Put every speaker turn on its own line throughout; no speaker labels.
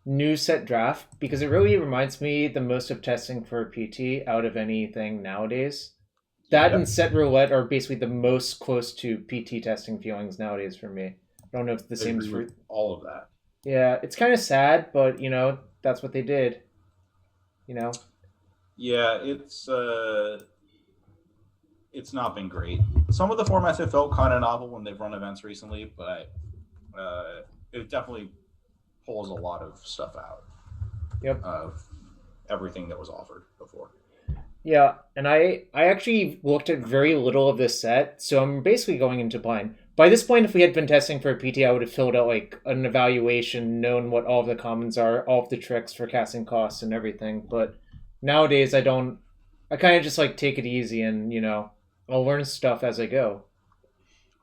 new set draft because it really reminds me the most of testing for PT out of anything nowadays. That and
Yep,
set roulette are basically the most close to PT testing feelings nowadays for me. I don't know if the
I
same is
agree with
for.
all of that.
Yeah, it's kind of sad, but that's what they did. You know.
Yeah, it's not been great. Some of the formats have felt kind of novel when they've run events recently, but it definitely pulls a lot of stuff out
Yep.
of everything that was offered before.
Yeah, and I actually looked at very little of this set, so I'm basically going into blind. By this point, if we had been testing for a PT, I would have filled out like an evaluation, known what all of the commons are, all of the tricks for casting costs and everything. But nowadays, I don't. I kind of just like take it easy, and I'll learn stuff as I go.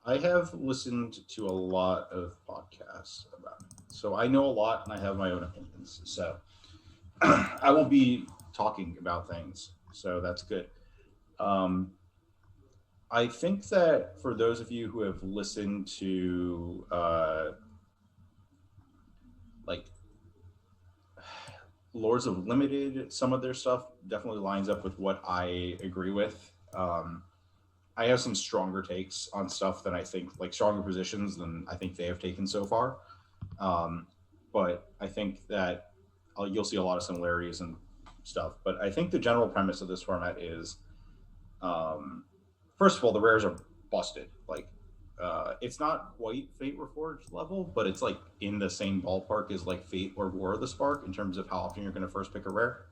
I have listened to a lot of podcasts about it, so I know a lot and I have my own opinions. So I will be talking about things, so that's good. Um, I think that for those of you who have listened to like Lords of Limited, some of their stuff definitely lines up with what I agree with. I have some stronger takes on stuff than I think, like stronger positions than I think they have taken so far. Um, but I think that you'll see a lot of similarities and stuff. But I think the general premise of this format is, um, first of all, the rares are busted. Like, it's not quite Fate Reforged level, but it's like in the same ballpark as like Fate or War of the Spark in terms of how often you're going to first pick a rare.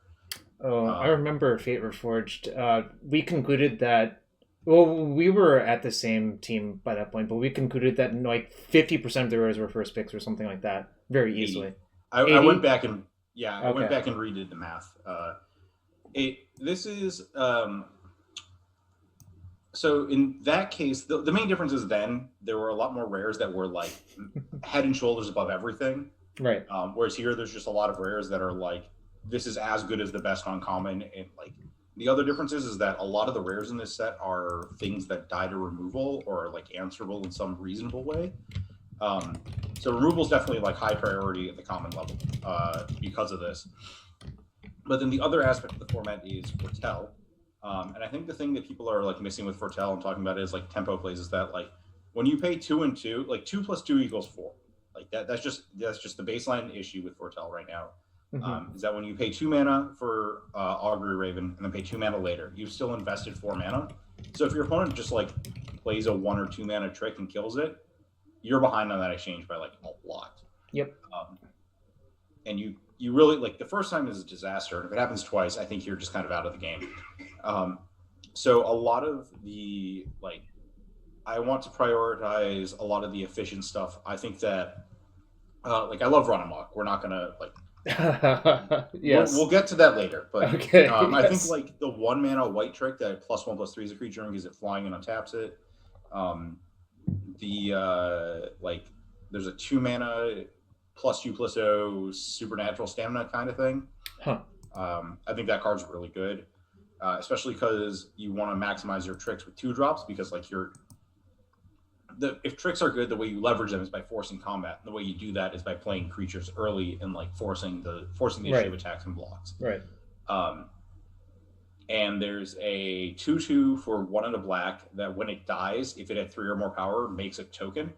Oh, I
Um,
remember Fate Reforged. We concluded that. Well, we were at the same team by that point, but we concluded that like 50% of the rows were first picks or something like that, very
80.
easily.
I went
80.
back and yeah, I went
Okay.
back and redid the math. This is so in that case, the main difference is then there were a lot more rares that were like head and shoulders above everything.
Right.
Whereas here, there's just a lot of rares that are like, this is as good as the best uncommon. And like the other difference is that a lot of the rares in this set are things that die to removal or are like answerable in some reasonable way. Um, so removal is definitely like high priority at the common level because of this. But then the other aspect of the format is foretell. And I think the thing that people are like missing with foretell and talking about is like tempo plays is that like when you pay 2 and 2, like 2 plus 2 equals 4. Like that's just the baseline issue with foretell right now.
Hmm.
Is that when you pay 2 mana for Augury Raven and then pay 2 mana later, you've still invested 4 mana. So if your opponent just like plays a 1 or 2 mana trick and kills it, you're behind on that exchange by like a lot.
Yep.
Um, and you really like the first time is a disaster, and if it happens twice, I think you're just kind of out of the game. Um, so a lot of the like, I want to prioritize a lot of the efficient stuff. I think that like I love run amok. We're not gonna like we'll
Yes.
get to that later, but
Okay.
I think
Yes.
like the 1 mana white trick that +1/+3 is a creature and gives it flying and untaps it. Um, the like there's a 2 mana +2/+0 supernatural stamina kind of thing.
Huh.
I think that card's really good, especially because you want to maximize your tricks with 2 drops because like if tricks are good, the way you leverage them is by forcing combat. And the way you do that is by playing creatures early and like forcing the
Right.
initiative attacks and blocks.
Right.
Um, and there's a 2/2 for 1 and a black that when it dies, if it had 3 or more power, makes a token.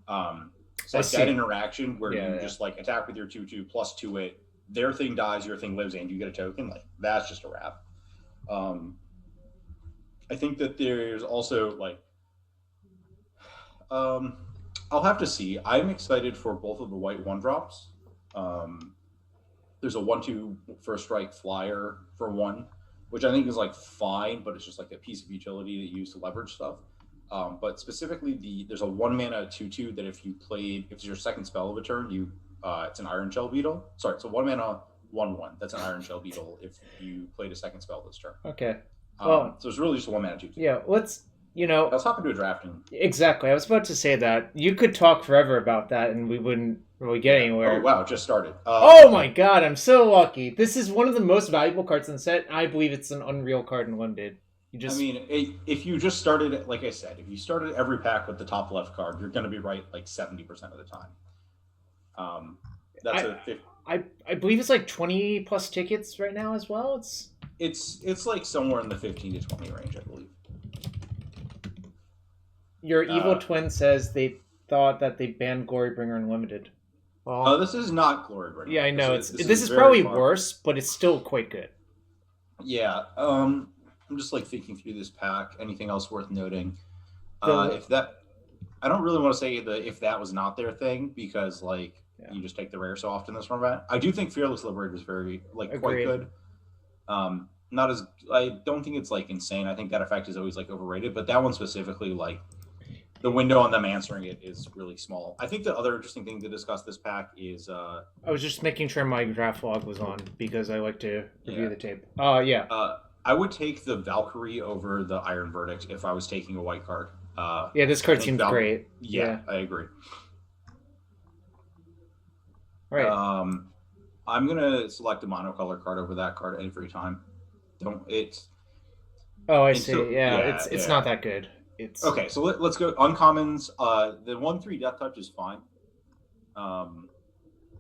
So
I
like that
see.
interaction where
Yeah.
you
Yeah.
just like attack with your 2/2 +2 it, their thing dies, your thing lives, and you get a token. Like that's just a wrap. Um, I think that there's also like um, I'll have to see. I'm excited for both of the white 1 drops. Um, there's a 1/2 first strike flyer for 1, which I think is like fine, but it's just like a piece of utility that you use to leverage stuff. But specifically, there's a 1 mana 2/2 that if it's your second spell of a turn, it's an Iron Shell Beetle. Sorry, it's a 1 mana 1/1. That's an Iron Shell Beetle if you played a second spell this turn.
Okay. Well,
So it's really just a 1 mana 2/2.
yeah.
Let's hop into a drafting.
Exactly. I was about to say that you could talk forever about that, and we wouldn't really get
Yeah. Oh
anywhere.
wow, it just started.
Oh my god, I'm so lucky. This is one of the most valuable cards in the set. I believe it's an unreal card in limited. You
I
just
mean, if you just started, like I said, if you started every pack with the top left card, you're going to be right like 70% of the time. Um, that's
I
a
I believe it's like 20 plus tickets right now as well.
It's like somewhere in the 15 to 20 range, I believe.
Your evil twin says they thought that they banned Glorybringer Unlimited.
Well, this is not Glorybringer.
Yeah, I know. This is probably worse, but it's still quite good.
Yeah. I'm just like thinking through this pack. Anything else worth noting? If that, I don't really want to say if that was not their thing, because like you just take the rare so often in this format. I do think Fearless Liberator is very quite good. Not as, I don't think it's like insane. I think that effect is always like overrated, but that one specifically, like the window on them answering it is really small. I think the other interesting thing to discuss this pack is
I was just making sure my draft log was on because I like to review the tape. I
would take the Valkyrie over the Iron Verdict if I was taking a white card.
This card seems great.
Yeah, I agree.
All right.
I'm gonna select a monocolor card over that card every time.
I see. It's not that good. It's
okay. So let's go uncommons. The 1/3 Death Touch is fine.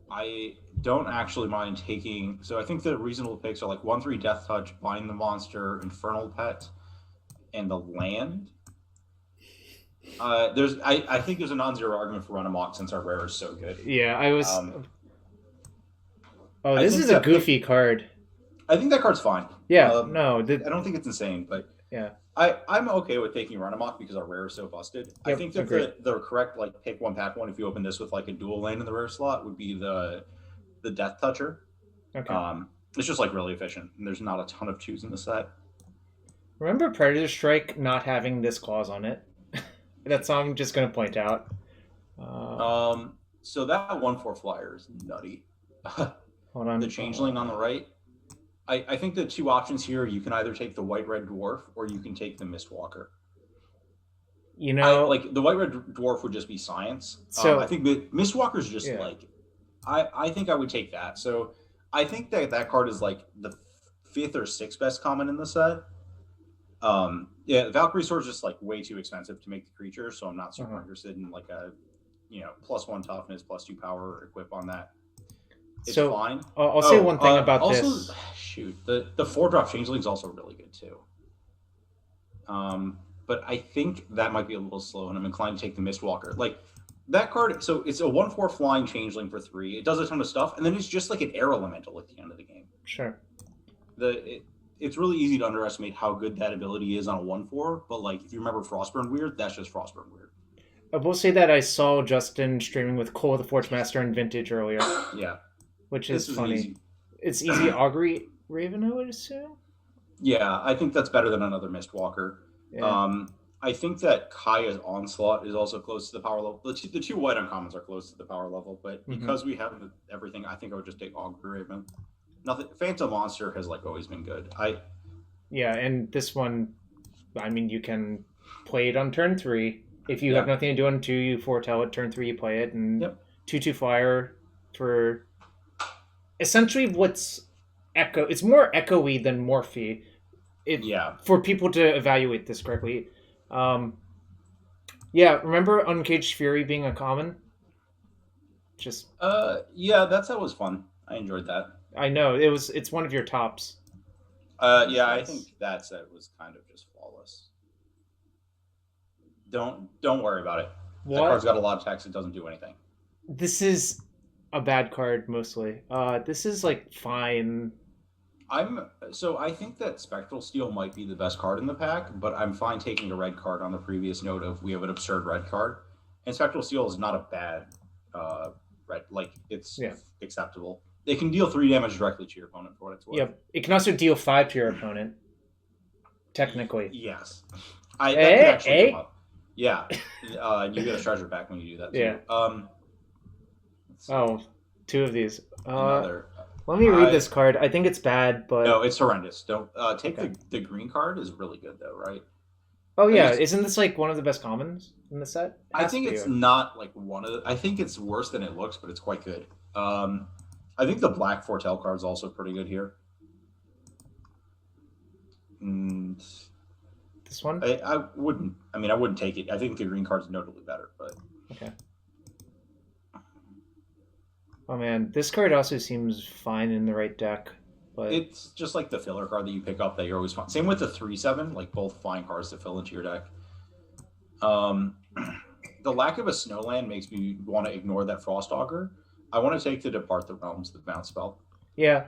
I don't actually mind taking. So I think the reasonable picks are like 1/3 Death Touch, Bind the Monster, Infernal Pet, and the land. I think there's a non-zero argument for Run Amok since our rare is so good.
Yeah, I was. This is a goofy card.
I think that card's fine.
Yeah,
I don't think it's insane, but
yeah,
I'm okay with taking Run Amok because our rare is so busted. Yep, I think that the correct like pick one pack one if you open this with like a dual land in the rare slot would be the Death Toucher.
Okay.
It's just like really efficient, and there's not a ton of twos in the set.
Remember Predator Strike not having this clause on it? That's all I'm just gonna point out.
So that 1/4 flyer is nutty.
Hold on.
The Changeling on the right. I think the two options here, you can either take the White-Red Dwarf or you can take the Mistwalker.
You know,
like the White-Red Dwarf would just be science.
So
I think Mistwalker is just like, I think I would take that. So I think that card is like the 5th or 6th best common in the set. Valkyrie Sword is just like way too expensive to make the creature, so I'm not super interested in like a, +1 toughness, +2 power equip on that. It's fine.
I'll say one thing about
also,
this.
Shoot, the 4-drop Changeling is also really good too. But I think that might be a little slow, and I'm inclined to take the Mistwalker. Like that card, so it's a 1/4 flying Changeling for 3. It does a ton of stuff, and then it's just like an air elemental at the end of the game.
Sure.
It's really easy to underestimate how good that ability is on a 1/4, but like if you remember Frostburn Weird, that's just Frostburn Weird.
I will say that I saw Justin streaming with Cole the Forge Master and Vintage earlier.
Yeah.
Which is funny. Easy. It's easy Augury Raven, I would assume.
Yeah, I think that's better than another Mistwalker. Yeah. I think that Kaya's Onslaught is also close to the power level. The two white uncommons are close to the power level, but because we have everything, I think I would just take Augury Raven. Nothing. Phantom Monster has like always been good.
And this one, I mean, you can play it on turn 3. If you have nothing to do on 2, you foretell it. Turn 3, you play it, and 2/2 flyer for essentially what's echo. It's more echoey than morphy. For people to evaluate this correctly. Remember Uncaged Fury being a common? That
was fun. I enjoyed that.
I know it's one of your tops.
I think that set was kind of just flawless. Don't worry about it. That card's got a lot of text. It doesn't do anything.
This is a bad card mostly. This is like fine.
I think that Spectral Steel might be the best card in the pack, but I'm fine taking a red card on the previous note of we have an absurd red card, and Spectral Steel is not a bad red. Like it's acceptable. It can deal 3 damage directly to your opponent for what it's worth.
Yep, it can also deal 5 to your opponent. Technically,
yes. That could actually come up. Yeah, you get a treasure back when you do that too.
Yeah. 2 of these.
Another.
Let me read this card. I think it's bad, but
no, it's horrendous. Don't take the green card is really good though, right?
Oh yeah, isn't this like one of the best commons in the set?
I think it's not like one of the. I think it's worse than it looks, but it's quite good. I think the black Foretell card is also pretty good here. And
this one?
I wouldn't take it. I think the green card's notably better, but
okay. Oh man, this card also seems fine in the right deck, but
It's just like the filler card that you pick up that you're always fine. Same with the 3/7, like both fine cards to fill into your deck. The lack of a snowland makes me want to ignore that Frost Augur. I want to take the Depart the Realms, the bounce spell.
yeah.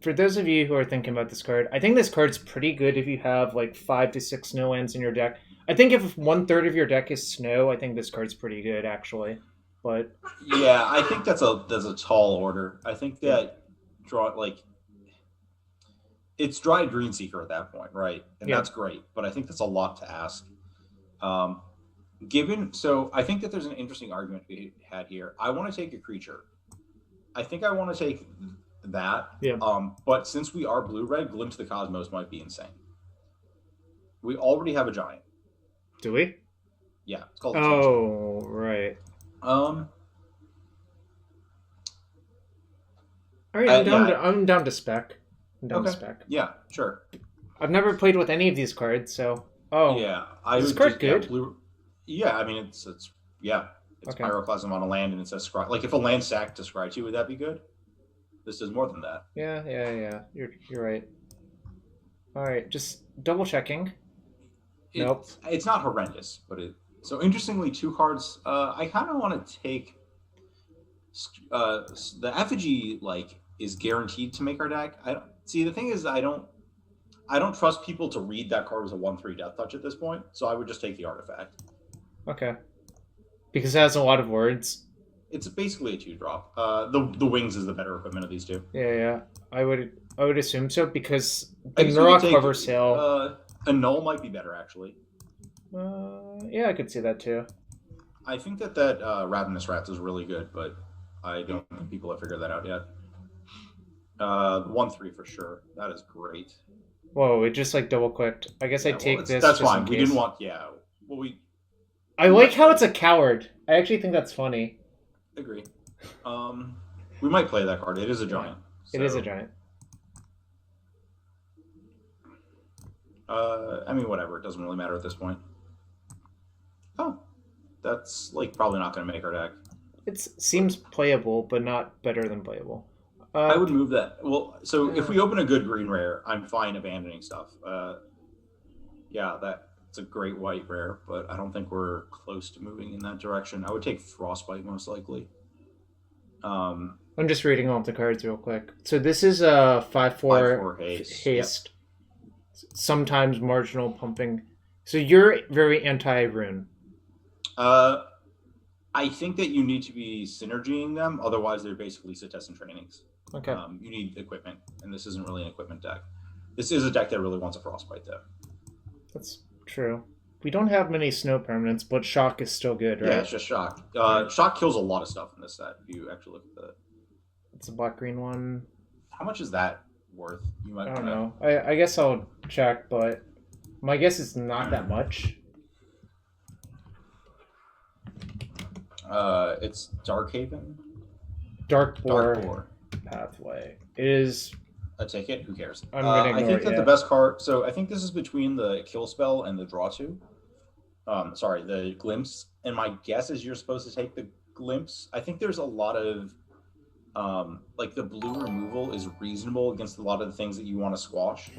For those of you who are thinking about this card, I think this card's pretty good if you have like 5 to 6 snow lands in your deck. I think if 1/3 of your deck is snow, I think this card's pretty good actually. But
Yeah, I think that's a tall order. I think that draw like it's dry Green Seeker at that point, right? And
Yeah.
that's great, but I think that's a lot to ask. Um, so I think that there's an interesting argument to be had here. I want to take a creature. I think I want to take that.
Yeah.
But since we are blue red, Glimpse of the Cosmos might be insane. We already have a giant.
Do we?
Yeah, it's called.
Oh, right.
Um.
All right, I'm down to spec. I'm down to spec.
Yeah, sure.
I've never played with any of these cards, so
yeah,
is this card good?
Yeah, I mean it's
Okay.
Pyroclasm on a land and it says scry. Like if a land sacked to scry 2, would that be good? This does more than that.
Yeah. You're right. All right, just double checking. Nope.
It's not horrendous, but so interestingly, 2 cards. I kind of want to take. The effigy is guaranteed to make our deck. I don't see. The thing is, I don't trust people to read that card as a 1/3 death touch at this point. So I would just take the artifact.
Okay. Because it has a lot of words.
It's basically a 2-drop. The wings is the better equipment of these two.
Yeah. I would assume so because the Nurok cover sale.
A null might be better actually.
Yeah, I could see that too.
I think that Ravenous Rats is really good, but I don't think people have figured that out yet. 1/3 for sure. That is great.
Whoa! It just double clicked. I guess I take this.
That's fine. We didn't want. Yeah. Well,
I like how it's a coward. I actually think that's funny.
Agree. We might play that card. It is a giant.
It is a giant.
I mean, whatever. It doesn't really matter at this point. Oh, that's probably not going to make our deck.
It seems playable, but not better than playable.
I would move that. Well, so if we open a good green rare, I'm fine abandoning stuff. Yeah, that's a great white rare, but I don't think we're close to moving in that direction. I would take Frostbite most likely.
I'm just reading off the cards real quick. So this is a 5/4 haste. Yep. Sometimes marginal pumping. So you're very anti-rune.
I think that you need to be synergying them, otherwise they're basically sit tests and trainings.
Okay.
You need equipment, and this isn't really an equipment deck. This is a deck that really wants a Frostbite, though.
That's true. We don't have many snow permanents, but Shock is still good, right?
Yeah, it's just Shock. Shock kills a lot of stuff in this set, if you actually look at the...
It's a black-green one.
How much is that worth?
I don't know. I guess I'll check, but my guess is not that much.
It's Darkhaven.
Dark Boar Pathway. It is
a ticket. Who cares?
I
think that the best card. So I think this is between the Kill Spell and the Draw 2. Sorry, the Glimpse. And my guess is you're supposed to take the Glimpse. I think there's a lot of the blue removal is reasonable against a lot of the things that you want to squash.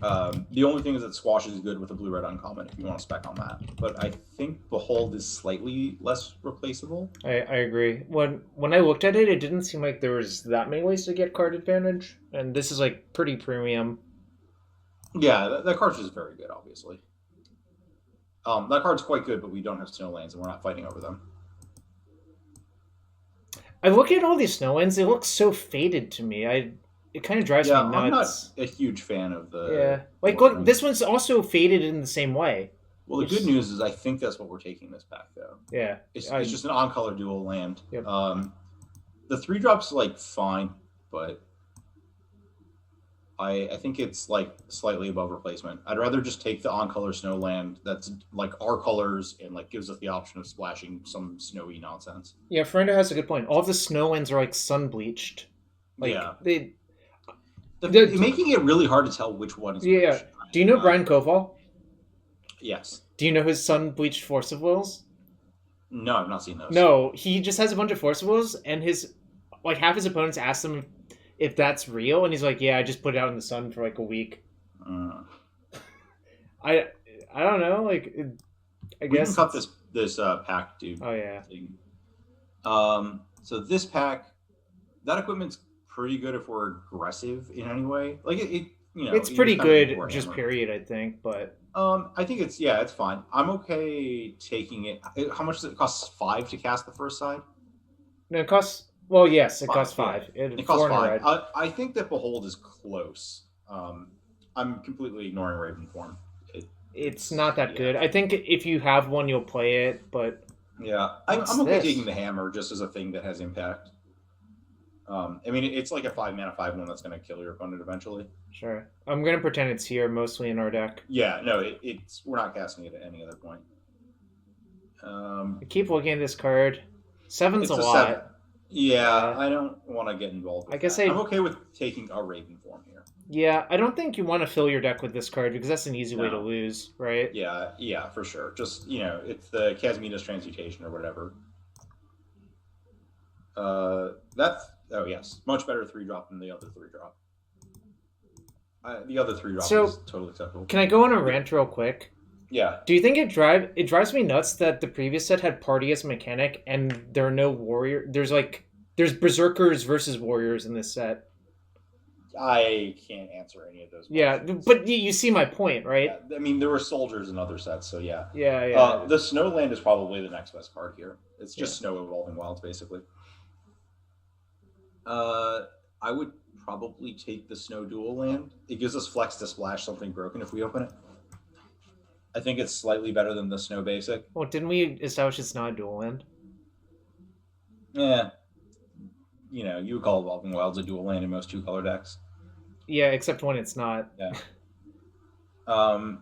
The only thing is that Squash is good with a blue-red uncommon if you want to spec on that. But I think Behold is slightly less replaceable.
I agree. When I looked at it, it didn't seem like there was that many ways to get card advantage, and this is pretty premium.
Yeah, that card's just very good, obviously. That card's quite good, but we don't have Snowlands, and we're not fighting over them.
I look at all these Snowlands; they look so faded to me. It kind of drives me nuts.
I'm not a huge fan of the...
Yeah. Look, this one's also faded in the same way.
Well, the good news is I think that's what we're taking this back, though.
Yeah.
It's just an on-color dual land.
Yep.
The 3-drop's, fine, but I think it's, slightly above replacement. I'd rather just take the on-color snow land that's, our colors and, gives us the option of splashing some snowy nonsense.
Yeah, Fernando has a good point. All the Snowlands are, sun-bleached.
Yeah.
They're
making it really hard to tell which one is which.
Yeah. Do you know Brian Koval?
Yes.
Do you know his sun-bleached Force of Wills?
No, I've not seen those.
No, he just has a bunch of forcibles, and his like half his opponents ask him if that's real, and he's like, "Yeah, I just put it out in the sun for like a week."
Uh,
I I don't know, I
we can
guess.
cut this pack, dude.
Oh yeah,
Thing. So this pack, that equipment's pretty good if we're aggressive in any way. Like
it's
you
pretty
just kind of
good, just period. I think, but
I think it's fine. I'm okay taking it. How much does it cost? 5 to cast the first side.
no, it costs. Well, yes, it costs
5.
five.
Yeah. It
Four
costs
in a
5.
red.
I think that Behold is close. I'm completely ignoring Raven form.
It's not that good. I think if you have one, you'll play it, but
yeah, I'm okay taking the hammer just as a thing that has impact. I mean, it's like a 5-mana 5/1 that's going to kill your opponent eventually.
sure. I'm gonna pretend it's here, mostly in our deck.
Yeah, no, it's we're not casting it at any other point.
I keep looking at this card. Seven's
it's
a lot.
7. Yeah, I don't want to get involved. With that. I'm okay with taking a Raven form here.
Yeah, I don't think you want to fill your deck with this card because that's an easy way to lose, right?
Yeah, for sure. Just it's the Casmina's Transmutation or whatever. That's yes, much better 3-drop than the other 3-drop. The other 3-drop is totally acceptable.
Can I go on a rant real quick?
Yeah.
Do you think it drives me nuts that the previous set had party as a mechanic and there are no warrior? There's berserkers versus warriors in this set.
I can't answer any of those questions.
Yeah, but you see my point, right?
Yeah, I mean, there were soldiers in other sets, so yeah.
Yeah.
The Snowland is probably the next best card here. It's just Snow Evolving Wilds, basically. I would probably take the Snow Dual Land. It gives us flex to splash something broken if we open it. I think it's slightly better than the Snow Basic.
Well, didn't we establish it's not a dual land?
Yeah. You would call Evolving Wilds a dual land in most 2-color decks.
Yeah, except when it's not.
Yeah.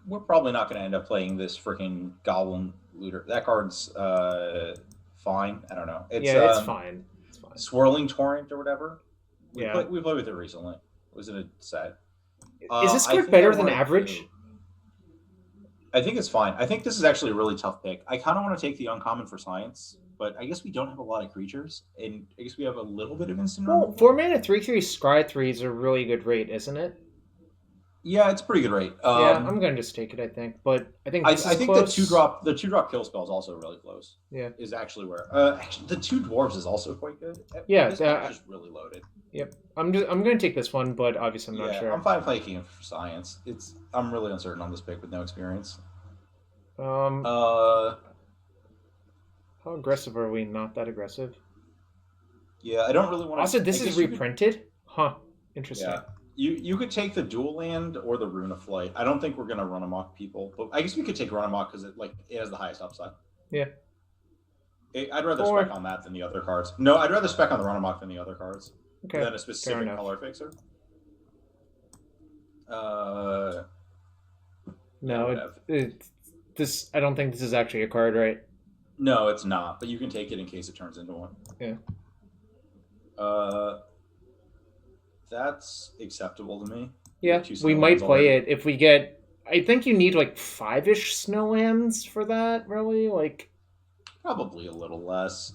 We're probably not going to end up playing this freaking Goblin Looter. That card's fine. I don't know.
It's fine. It's fine.
Swirling Torrent or whatever. We played with it recently. It was in a set.
Is this card better than average?
I think it's fine. I think this is actually a really tough pick. I kind of want to take the uncommon for science, but I guess we don't have a lot of creatures, and I guess we have a little bit of instant removal.
4-mana 3/3 Scry 3 is a really good rate, isn't it?
Yeah, it's a pretty good rate.
I'm going to just take it, I think. But I think
close. the 2-drop kill spell is also really close.
Yeah.
Is actually where actually the 2 dwarves is also quite good.
Yeah,
this is just really loaded.
Yep. I'm going to take this one, but obviously I'm not sure.
I'm fine taking it for science. I'm really uncertain on this pick with no experience.
How aggressive are we? Not that aggressive.
Yeah, I don't really want to.
Also, this is reprinted? Huh. Interesting.
Yeah. You could take the dual land or the Rune of Flight. I don't think we're gonna run amok people, but I guess we could take run amok because it has the highest upside.
Yeah.
I'd rather spec on that than the other cards. No, I'd rather spec on the run amok than the other cards.
Okay.
Than a specific color fixer.
No, this. I don't think this is actually a card, right?
No, it's not. But you can take it in case it turns into one.
Yeah.
That's acceptable to me.
Yeah, we might play it if we get. I think you need 5-ish snowlands for that. Really,
probably a little less.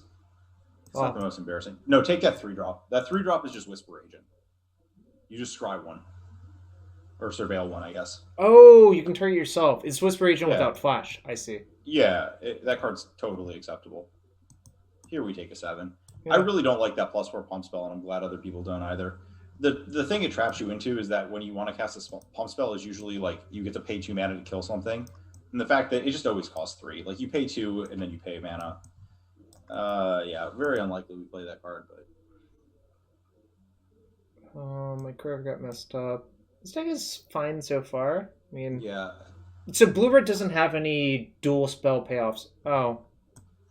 It's not the most embarrassing. No, take that 3-drop. That 3-drop is just Whisper Agent. You just scry one. Or surveil one, I guess.
Oh, you can turn it yourself. It's Whisper Agent without flash. I see.
Yeah, that card's totally acceptable. Here we take a 7. Yeah. I really don't like that +4 pump spell, and I'm glad other people don't either. The thing it traps you into is that when you want to cast a pump spell is usually you get to pay 2 mana to kill something. And the fact that it just always costs 3. You pay 2 and then you pay mana. Yeah, very unlikely we play that card, but
my curve got messed up. This deck is fine so far. I mean,
yeah.
So blue-red doesn't have any dual spell payoffs. Oh.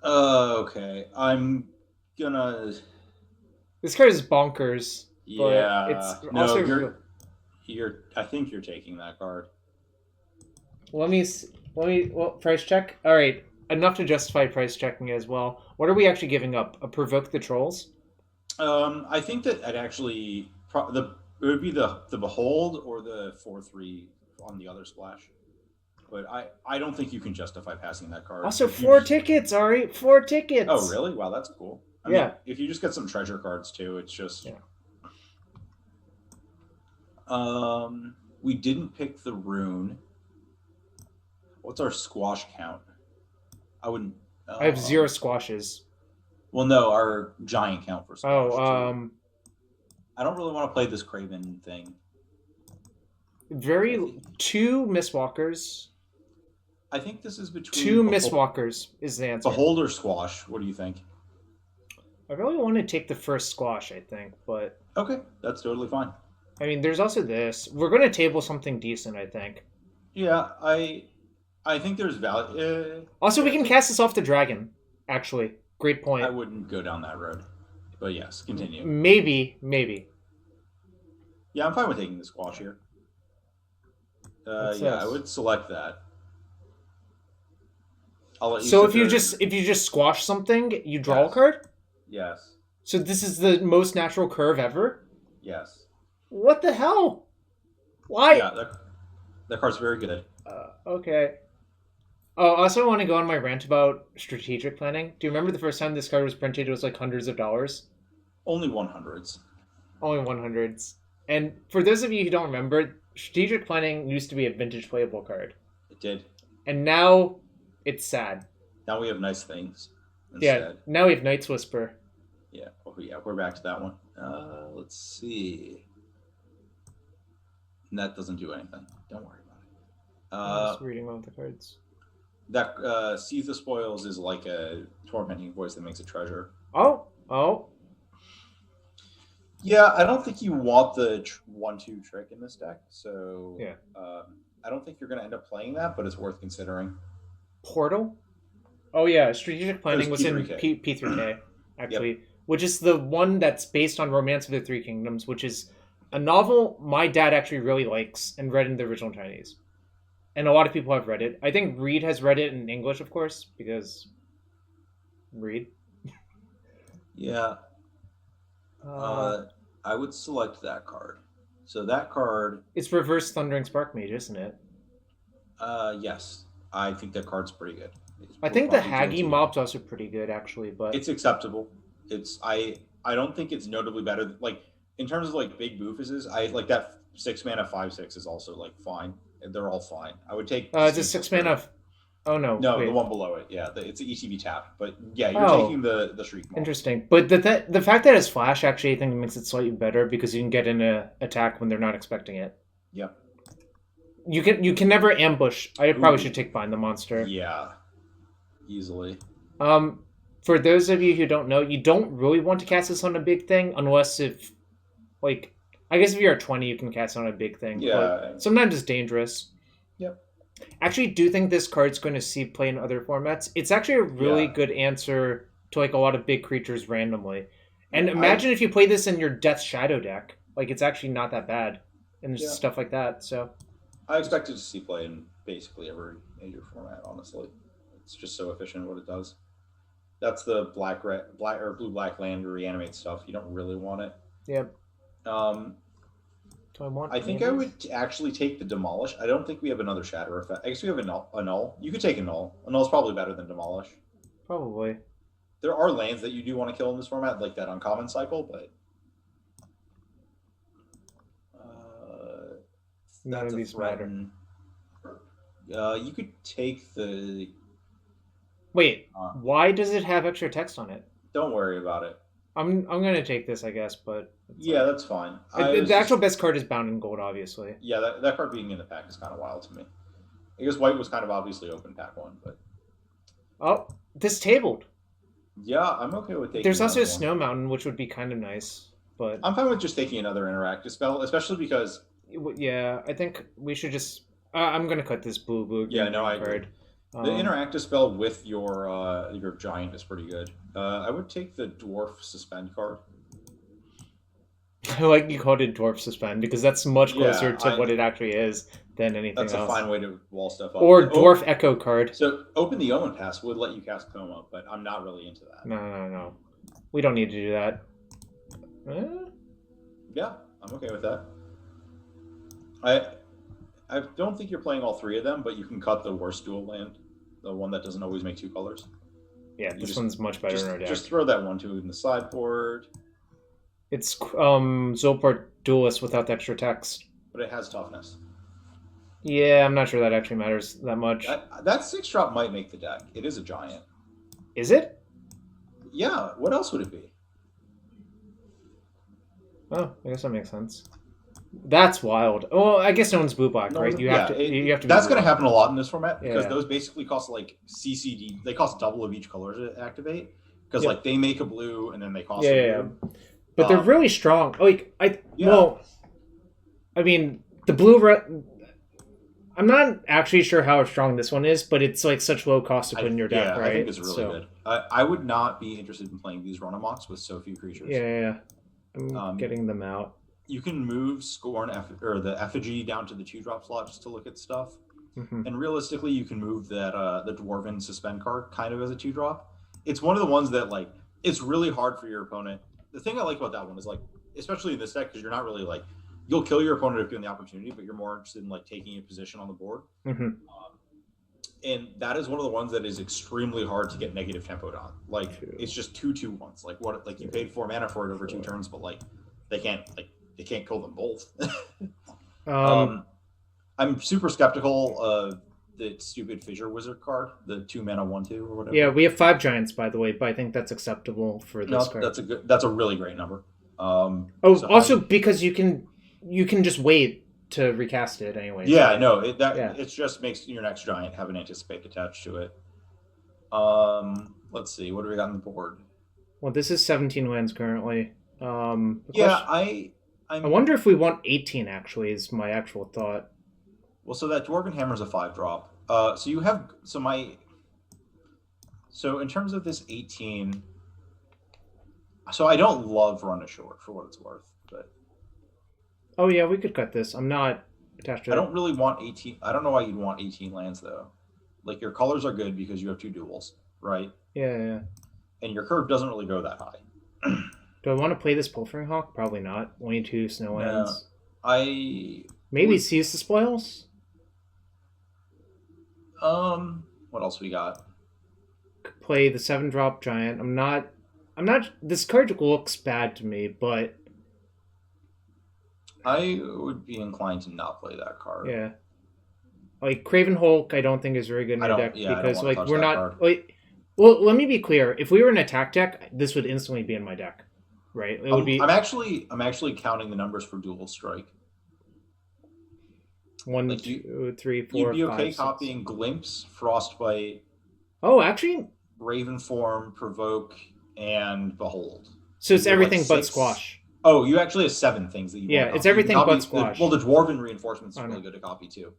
Okay. I'm gonna.
This card is bonkers.
Yeah.
It's also
I think you're taking that card.
Let me price check. All right, enough to justify price checking as well. What are we actually giving up? A Provoke the Trolls?
I think that I'd actually it would be the Behold or the 4/3 on the other splash. But I don't think you can justify passing that card.
Also,
If you
4
just-
tickets, Ari. 4 tickets.
Oh, really? Wow, that's cool. I
Yeah.
mean, if you just get some treasure cards too, it's just.
Yeah.
We didn't pick the rune. What's our squash count? I wouldn't.
I have 0 squashes.
Well, no, our giant count for squash.
Oh,
I don't really want to play this Craven thing.
2 Mistwalkers.
I think this is between
2 Mistwalkers is the answer.
Beholder squash. What do you think?
I really want to take the first squash, I think, but
Okay, that's totally fine.
I mean, there's also this. We're going to table something decent, I think.
Yeah, I think there's value.
Also, we can cast this off the dragon, actually. Great point.
I wouldn't go down that road. But yes, continue.
Maybe.
Yeah, I'm fine with taking the squash here. Yeah, I would select that. I'll let you
so if you just squash something, you draw a card?
Yes.
So this is the most natural curve ever?
Yes.
What the hell? Why?
Yeah, that card's very good.
Okay. Oh, I also want to go on my rant about strategic planning. Do you remember the first time this card was printed? It was like hundreds of dollars.
Only 100s.
Only 100s. And for those of you who don't remember, strategic planning used to be a vintage playable card.
It did.
And now it's sad.
Now we have nice things instead.
Yeah, now we have Knight's Whisper.
Yeah, we're back to that one. Let's see. And that doesn't do anything. Don't worry about it.
I'm just reading one of the cards.
That Seize the Spoils is like a tormenting voice that makes a treasure.
Oh.
Yeah, I don't think you want the 1/2 trick in this deck, so
yeah.
I don't think you're going to end up playing that, but it's worth considering.
Portal? Oh yeah, strategic planning was in
P3K.
P3K, actually,
Yep.
which is the one that's based on Romance of the Three Kingdoms, which is a novel my dad actually really likes and read in the original Chinese. And a lot of people have read it. I think Reed has read it in English, of course, because Reed.
Yeah. I would select that card. So that card...
It's Reverse Thundering Spark Mage, isn't it?
Yes. I think that card's pretty good.
I think the Haggy mob's also pretty good, actually, but...
It's acceptable. I don't think it's notably better. Like, in terms of, like, big boofuses, I like that 6 mana 5/6 is also, like, fine. They're all fine. I would take...
it's a 6 mana... Oh, no.
No,
wait.
the one below it. Yeah, it's an ETB tap. But, yeah, you're taking the Shriek mob.
Interesting. But the fact that it's Flash, actually, I think makes it slightly better because you can get in an attack when they're not expecting it.
Yep.
You can never ambush. I probably should take Find the Monster.
Yeah. Easily.
For those of you who don't know, you don't really want to cast this on a big thing unless if, like, I guess if you're at 20, you can cast it on a big thing.
Yeah.
But sometimes it's dangerous.
Yep.
Actually, do think this card's going to see play in other formats. It's actually a really good answer to, like, a lot of big creatures randomly. And imagine if you play this in your Death Shadow deck. Like, it's actually not that bad. And stuff like that, so...
I expected to see play in basically every major format, honestly. It's just so efficient what it does. That's the blue-black land reanimate stuff. You don't really want it.
Yep.
I think I would actually take the Demolish. I don't think we have another Shatter effect. I guess we have a null. You could take a null. A null's probably better than Demolish.
Probably.
There are lands that you do want to kill in this format, like that uncommon cycle, but...
None of these matter.
You could take the...
Wait, why does it have extra text on it?
Don't worry about it.
I'm gonna take this, I guess, but
yeah, that's fine.
The actual best card is Bound in Gold, obviously.
Yeah, that card being in the pack is kind of wild to me. I guess white was kind of obviously open pack one, but
this tabled.
Yeah, I'm okay with taking.
There's also a Snow Mountain, which would be kind of nice, but
I'm fine with just taking another interactive spell, especially because
yeah, I think we should just. I'm gonna cut this blue.
Yeah, no, I agree. The interactive spell with your giant is pretty good. I would take the dwarf suspend card.
I like you called it dwarf suspend because that's much closer to what it actually is than anything else.
That's a fine way to wall stuff up.
Or dwarf echo card.
So open the Omen Pass would let you cast Coma, but I'm not really into that.
No. We don't need to do that.
Yeah, I'm okay with that. I don't think you're playing all three of them, but you can cut the worst dual land, the one that doesn't always make two colors.
Yeah, this one's much better in our deck.
Just throw that 1/2 in the sideboard.
It's Zolpart Duelist without the extra text.
But it has toughness.
Yeah, I'm not sure that actually matters that much.
That 6-drop might make the deck. It is a giant.
Is it?
Yeah, what else would it be?
Oh, I guess that makes sense. That's wild. Oh, I guess no one's blue black, right? You have to.
That's going to happen a lot in this format because those basically cost like CCD. They cost double of each color to activate because like they make a blue and then they cost a blue.
But they're really strong. Like well, I mean the blue. I'm not actually sure how strong this one is, but it's like such low cost to put in your deck, right?
I think it's really good. I would not be interested in playing these Runamots with so few creatures.
Yeah. I'm getting them out.
You can move Scorn or the Effigy down to the 2-drop slot just to look at stuff. Mm-hmm. And realistically, you can move that the Dwarven Suspend card kind of as a 2-drop. It's one of the ones that like it's really hard for your opponent. The thing I like about that one is like, especially in this deck, because you're not really like you'll kill your opponent if given the opportunity, but you're more interested in like taking a position on the board. Mm-hmm. And that is one of the ones that is extremely hard to get negative tempoed on. Like it's just 2/2 like what like you paid 4 mana for it over 2 turns, but like they can't kill them both. I'm super skeptical of the stupid Fissure Wizard card, the 2 mana 1/2 or whatever.
Yeah, we have 5 giants by the way, but I think that's acceptable for this card.
That's a really great number.
Because you can just wait to recast it anyway.
Yeah, no, it just makes your next giant have an anticipate attached to it. Let's see, what do we got on the board?
Well, this is 17 lands currently.
I
wonder if we want 18 actually is my actual thought.
Well, so that Dwarven Hammer's a 5-drop. So in terms of this 18, so I don't love Run Ashore for what it's worth, but
oh yeah, we could cut this. I'm not attached to it.
I don't really want 18. I don't know why you'd want 18 lands though. Like your colors are good because you have 2 duels, right?
Yeah.
And your curve doesn't really go that high.
Do I want to play this Pilfering Hawk? Probably not. Only 2 snow lands. Maybe Seize the Spoils?
What else we got?
Could play the 7-drop giant. I'm not this card looks bad to me, but
I would be inclined to not play that card.
Yeah. Like Craven Hulk I don't think is very good in our deck because like we're not card. Like well, let me be clear. If we were in a attack deck, this would instantly be in my deck. Right? It would be
I'm actually counting the numbers for Dual Strike.
1, like 2, 3, 4.
You'd be okay
5,
copying
6.
Glimpse, Frostbite.
Oh, actually,
Raven Form, Provoke, and Behold.
So it's everything but Squash.
Oh, you actually have 7 things that you want to copy.
It's everything but Squash.
The Dwarven Reinforcements is really good to copy too.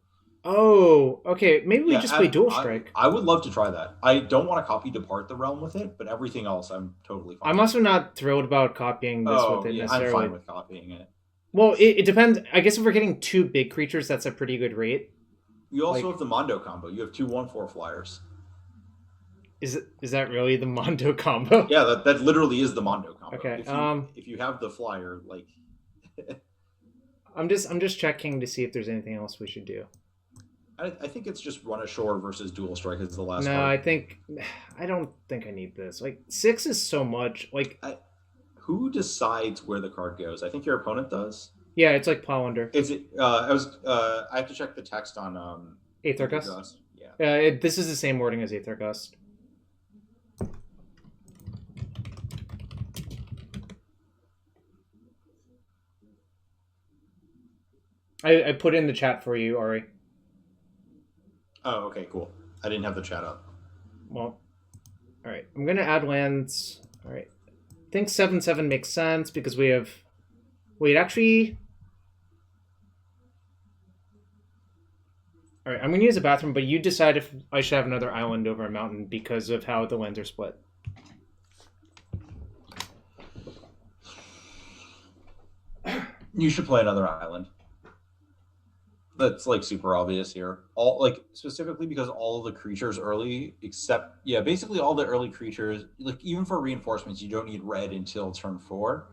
Oh, okay. Maybe we just play Dual Strike.
I would love to try that. I don't want to copy Depart the Realm with it, but everything else I'm totally fine
I'm also not thrilled about copying this with it necessarily.
I'm fine with copying it.
Well, it depends. I guess if we're getting 2 big creatures, that's a pretty good rate.
You also have the Mondo combo. You have 2 1/4 flyers.
Is that really the Mondo combo?
Yeah, that literally is the Mondo combo.
Okay.
If you have the flyer, like
I'm just checking to see if there's anything else we should do.
I think it's just Run Ashore versus Dual Strike is the last
No,
card.
I don't think I need this. Like 6 is so much. Like
who decides where the card goes? I think your opponent does.
Yeah, it's like Plow Under.
Is it? I have to check the text on
Aether Gust.
Yeah.
This is the same wording as Aether Gust. I put in the chat for you, Ari.
Oh, okay, cool. I didn't have the chat up.
Well, all right. I'm gonna add lands. All right. I think 7/7 makes sense because we have. Wait, actually. All right. I'm gonna use a bathroom, but you decide if I should have another island over a mountain because of how the lands are split.
You should play another island. That's like super obvious here. All like specifically because all of the creatures early, basically all the early creatures, like even for reinforcements, you don't need red until turn 4.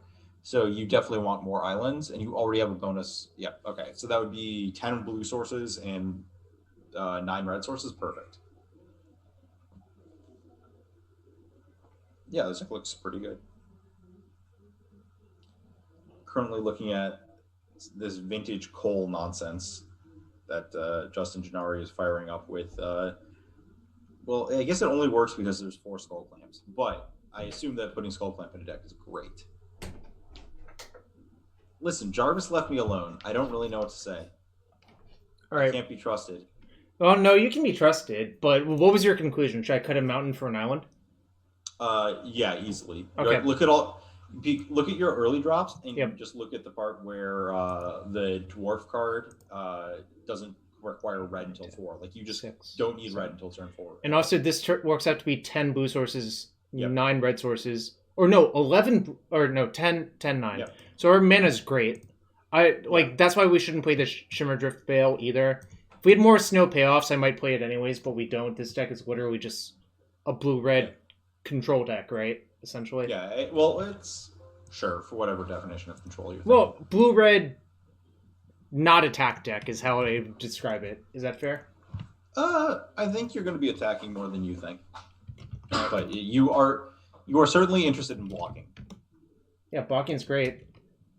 So you definitely want more islands, and you already have a bonus. Yep. Okay. So that would be 10 blue sources and 9 red sources. Perfect. Yeah, this deck looks pretty good. Currently looking at this vintage coal nonsense that Justin Gennari is firing up with. Well, I guess it only works because there's 4 skull clamps, but I assume that putting skull clamp in a deck is great. Listen, Jarvis left me alone. I don't really know what to say.
All right.
I can't be trusted.
Well, no, you can be trusted, but what was your conclusion? Should I cut a mountain for an island?
Yeah, easily.
Okay.
Look at your early drops, and just look at the part where the dwarf card doesn't require red until 4. Like you just don't need red until turn 4.
And also, this works out to be 10 blue sources, 9 red sources, or no, 11 or no 10, 9. Yep. So our mana's great. That's why we shouldn't play the Shimmer Drift Bale either. If we had more snow payoffs, I might play it anyways, but we don't. This deck is literally just a blue-red control deck, right? Essentially.
Yeah, it's sure for whatever definition of control you're
Well, blue-red not attack deck is how I describe it. Is that fair?
I think you're going to be attacking more than you think. But you are certainly interested in blocking.
Yeah, blocking's great.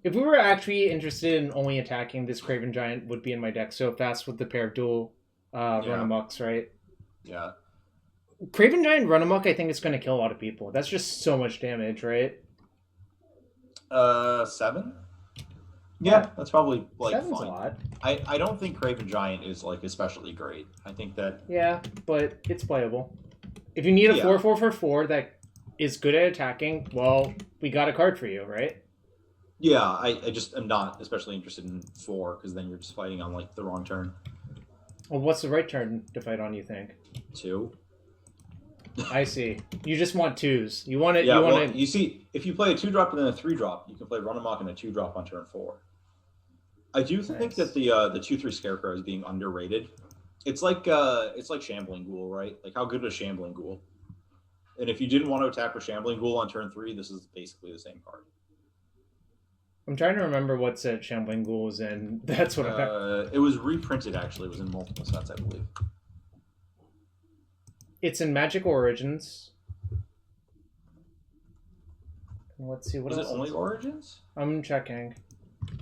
If we were actually interested in only attacking, this Craven Giant would be in my deck so fast with the pair of dual run amucks, right?
Yeah.
Craven Giant run amok, I think it's going to kill a lot of people. That's just so much damage, right?
7? Yeah, that's probably like
7's
fine.
A lot.
I don't think Craven Giant is like especially great. I think that
but it's playable. If you need a 4/4 for 4 that is good at attacking, well, we got a card for you, right?
Yeah, I just am not especially interested in 4 because then you're just fighting on like the wrong turn.
Well, what's the right turn to fight on? You think
2?
I see. You just want 2s. You want it.
Yeah. You see, if you play a 2-drop and then a 3-drop, you can play Run Amok and a 2-drop on turn 4. I do think that the 2/3 Scarecrow is being underrated. It's like Shambling Ghoul, right? Like how good was Shambling Ghoul? And if you didn't want to attack with Shambling Ghoul on turn 3, this is basically the same card.
I'm trying to remember what set Shambling Ghoul is in. That's what
it was reprinted. Actually, it was in multiple sets, I believe.
It's in Magic Origins. Let's see what else.
Was it only Origins?
I'm checking.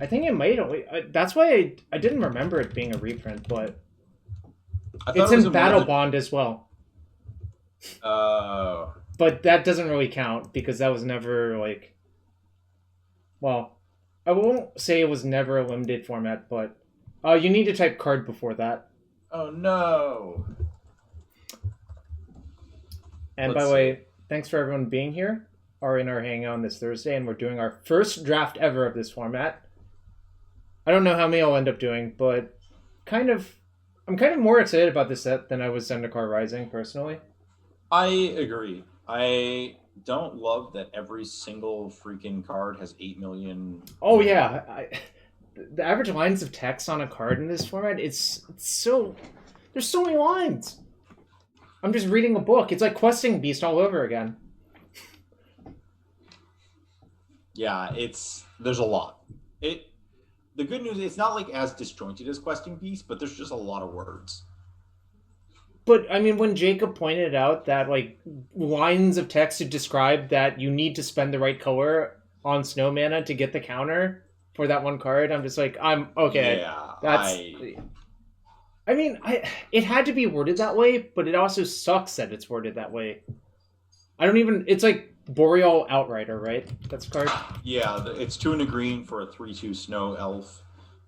I think it might only. That's why I didn't remember it being a reprint, but it's in Battle Bond as well. But that doesn't really count because that was never like. Well, I won't say it was never a limited format, but you need to type card before that.
Oh no!
And by the way, thanks for everyone being here. Ari and I are hanging out on this Thursday, and we're doing our first draft ever of this format. I don't know how many I'll end up doing, but I'm kind of more excited about this set than I was Zendikar Rising, personally.
I agree. I don't love that every single freaking card has 8 million.
Oh, yeah. The average lines of text on a card in this format, it's so... There's so many lines. I'm just reading a book. It's like Questing Beast all over again.
Yeah, there's a lot. The good news is it's not like as disjointed as Questing Beast, but there's just a lot of words.
But I mean, when Jacob pointed out that like lines of text to describe that you need to spend the right color on snow mana to get the counter for that one card, I'm just like, I'm okay.
Yeah,
I mean, it had to be worded that way, but it also sucks that it's worded that way. It's like Boreal Outrider, right? That's a card?
Yeah, it's 2 and a green for a 3/2 snow elf.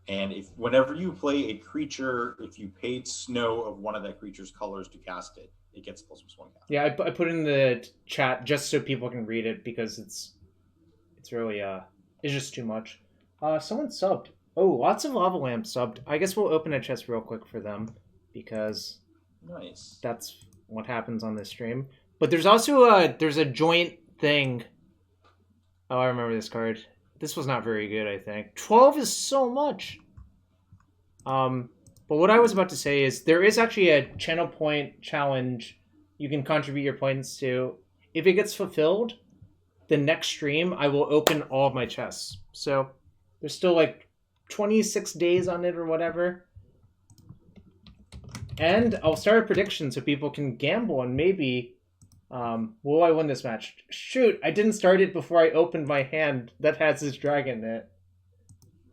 And whenever you play a creature, if you paid snow of one of that creature's colors to cast it, it gets +1 counter.
Yeah, I put it in the chat just so people can read it because it's really, it's just too much. Someone subbed. Oh, lots of Lava Lamps subbed. I guess we'll open a chest real quick for them because
nice.
That's what happens on this stream. But there's also there's a joint thing. Oh, I remember this card. This was not very good, I think. 12 is so much. But what I was about to say is there is actually a channel point challenge you can contribute your points to. If it gets fulfilled, the next stream, I will open all of my chests. So there's still like 26 days on it or whatever. And I'll start a prediction so people can gamble and maybe... will I win this match? Shoot, I didn't start it before I opened my hand that has this dragon in it.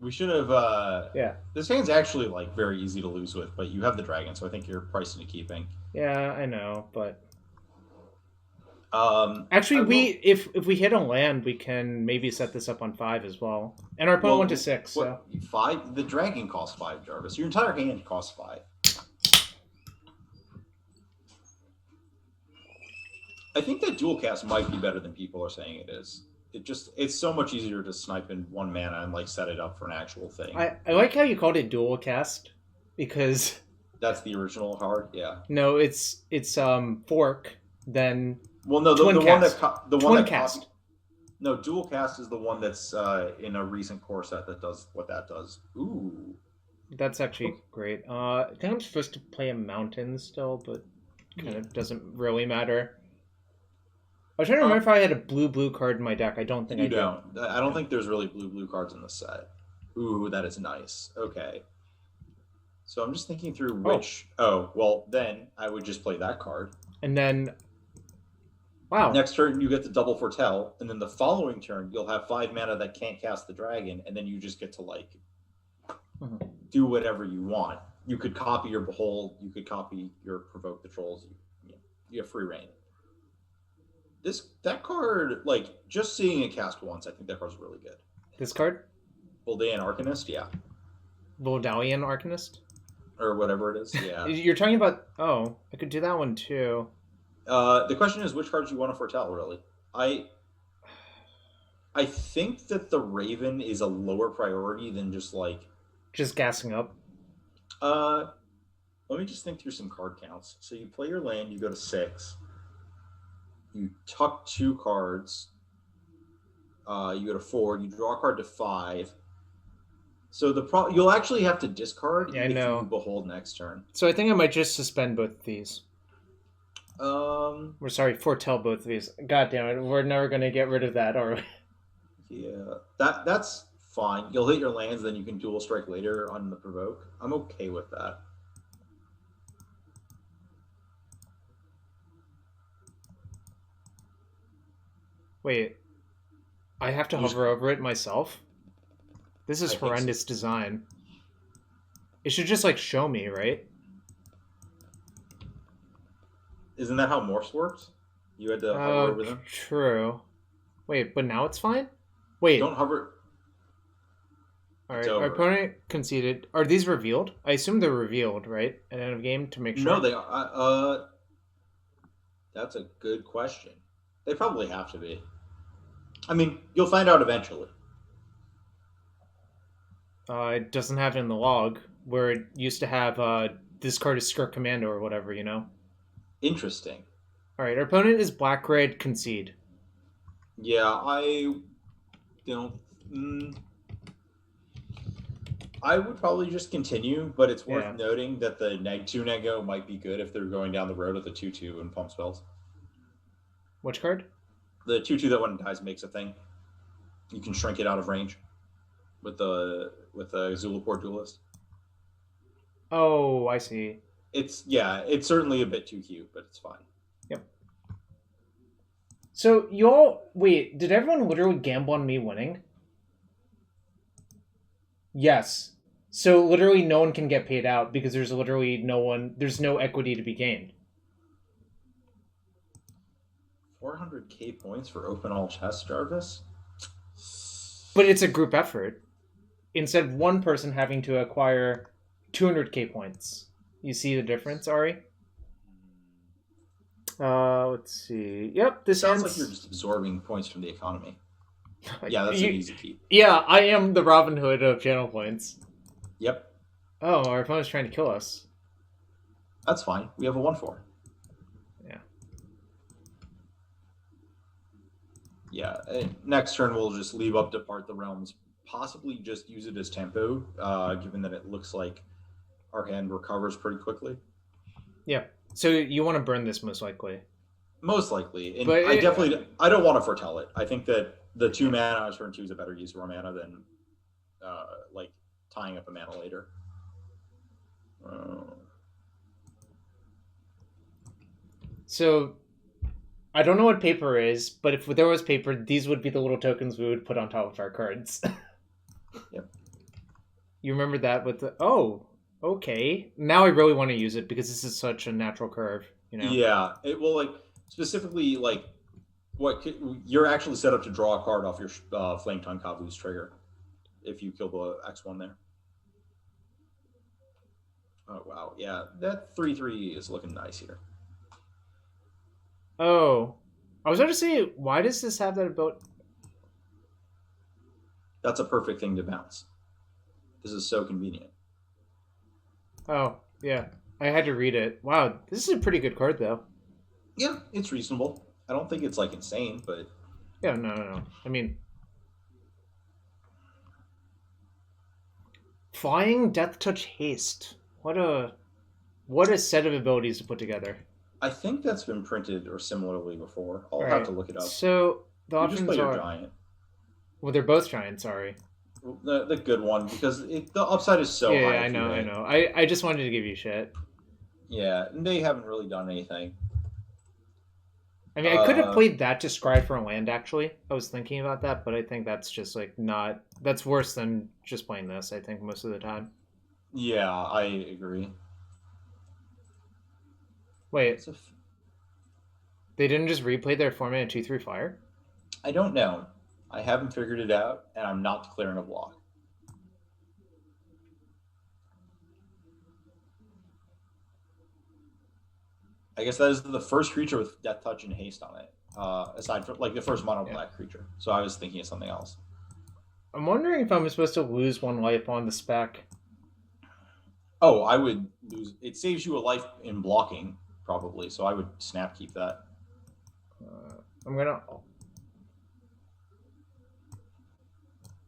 We should have...
Yeah.
This hand's actually, like, very easy to lose with, but you have the dragon, so I think you're priced into keeping.
Yeah, I know, but...
Actually,
if we hit on land, we can maybe set this up on 5 as well. And our opponent went to 6, so...
5? The dragon costs 5, Jarvis. Your entire hand costs 5. I think that dual cast might be better than people are saying it is. It's so much easier to snipe in 1 mana and like set it up for an actual thing.
I like how you called it dual cast, because
that's the original card, yeah.
No, it's fork, then
well no the one that
cast.
No, dual cast is the one that's in a recent core set that does what that does. Ooh.
That's actually great. I think I'm supposed to play a mountain still, but kind of doesn't really matter. I was trying to remember if I had a blue card in my deck. I don't think I do.
You don't. I don't think there's really blue cards in the set. Ooh, that is nice. Okay. So I'm just thinking through which... Oh, well, then I would just play that card.
And then... Wow.
Next turn, you get to double foretell, and then the following turn, you'll have 5 mana that can't cast the dragon, and then you just get to, like, do whatever you want. You could copy your Behold, you could copy your Provoke the Trolls. You have free reign. That card, like, just seeing it cast once, I think that card's really good.
This card?
Voldaean Arcanist, yeah.
Voldaean Arcanist?
Or whatever it is, yeah.
You're talking about... Oh, I could do that one, too.
The question is, which cards you want to foretell, really? I think that the Raven is a lower priority than just, like...
Just gassing up?
Let me just think through some card counts. So you play your land, you go to 6... You tuck 2 cards. You go to 4. You draw a card to 5. So you'll actually have to discard if you Behold next turn.
So I think I might just suspend both of these.
We're
sorry, foretell both of these. God damn it, we're never gonna get rid of that, are we?
Yeah, that's fine. You'll hit your lands, then you can dual strike later on the provoke. I'm okay with that.
Wait, I have to hover over it myself? This is horrendous design. It should just, like, show me, right?
Isn't that how Morse works? You had to hover over them?
True. Wait, but now it's fine? Wait.
Don't hover.
Alright, our opponent conceded. Are these revealed? I assume they're revealed, right? At end of game to make sure?
No, they are. That's a good question. They probably have to be. I mean, you'll find out eventually.
It doesn't have it in the log, where it used to have this card is Skirk Commando or whatever, you know?
Interesting.
Alright, our opponent is black-red concede.
Yeah, I don't... I would probably just continue, but it's worth noting that the neg-2 nego might be good if they're going down the road of the 2-2 and pump spells.
Which card?
The 2-2 that when it dies makes a thing. You can shrink it out of range with the Zulaport Duelist.
Oh, I see.
It's certainly a bit too cute, but it's fine.
Yep. So y'all, wait, did everyone literally gamble on me winning? Yes. So literally no one can get paid out because there's literally there's no equity to be gained.
400k points for open all chests, Jarvis?
But it's a group effort. Instead of one person having to acquire 200k points. You see the difference, Ari? Let's see. Yep, this
sounds like you're just absorbing points from the economy. Yeah, that's an easy keep.
Yeah, I am the Robin Hood of channel points.
Yep.
Oh, our opponent's trying to kill us.
That's fine. We have a 1/4.
Yeah.
Yeah. Next turn, we'll just leave up Depart the Realms. Possibly just use it as tempo, given that it looks like our hand recovers pretty quickly.
Yeah. So you want to burn this most likely.
Most likely, and
But
I don't want to foretell it. I think that the 2 mana on turn 2 is a better use of our mana than like tying up a mana later.
So I don't know what paper is, but if there was paper, these would be the little tokens we would put on top of our cards.
Yep.
You remember that with the... Oh, okay. Now I really want to use it because this is such a natural curve, you know?
Yeah, it will, like, specifically, like, you're actually set up to draw a card off your Flamed Tongue Kavu's trigger if you kill the X1 there. Oh, wow. Yeah, that 3/3 is looking nice here.
Oh. I was about to say, why does this have that ability?
That's a perfect thing to bounce. This is so convenient.
Oh, yeah. I had to read it. Wow, this is a pretty good card, though.
Yeah, it's reasonable. I don't think it's, like, insane, but...
Yeah, no. I mean... Flying Death Touch Haste. What a set of abilities to put together.
I think that's been printed or similarly before. I'll have to look it up.
So the options
just play
are
your giant.
Well, they're both giant. Sorry.
The good one, because the upside is so high.
Yeah, I know. I just wanted to give you shit.
Yeah, and they haven't really done anything.
I mean, I could have played that to scry for a land. Actually, I was thinking about that, but I think that's just like not. That's worse than just playing this. I think most of the time.
Yeah, I agree.
Wait, they didn't just replay their 4-mana 2/3 fire?
I don't know. I haven't figured it out, and I'm not declaring a block. I guess that is the first creature with Death Touch and Haste on it, aside from like the first mono black creature. So I was thinking of something else.
I'm wondering if I'm supposed to lose 1 life on the spec.
Oh, I would lose. It saves you a life in blocking, probably. So I would snap keep that.
I'm gonna.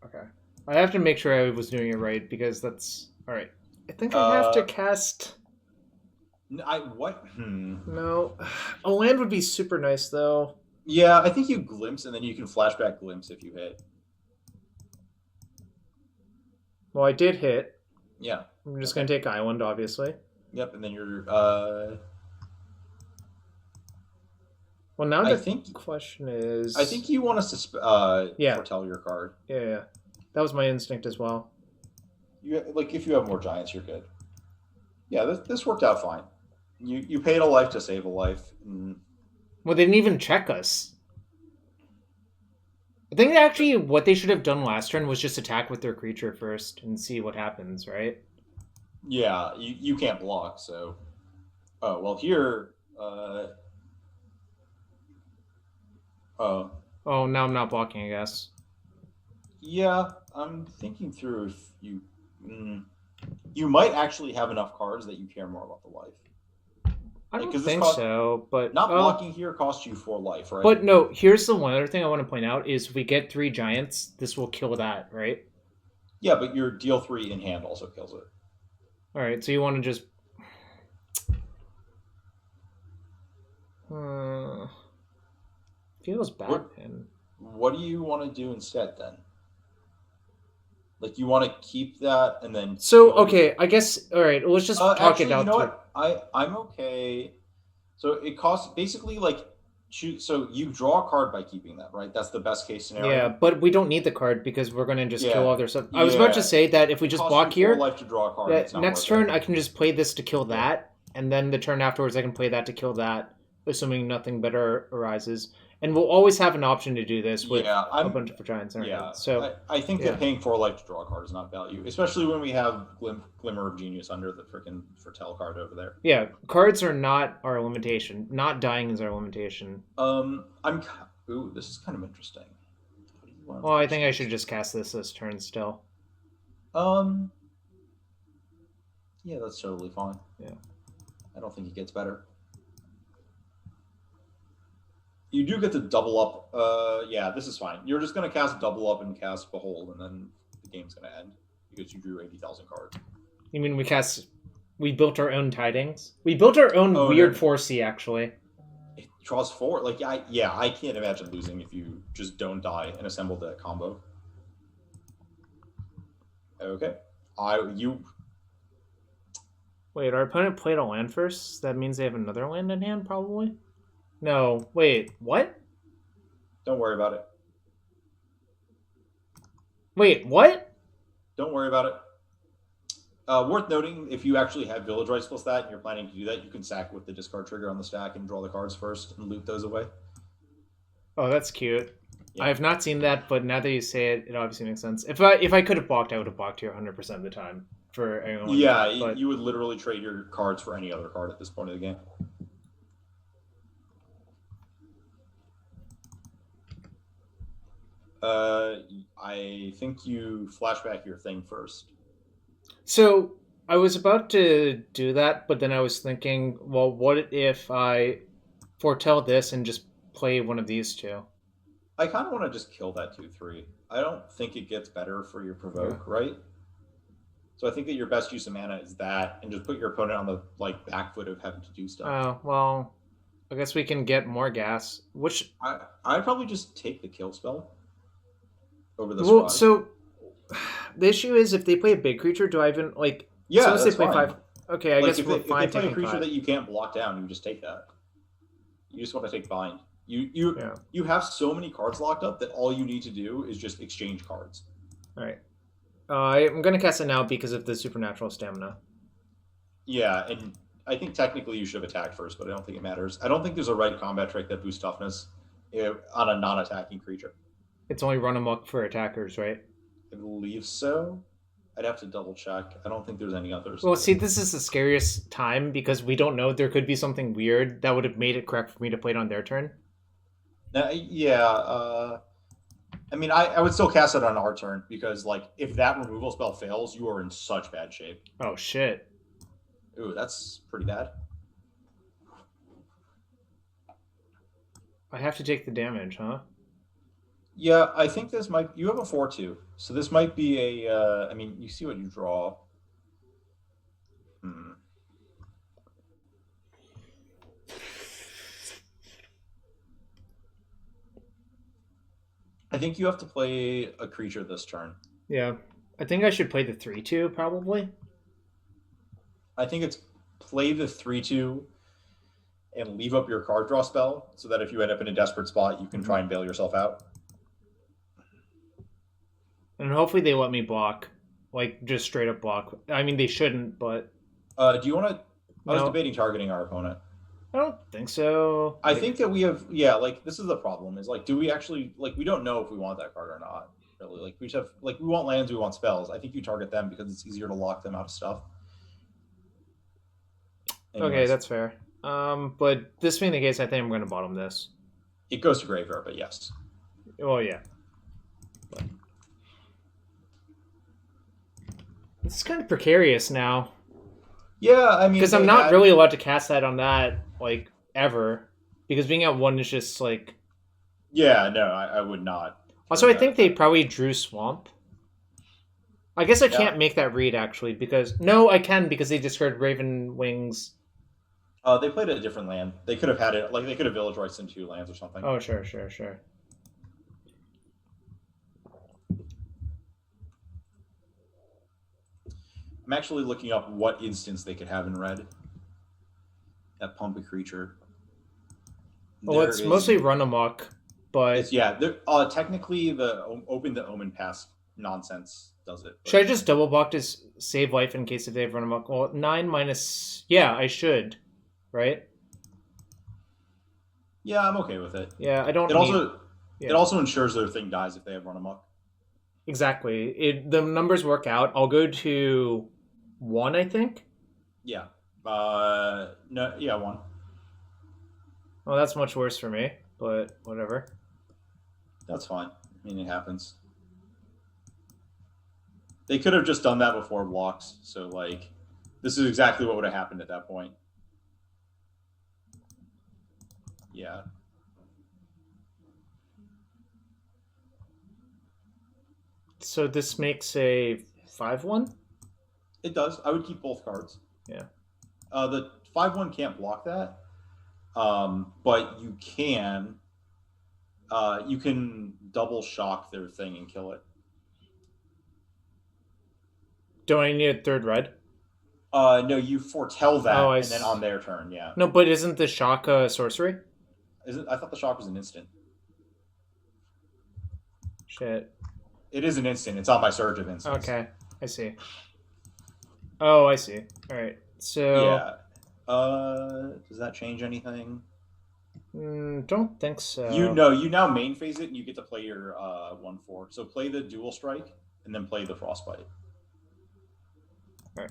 Okay, I have to make sure I was doing it right because that's all right. I think I have to cast.
What?
No, a land would be super nice though.
Yeah, I think you glimpse and then you can flashback glimpse if you hit.
Well, I did hit.
Yeah.
I'm just gonna take Island, obviously.
Yep, and then you're.
Well, now the question is.
I think you want us to foretell your card.
Yeah, that was my instinct as well.
If you have more giants, you're good. Yeah, this worked out fine. You paid a life to save a life.
Well, they didn't even check us. I think actually what they should have done last turn was just attack with their creature first and see what happens, right?
Yeah, you can't block, so... Oh, well, here...
Oh, now I'm not blocking, I guess.
Yeah, I'm thinking through if you... you might actually have enough cards that you care more about the life.
I don't think so, but...
Not blocking here costs you 4 life, right?
But no, here's the one other thing I want to point out is if we get 3 giants, this will kill that, right?
Yeah, but your deal 3 in hand also kills it.
Alright, so you want to just... feels bad, man.
What do you want to do instead, then? Like, you want to keep that and then...
So, okay, I guess... Alright, let's just talk it out.
You know what? I'm okay. So, it costs... Basically, like... So, you draw a card by keeping that, right? That's the best case scenario.
Yeah, but we don't need the card because we're going to just kill other stuff. I was about to say that if we just block here...
life to draw a card.
Next turn, I can just play this to kill that. And then the turn afterwards, I can play that to kill that. Assuming nothing better arises. And we'll always have an option to do this with a bunch of giants.
Yeah,
so
I think that paying 4 life to draw a card is not value, especially when we have Glimmer of Genius under the freaking Foretell card over there.
Yeah, cards are not our limitation. Not dying is our limitation.
Ooh, this is kind of interesting.
Well, I think I should just cast this turn still.
Yeah, that's totally fine.
Yeah.
I don't think it gets better. You do get to double up. Yeah, this is fine. You're just going to cast double up and cast Behold, and then the game's going to end because you drew 80,000 cards.
You mean we built our own Tidings? We built our own weird 4C, actually.
Draws 4. Like, I can't imagine losing if you just don't die and assemble the combo. Okay.
Wait, our opponent played a land first? That means they have another land in hand, probably? No, wait, what?
Don't worry about it.
Wait, what?
Don't worry about it. Worth noting, if you actually have Village Rights plus that and you're planning to do that, you can sack with the discard trigger on the stack and draw the cards first and loot those away.
Oh, that's cute.
Yeah.
I have not seen that, but now that you say it, it obviously makes sense. If I could have blocked, I would have blocked here 100% of the time for anyone.
Yeah, but you would literally trade your cards for any other card at this point of the game. I think you flashback your thing first.
So I was about to do that, but then I was thinking, well, what if I foretell this and just play one of these two?
I kind of want to just kill that 2/3. I don't think it gets better for your provoke, right? So I think that your best use of mana is that, and just put your opponent on the back foot of having to do stuff.
Oh well, I guess we can get more gas. Which
I'd probably just take the kill spell over the
well, so the issue is if they play a big creature, do I even
Yeah,
so let's
that's
say play
fine.
5. Okay, I guess
if
we're
they
fine
play a
taking
creature
5.
that you can't block down, you just take that. You just want to take bind. You have so many cards locked up that all you need to do is just exchange cards.
All right. I'm going to cast it now because of the supernatural stamina.
Yeah, and I think technically you should have attacked first, but I don't think it matters. I don't think there's a right combat trick that boosts toughness on a non-attacking creature.
It's only run amok for attackers, right?
I believe so. I'd have to double check. I don't think there's any others.
Well, see, this is the scariest time because we don't know. There could be something weird that would have made it correct for me to play it on their turn.
I mean, I would still cast it on our turn because, if that removal spell fails, you are in such bad shape.
Oh, shit.
Ooh, that's pretty bad.
I have to take the damage, huh?
Yeah, I think this might... You have a 4/2, so this might be a... I mean, you see what you draw. I think you have to play a creature this turn.
Yeah. I think I should play the 3/2, probably.
I think it's play the 3/2 and leave up your card draw spell so that if you end up in a desperate spot, you can try and bail yourself out.
And hopefully they let me block. Just straight up block. I mean, they shouldn't, but...
Do you want to... I was debating targeting our opponent.
I don't think so.
I think that we have... Yeah, this is the problem. Is, do we actually... we don't know if we want that card or not, really. We just have... we want lands, we want spells. I think you target them because it's easier to lock them out of stuff. Anyways.
Okay, that's fair. But this being the case, I think I'm going to bottom this.
It goes to graveyard, but yes.
Well, yeah. But... This is kind of precarious now.
Yeah, I mean...
Because I'm not really allowed to cast that on that, ever. Because being at 1 is just,
Yeah, no, I would not.
Also, I think they probably drew Swamp. I guess I can't make that read, actually, because... No, I can, because they discarded Raven Wings.
They played a different land. They could have had it... they could have Village Rights in 2 lands or something.
Oh, sure.
I'm actually looking up what instance they could have in red. That pump a creature.
Well, it's mostly run amok, but...
technically, the open the Omen Pass nonsense does it.
Should I just double block to save life in case if they have run amok? Well, 9 minus... Yeah, I should. Right?
Yeah, I'm okay with it.
Yeah, I don't
It also ensures their thing dies if they have run amok.
Exactly. The numbers work out. I'll go to 1, I think.
Yeah. No. Yeah, 1.
Well, that's much worse for me, but whatever.
That's fine. I mean, it happens. They could have just done that before blocks. So, this is exactly what would have happened at that point. Yeah.
So this makes a 5/1?
It does. I would keep both cards.
Yeah.
The 5/1 can't block that. But you can double shock their thing and kill it.
Don't I need a third red?
No, you foretell
Oh,
that, and then on their turn, yeah.
No, but isn't the shock a sorcery?
Is it? I thought the shock was an instant.
Shit.
It is an instant. It's on my Surge of Instants.
Okay, I see. Oh, I see. All right. So
yeah. Does that change anything?
don't think so.
You now main phase it, and you get to play your 1/4. So play the dual strike, and then play the frostbite.
All right.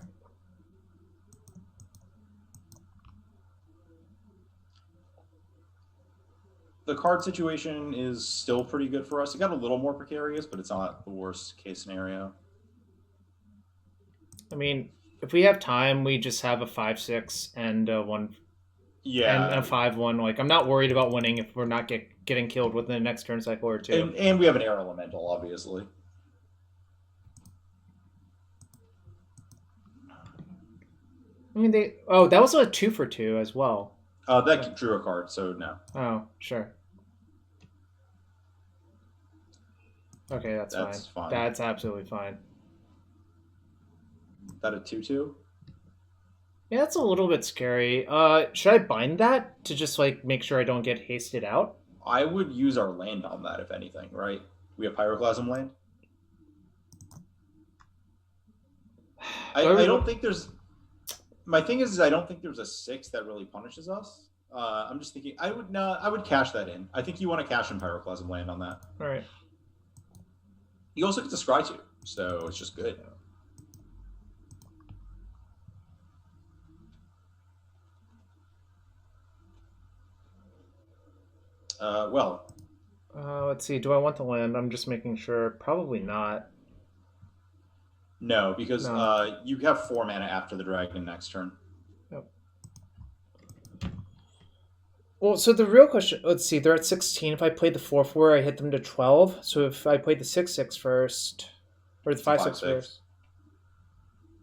The card situation is still pretty good for us. It got a little more precarious, but it's not the worst case scenario.
I mean, if we have time, we just have a 5/6 and a 1.
Yeah,
and a 5/1. Like, I'm not worried about winning if we're not getting killed within the next turn cycle or two.
And we have an air elemental, obviously.
I mean, that was a 2 for 2 as well.
That drew a card, so no.
Oh, sure. Okay, that's fine. That's absolutely fine.
That a 2/2?
Yeah, that's a little bit scary. Should I bind that to just like make sure I don't get hasted out?
I would use our land on that, if anything, right? We have Pyroclasm land. I don't think there's. My thing is I don't think there's a 6 that really punishes us. I'm just thinking I would cash that in. I think you want to cash in Pyroclasm land on that.
All right.
You also get to scry 2, so it's just good.
Let's see. Do I want the land? I'm just making sure. Probably not.
No, because you have 4 mana after the dragon next turn.
Yep. Well, so the real question, let's see, they're at 16. If I played the 4/4, I hit them to 12. So if I played the 6/6 first, or the 5/6 first.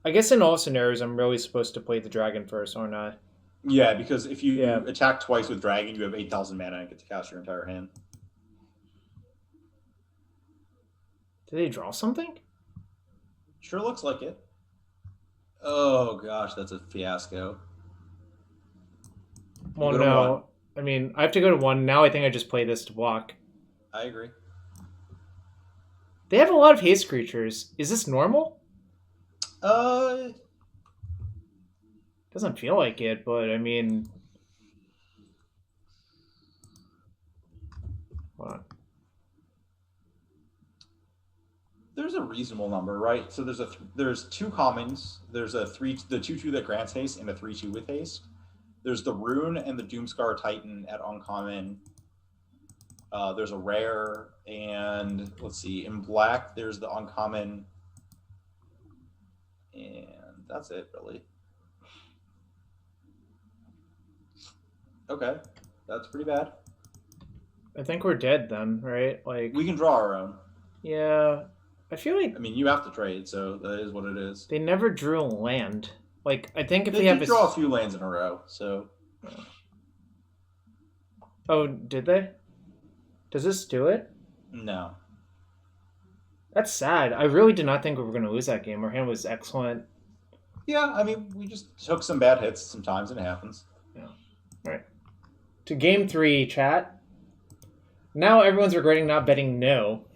I guess in all scenarios, I'm really supposed to play the dragon first, aren't I?
Yeah, because if you attack twice with dragon, you have 8,000 mana and get to cast your entire hand.
Did they draw something?
Sure looks like it. Oh gosh, that's a fiasco.
Well, no. I mean, I have to go to 1. Now I think I just play this to block.
I agree.
They have a lot of haste creatures. Is this normal? Doesn't feel like it, but I mean... Hold on.
There's a reasonable number, right? So there's 2 commons. There's the 2/2 that grants haste and a 3/2 with haste. There's the Rune and the Doomscar Titan at uncommon. There's a rare, and let's see, in black there's the uncommon, and that's it really. Okay, that's pretty bad.
I think we're dead then, right? Like,
we can draw our own.
Yeah, I feel like...
I mean, you have to trade, so that is what it is.
They never drew a land. Like, I think if
they
have
draw a few lands in a row, so...
Oh, did they? Does this do it?
No.
That's sad. I really did not think we were going to lose that game. Our hand was excellent.
Yeah, I mean, we just took some bad hits sometimes, and it happens.
Yeah. All right. To game 3, chat. Now everyone's regretting not betting no.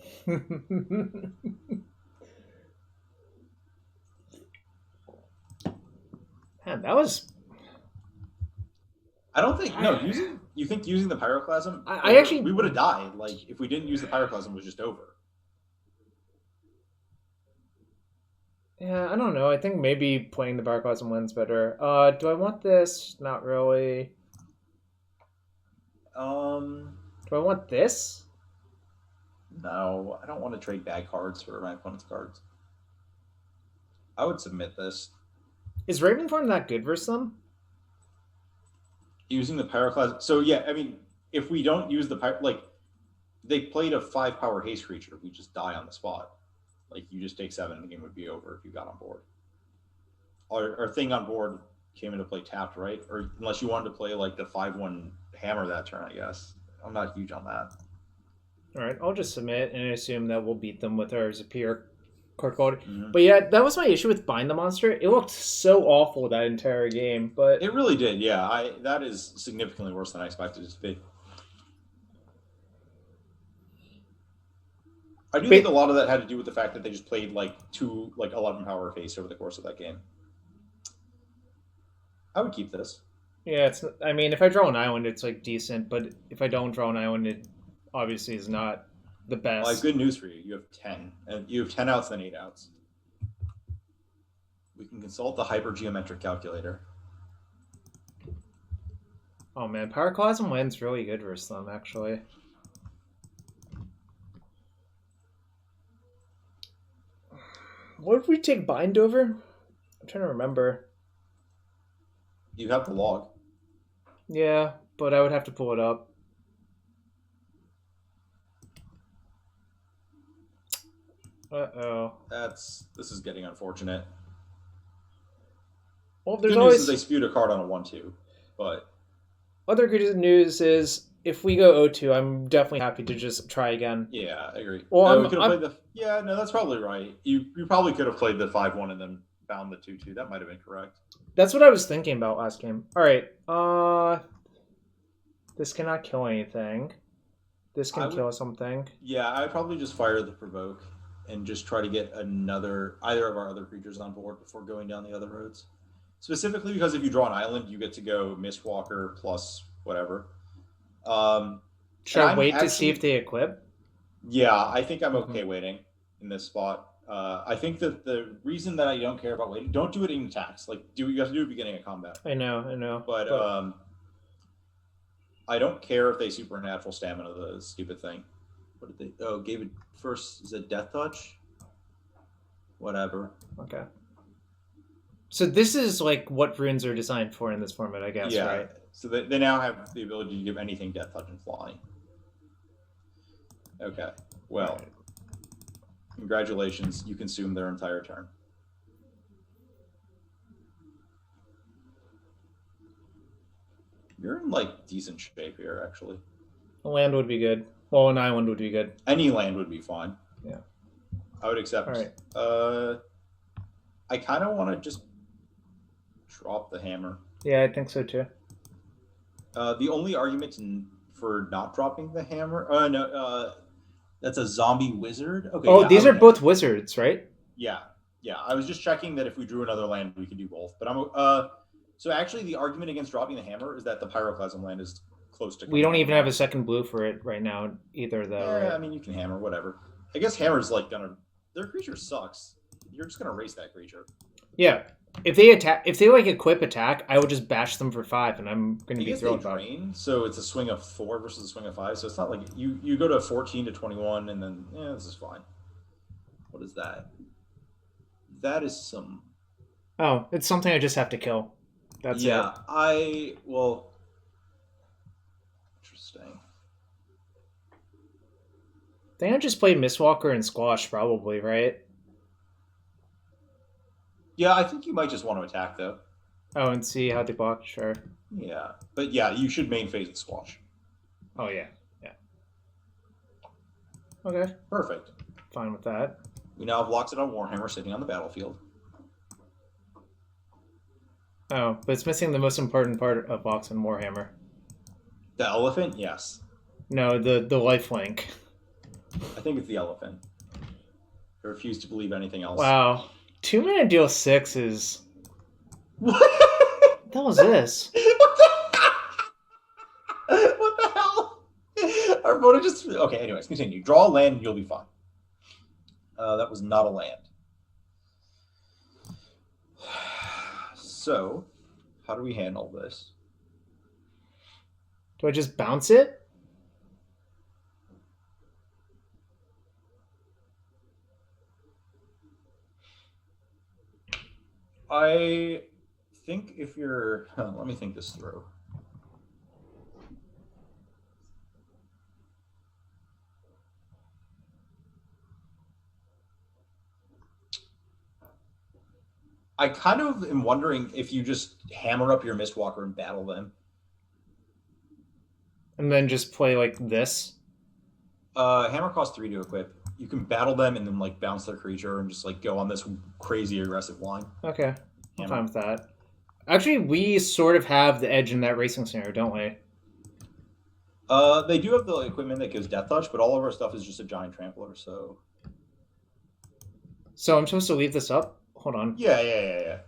Man, that was...
I don't think... No, you think using the Pyroclasm...
I actually...
We would have died. Like, if we didn't use the Pyroclasm, it was just over.
Yeah, I don't know. I think maybe playing the Pyroclasm wins better. Do I want this? Not really. Do I want this?
No, I don't want to trade bad cards for my opponent's cards. I would submit this.
Is Ravenform that good versus them?
Using the Pyroclasm... So, yeah, I mean, if we don't use the... Like, they played a 5-power haste creature. We just die on the spot. Like, you just take 7 and the game would be over if you got on board. Our thing on board came into play tapped, right? Or unless you wanted to play like the 5/1 hammer that turn, I guess. I'm not huge on that.
All right, I'll just submit and assume that we'll beat them with our superior card quality.
Mm-hmm.
But yeah, that was my issue with Bind the Monster. It looked so awful that entire game, but
it really did. Yeah, that is significantly worse than I expected it to be. I do think a lot of that had to do with the fact that they just played like 11 power face over the course of that game. I would keep this.
Yeah, it's. I mean, if I draw an island, it's like decent, but if I don't draw an island, it obviously is not the best.
Well, I have good news for you. You have 10, and you have 10 outs and 8 outs. We can consult the hypergeometric calculator.
Oh man, Pyroclasm land's really good versus them, actually. What if we take Bind over? I'm trying to remember.
You have the log.
Yeah, but I would have to pull it up. Uh-oh.
This is getting unfortunate.
Well, there's
good
always...
news is they spewed a card on a 1/2, but...
Other good news is, if we go 0-2, I'm definitely happy to just try again.
Yeah, I agree.
Well,
we could have played the... Yeah, no, that's probably right. You probably could have played the 5/1 and then bound the 2/2. That might have been correct.
That's what I was thinking about last game. Alright, this cannot kill anything. This can kill something.
Yeah, I'd probably just fire the Provoke and just try to get either of our other creatures on board before going down the other roads. Specifically because if you draw an island, you get to go Mistwalker plus whatever.
Should I wait to see if they equip?
Yeah, I think I'm okay waiting in this spot. I think that the reason that I don't care about waiting, don't do it in attacks. Like, you have to do it at the beginning of combat.
I know.
But I don't care if they supernatural stamina the stupid thing. What did they... Oh, gave it first... Is it Death Touch? Whatever.
Okay. So this is like what runes are designed for in this format, I guess, right?
So they now have the ability to give anything Death Touch and Fly. Okay. Well, right. Congratulations. You consume their entire turn. You're in, like, decent shape here, actually.
A land would be good. Well, an island would be good.
Any land would be fine.
Yeah.
I would accept.
All right.
I kind of want to just drop the hammer.
Yeah, I think so, too.
The only argument for not dropping the hammer... that's a zombie wizard? Okay.
Oh, yeah, these are both wizards, right?
Yeah. I was just checking that if we drew another land, we could do both. But so actually, the argument against dropping the hammer is that the Pyroclasm land is close to...
We don't even have a second blue for it right now, either, though.
Yeah,
right?
I mean, you can hammer, whatever. I guess hammer's like gonna... Their creature sucks. You're just gonna race that creature.
Yeah. If they like equip attack, I would just bash them for 5, and I'm gonna be thrilled about it.
So it's a swing of 4 versus a swing of 5. So it's not like you go to 14 to 21, and then this is fine. What is that? That is some...
Oh, it's something I just have to kill. That's it.
Well, interesting.
I think I just played Mistwalker and Squash, probably, right?
Yeah, I think you might just want to attack, though.
Oh, and see how they block? Sure.
Yeah. But yeah, you should main phase at Squash.
Oh, yeah. Okay.
Perfect.
Fine with that.
We now have Loxodon Warhammer sitting on the battlefield.
Oh, but it's missing the most important part of Loxodon Warhammer.
The elephant? Yes.
No, the lifelink.
I think it's the elephant. I refuse to believe anything else.
Wow. 2-mana deal 6 is...
What?
What the hell is this?
What the hell? Our opponent just... Okay, anyways, continue. Draw a land and you'll be fine. That was not a land. So, how do we handle this?
Do I just bounce it?
I think if you're... let me think this through. I kind of am wondering if you just hammer up your Mistwalker and battle them.
And then just play like this.
Hammer costs 3 to equip. You can battle them and then like bounce their creature and just like go on this crazy aggressive line.
Okay, I'm fine with that. Actually, we sort of have the edge in that racing scenario, don't we?
They do have the equipment that gives Death Touch, but all of our stuff is just a giant trampler. So
I'm supposed to leave this up? Hold on.
Yeah.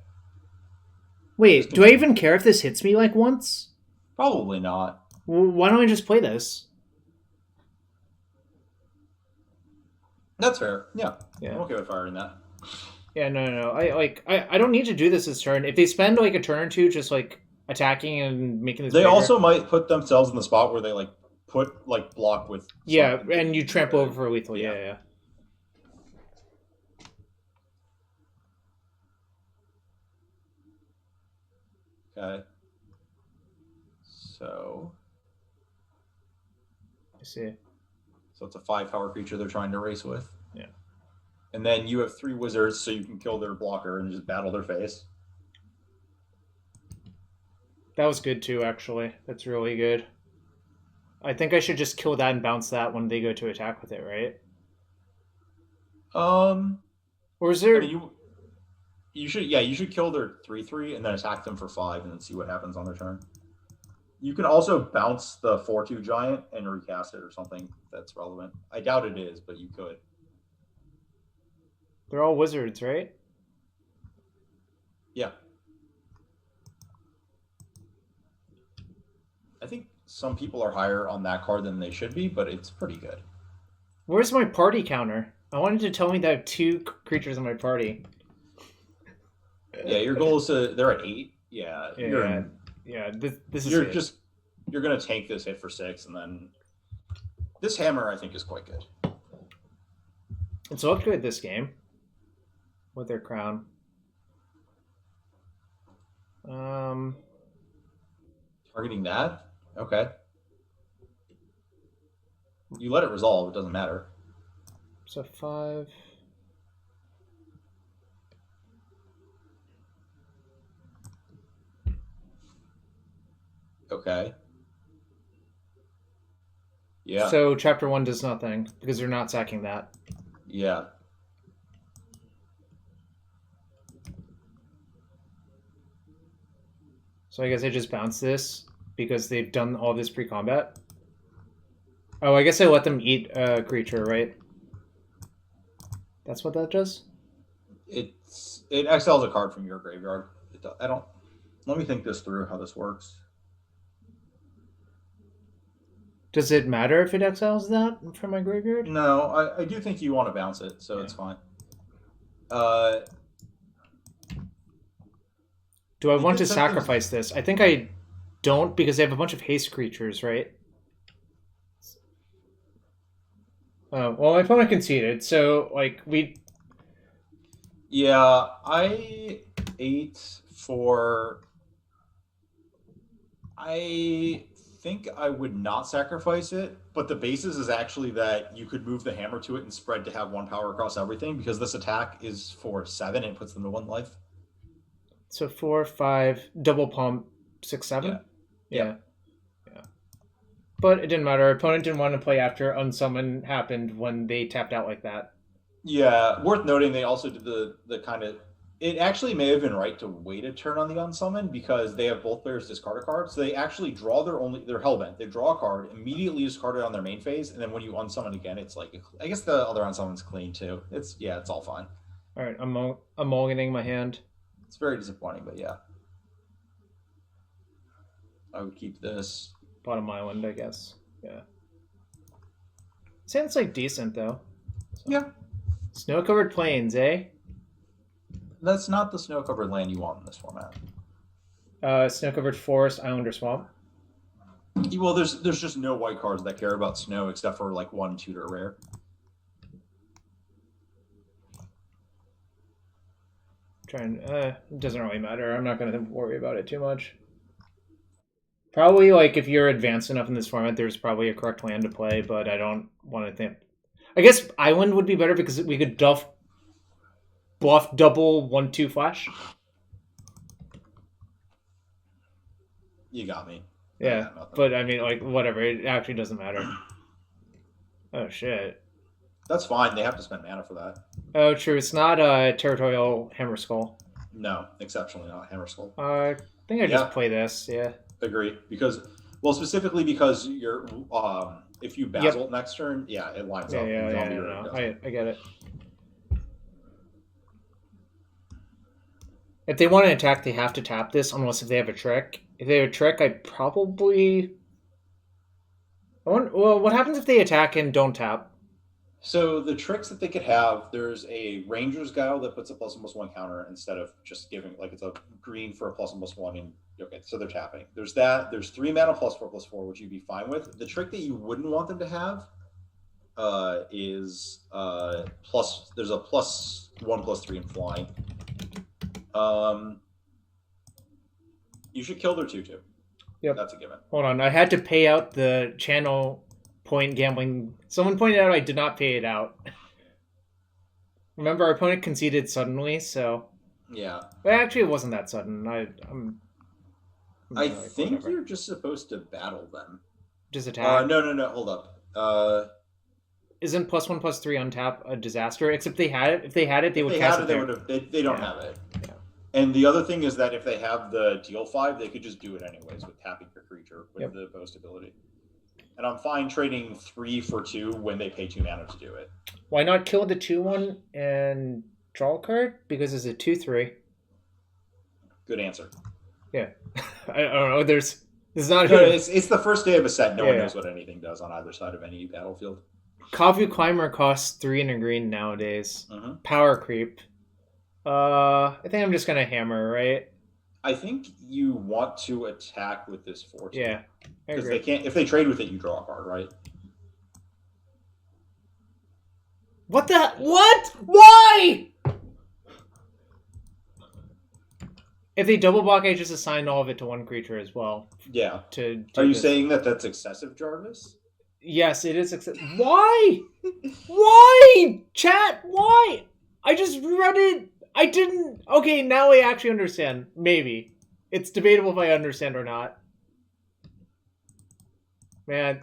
Wait, do I even care if this hits me like once?
Probably not.
Well, why don't I just play this?
That's fair. Yeah. I'm okay with firing that.
Yeah, no. I don't need to do this turn. If they spend like a turn or two just like attacking and making this
They
bigger,
also might put themselves in the spot where they like put like block with
and you trample over for lethal. Yeah.
Okay. So
I see.
So it's a 5-power creature they're trying to race with.
Yeah.
And then you have 3 wizards, so you can kill their blocker and just battle their face.
That was good too, actually. That's really good. I think I should just kill that and bounce that when they go to attack with it, right? Or is there?
I mean, you should kill their 3/3 and then attack them for 5 and then see what happens on their turn. You can also bounce the 4/2 giant and recast it or something that's relevant. I doubt it is, but you could.
They're all wizards, right?
Yeah. I think some people are higher on that card than they should be, but it's pretty good.
Where's my party counter? I wanted to tell me that I have 2 creatures in my party.
Yeah, your goal is to... They're at 8. Yeah.
This is
you're gonna tank this hit for 6, and then this hammer I think is quite good.
It's looked good this game with their crown.
Targeting that? Okay. You let it resolve, it doesn't matter.
So 5.
Okay. Yeah.
So chapter 1 does nothing because they're not sacking that.
Yeah.
So I guess I just bounce this because they've done all this pre-combat. Oh, I guess I let them eat a creature, right? That's what that does?
It exiles a card from your graveyard. Let me think this through how this works.
Does it matter if it exiles that from my graveyard?
No, I do think you want to bounce it, so it's fine.
Do I want to sacrifice this? I think I don't because they have a bunch of haste creatures, right? Well, my opponent conceded, so like we.
Yeah, I ate for. I think I would not sacrifice it, but the basis is actually that you could move the hammer to it and spread to have 1 power across everything because this attack is for 7 and it puts them to 1 life.
So 4, 5, double pump, 6, 7? Yeah. But it didn't matter. Our opponent didn't want to play after Unsummon happened when they tapped out like that.
Yeah, worth noting they also did the kind of... It actually may have been right to wait a turn on the Unsummon because they have both players discard a card. So they actually draw their Hellbent. They draw a card, immediately discard it on their main phase, and then when you Unsummon again, it's like... I guess the other Unsummon's clean too. It's all fine.
All right, I'm mulliganing my hand.
It's very disappointing, but yeah. I would keep this.
Bottom island, I guess. Yeah. Sounds like decent, though. So.
Yeah.
Snow-covered plains, eh?
That's not the snow-covered land you want in this format.
Snow-covered forest, island, or swamp?
Well, there's just no white cards that care about snow except for like 1 tutor rare.
It doesn't really matter. I'm not going to worry about it too much. Probably, like, if you're advanced enough in this format, there's probably a correct land to play, but I don't want to think... I guess Island would be better because we could bluff double 1/2 flash.
You got me.
Yeah, but I mean, like, whatever. It actually doesn't matter. Oh, shit.
That's fine. They have to spend mana for that.
Oh, true. It's not Territorial Hammer Skull.
No, exceptionally not Hammer Skull.
I think I just play this, yeah.
Agree. Because, well, specifically because you're, if you Basalt next turn, it lines up.
Yeah, I get it. If they want to attack, they have to tap this, unless if they have a trick. If they have a trick, I'd probably... Well, what happens if they attack and don't tap?
So the tricks that they could have, there's a Ranger's Guile that puts a +1/+1 counter instead of just giving, like, it's a green for a +1/+1, and okay, so they're tapping. There's that. There's 3 mana +4/+4, which you'd be fine with. The trick that you wouldn't want them to have is there's a +1/+3 in flying. You should kill their 2/2.
Yep.
That's a given.
Hold on, I had to pay out the channel point gambling. Someone pointed out I did not pay it out. Remember, our opponent conceded suddenly, so...
Yeah.
But actually, it wasn't that sudden.
I think whatever. You're just supposed to battle them.
Just attack?
No, hold up.
Isn't +1/+3 untap a disaster? Except they had it. If they had it, they would cast it.
They don't have it. Yeah. And the other thing is that if they have the deal 5, they could just do it anyways with tapping your creature with the boast ability. And I'm fine trading 3 for 2 when they pay 2 mana to do it.
Why not kill the 2/1 and draw a card? Because it's a 2/3.
Good answer.
Yeah. I don't know. There's not...
No, it's the first day of a set. No one knows what anything does on either side of any battlefield.
Kavu Climber costs 3 and a green nowadays.
Mm-hmm.
Power creep. I think I'm just gonna hammer, right?
I think you want to attack with this 4/2.
Yeah,
because they can't. If they trade with it, you draw a card, right?
What the? What? Why? If they double block, I just assign all of it to one creature as well.
Yeah. Are you saying that that's excessive, Jarvis?
Yes, it is excessive. Why? Why? Chat, why? I just read it. I didn't... Okay, now I actually understand. Maybe. It's debatable if I understand or not. Man.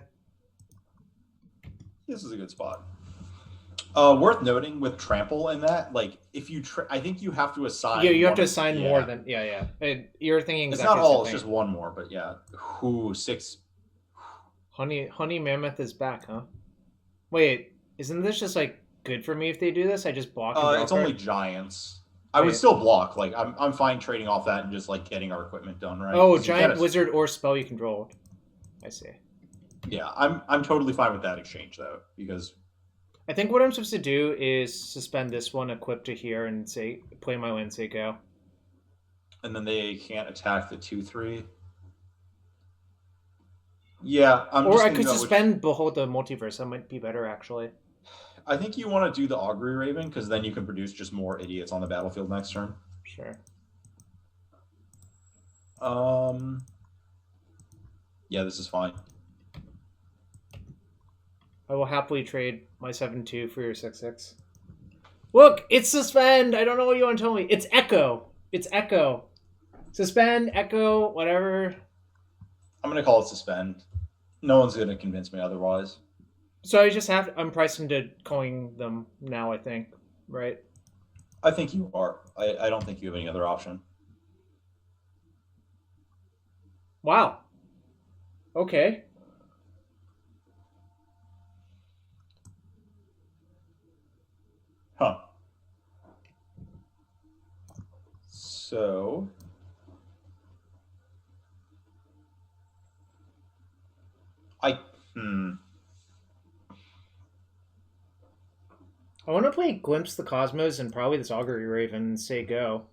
This is a good spot. Worth noting with Trample and that, like, if you... I think you have to assign...
Yeah, you have to assign more than... Yeah. And you're thinking
exactly... It's not all, it's just one more, but yeah. 6...
Honey Mammoth is back, huh? Wait, isn't this just, like, good for me if they do this? I just block and
it's only giants. I would still block. Like, I'm fine trading off that and just, like, getting our equipment done, right?
Oh, giant wizard or spell you control. I see.
Yeah, I'm totally fine with that exchange, though, because...
I think what I'm supposed to do is suspend this one, equip to here, and say play my land, say go.
And then they can't attack the 2/3. Yeah,
or I could suspend Behold the Multiverse. That might be better, actually.
I think you want to do the Augury Raven, because then you can produce just more idiots on the battlefield next turn.
Sure.
Yeah, this is fine.
I will happily trade my 7/2 for your 6/6. Look, it's suspend! I don't know what you want to tell me. It's Echo. It's Echo. Suspend, Echo, whatever.
I'm going to call it suspend. No one's going to convince me otherwise.
So I just have... I'm priced into calling them now, I think. Right?
I think you are. I don't think you have any other option.
Wow. Okay.
Huh. So...
I want to play Glimpse the Cosmos and probably this Augury Raven and say go.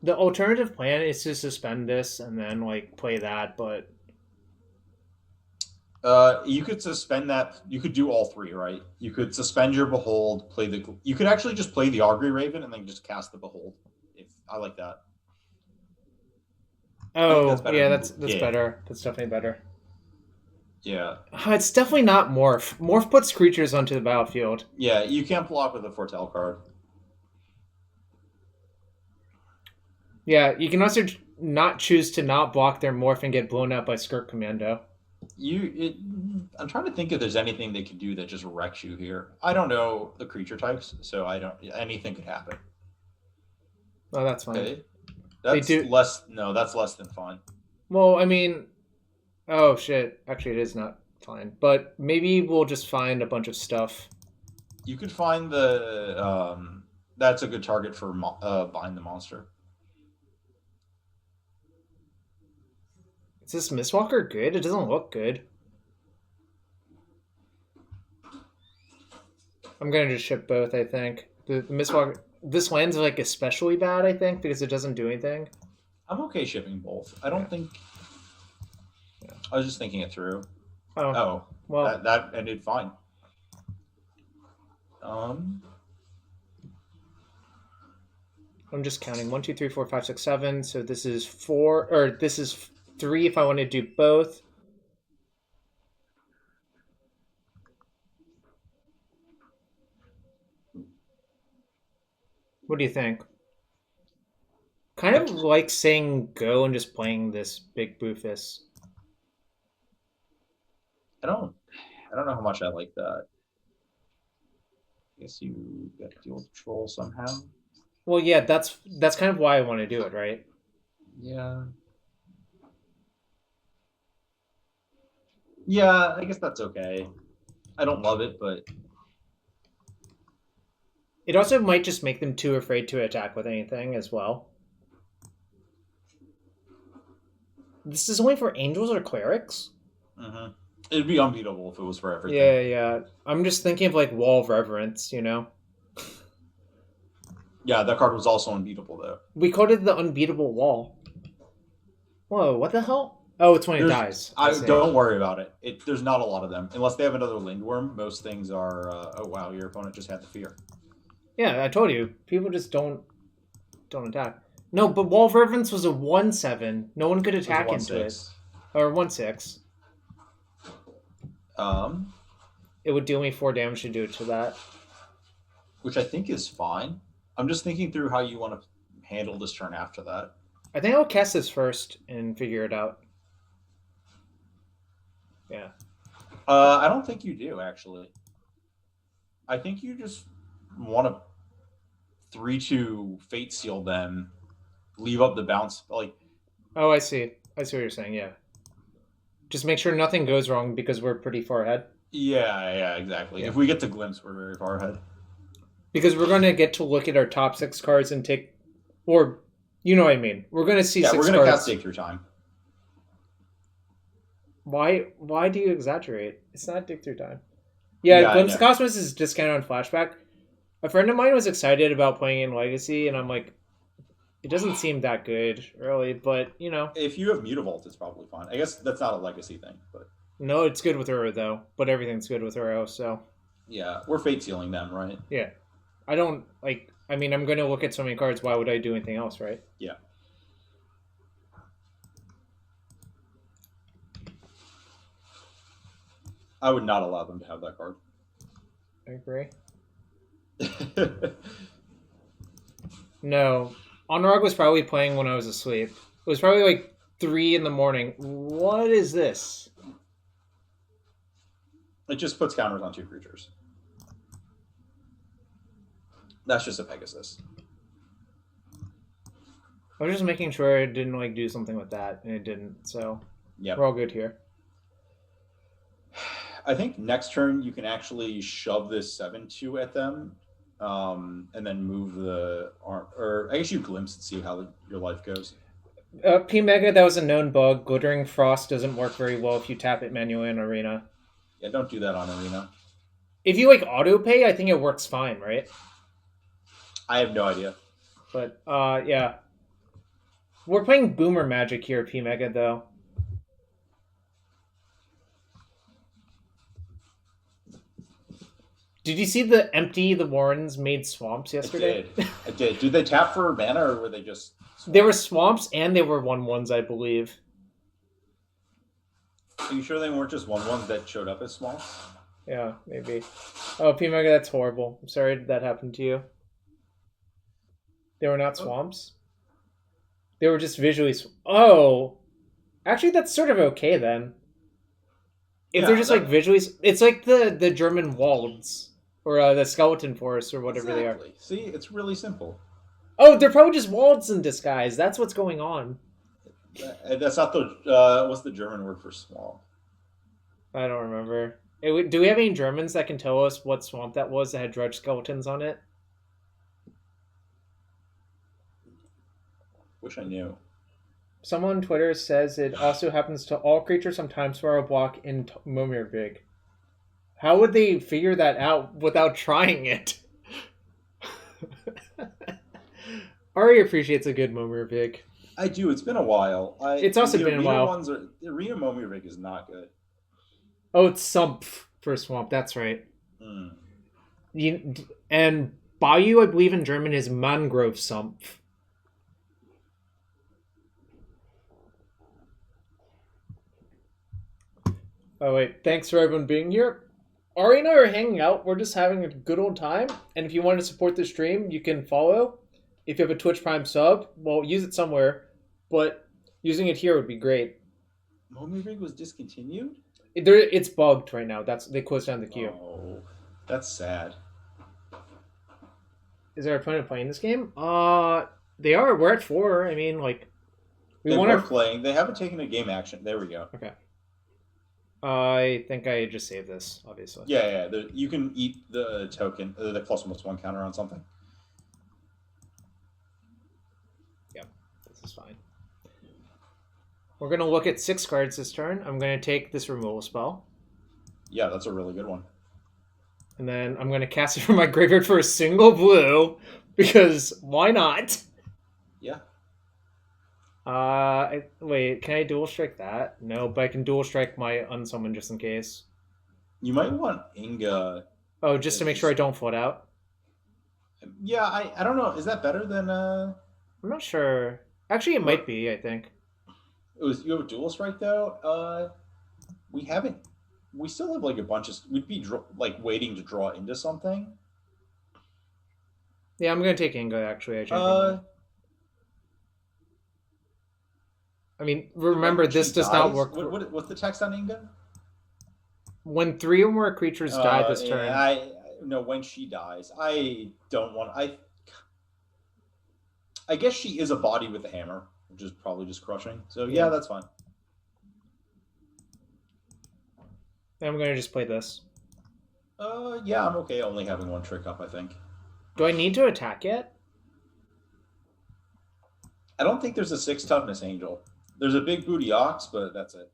The alternative plan is to suspend this and then like play that, but
you could suspend that. You could do all three, right? You could suspend your Behold, play the... You could actually just play the Augury Raven and then just cast the Behold. I like that.
Oh, yeah, that's better. That's definitely better.
Yeah.
It's definitely not Morph. Morph puts creatures onto the battlefield.
Yeah, you can't block with a Foretell card.
Yeah, you can also not choose to not block their Morph and get blown up by Skirt Commando.
I'm trying to think if there's anything they could do that just wrecks you here. I don't know the creature types, so I don't. Anything could happen.
Oh, that's fine.
Okay, that's less. No, that's less than fine.
Well, I mean, oh shit. Actually, it is not fine. But maybe we'll just find a bunch of stuff.
You could find the. That's a good target for bind the monster.
Is this Mistwalker good? It doesn't look good. I'm gonna just ship both, I think. The Mistwalker... This land's like especially bad, I think, because it doesn't do anything.
I'm okay shipping both. I don't think... Yeah. I was just thinking it through.
Oh. Well...
That ended fine. I'm
just counting. 1, 2, 3, 4, 5, 6, 7. So this is 4... Or this is 3 if I want to do both. What do you think? Kind of like saying go and just playing this big Boofus.
I don't know how much I like that. I guess you got to deal with the troll somehow.
Well, yeah, that's kind of why I want to do it, right?
Yeah. Yeah, I guess that's okay. I don't love it, but...
It also might just make them too afraid to attack with anything as well. This is only for angels or clerics?
Mm-hmm. It'd be unbeatable if it was for everything.
Yeah. I'm just thinking of like Wall of Reverence, you know?
Yeah, that card was also unbeatable, though.
We called it the unbeatable wall. Whoa, what the hell? Oh, it's when it dies.
Don't worry about it. There's not a lot of them. Unless they have another Lindworm, most things are, oh wow, your opponent just had the fear.
Yeah, I told you. People just don't attack. No, but Wall of Reverence was a 1/7. No one could attack into it. Or 1/6. It would deal me 4 damage to do it to that.
Which I think is fine. I'm just thinking through how you want to handle this turn after that.
I think I'll cast this first and figure it out. Yeah.
I don't think you do, actually. I think you just want to 3-2 Fate Seal them, leave up the bounce. Like.
Oh, I see. I see what you're saying, yeah. Just make sure nothing goes wrong because we're pretty far ahead.
Yeah, exactly. Yeah. If we get to Glimpse, we're very far ahead.
Because we're going to get to look at our top 6 cards and take... Or, you know what I mean. We're going to see 6 cards.
Yeah, we're going to cast Dig Through Time.
Why do you exaggerate? It's not Dig Through Time. Yeah, Glimpse of Cosmos is discounted on Flashback. A friend of mine was excited about playing in Legacy, and I'm like, it doesn't seem that good, really, but, you know.
If you have Mutavault, it's probably fine. I guess that's not a Legacy thing, but...
No, it's good with Uro, though, but everything's good with Uro, so...
Yeah, we're Fate Sealing them, right?
Yeah. I don't, like... I mean, I'm going to look at so many cards, why would I do anything else, right?
Yeah. I would not allow them to have that card.
I agree. No. Honorog was probably playing when I was asleep. It was probably like 3 in the morning. What is this?
It just puts counters on 2 creatures. That's just a Pegasus.
I was just making sure it didn't like do something with that, and it didn't, so
yep.
We're all good here.
I think next turn you can actually shove this 7-2 at them, and then move the arm. Or I guess you glimpse and see how your life goes.
P Mega, that was a known bug. Glittering Frost doesn't work very well if you tap it manually in Arena.
Yeah, don't do that on Arena.
If you like auto pay, I think it works fine, right?
I have no idea.
But yeah, we're playing Boomer Magic here, P Mega though. Did you see the Warrens made swamps yesterday?
I did. Did they tap for mana, or were they just...
They were swamps, and they were 1/1s, I believe.
Are you sure they weren't just 1/1s that showed up as small?
Yeah, maybe. Oh, P-Mega, that's horrible. I'm sorry that happened to you. They were not swamps? They were just visually... Oh! Actually, that's sort of okay, then. If they're just, like, visually... It's like the German Walds. Or the Skeleton Force, or whatever they are.
See, it's really simple.
Oh, they're probably just Walds in disguise. That's what's going on.
That's not the... what's the German word for swamp?
I don't remember. Do we have any Germans that can tell us what swamp that was that had dredge skeletons on it?
Wish I knew.
Someone on Twitter says it also happens to all creatures from Time Spiral block in Momirvig. How would they figure that out without trying it? Ari appreciates a good Momirvig.
I do. It's been a while.
It's also been a while.
The Arena Momirvig is not good.
Oh, it's Sumpf for swamp. That's right. And Bayou, I believe in German, is Mangrove Sumpf. Oh, wait. Thanks for everyone being here. Ari and I are hanging out. We're just having a good old time. And if you want to support the stream, you can follow. If you have a Twitch Prime sub, well, use it somewhere. But using it here would be great.
Momirvig was discontinued?
It's bugged right now. They closed down the queue.
Oh, that's sad.
Is our opponent playing this game? They are. We're at 4. I mean, like...
They were playing. They haven't taken a game action. There we go.
Okay. I think I just saved this, obviously.
Yeah. You can eat the token, the +1/+1 counter on something.
Yep, this is fine. We're going to look at 6 cards this turn. I'm going to take this removal spell.
Yeah, that's a really good one.
And then I'm going to cast it from my graveyard for a single blue, because why not?
Yeah.
Wait, can I dual strike that? No, but I can dual strike my unsummon just in case.
You might want Inga.
Oh, just to make sure I don't float out?
Yeah, I don't know. Is that better than...
I'm not sure. Actually, it might be, I think.
You have a dual strike, though? We still have, like, a bunch of... We'd be, waiting to draw into something.
Yeah, I'm going to take Inga, actually. I mean, remember, this does not work.
What's the text on Inga?
When 3 or more creatures die this turn.
No, when she dies. I don't want... I guess she is a body with a hammer, which is probably just crushing. So, yeah, that's fine.
I'm going to just play this.
Yeah, I'm okay only having 1 trick up, I think.
Do I need to attack yet?
I don't think there's a 6 toughness angel. There's a big booty ox, but that's it.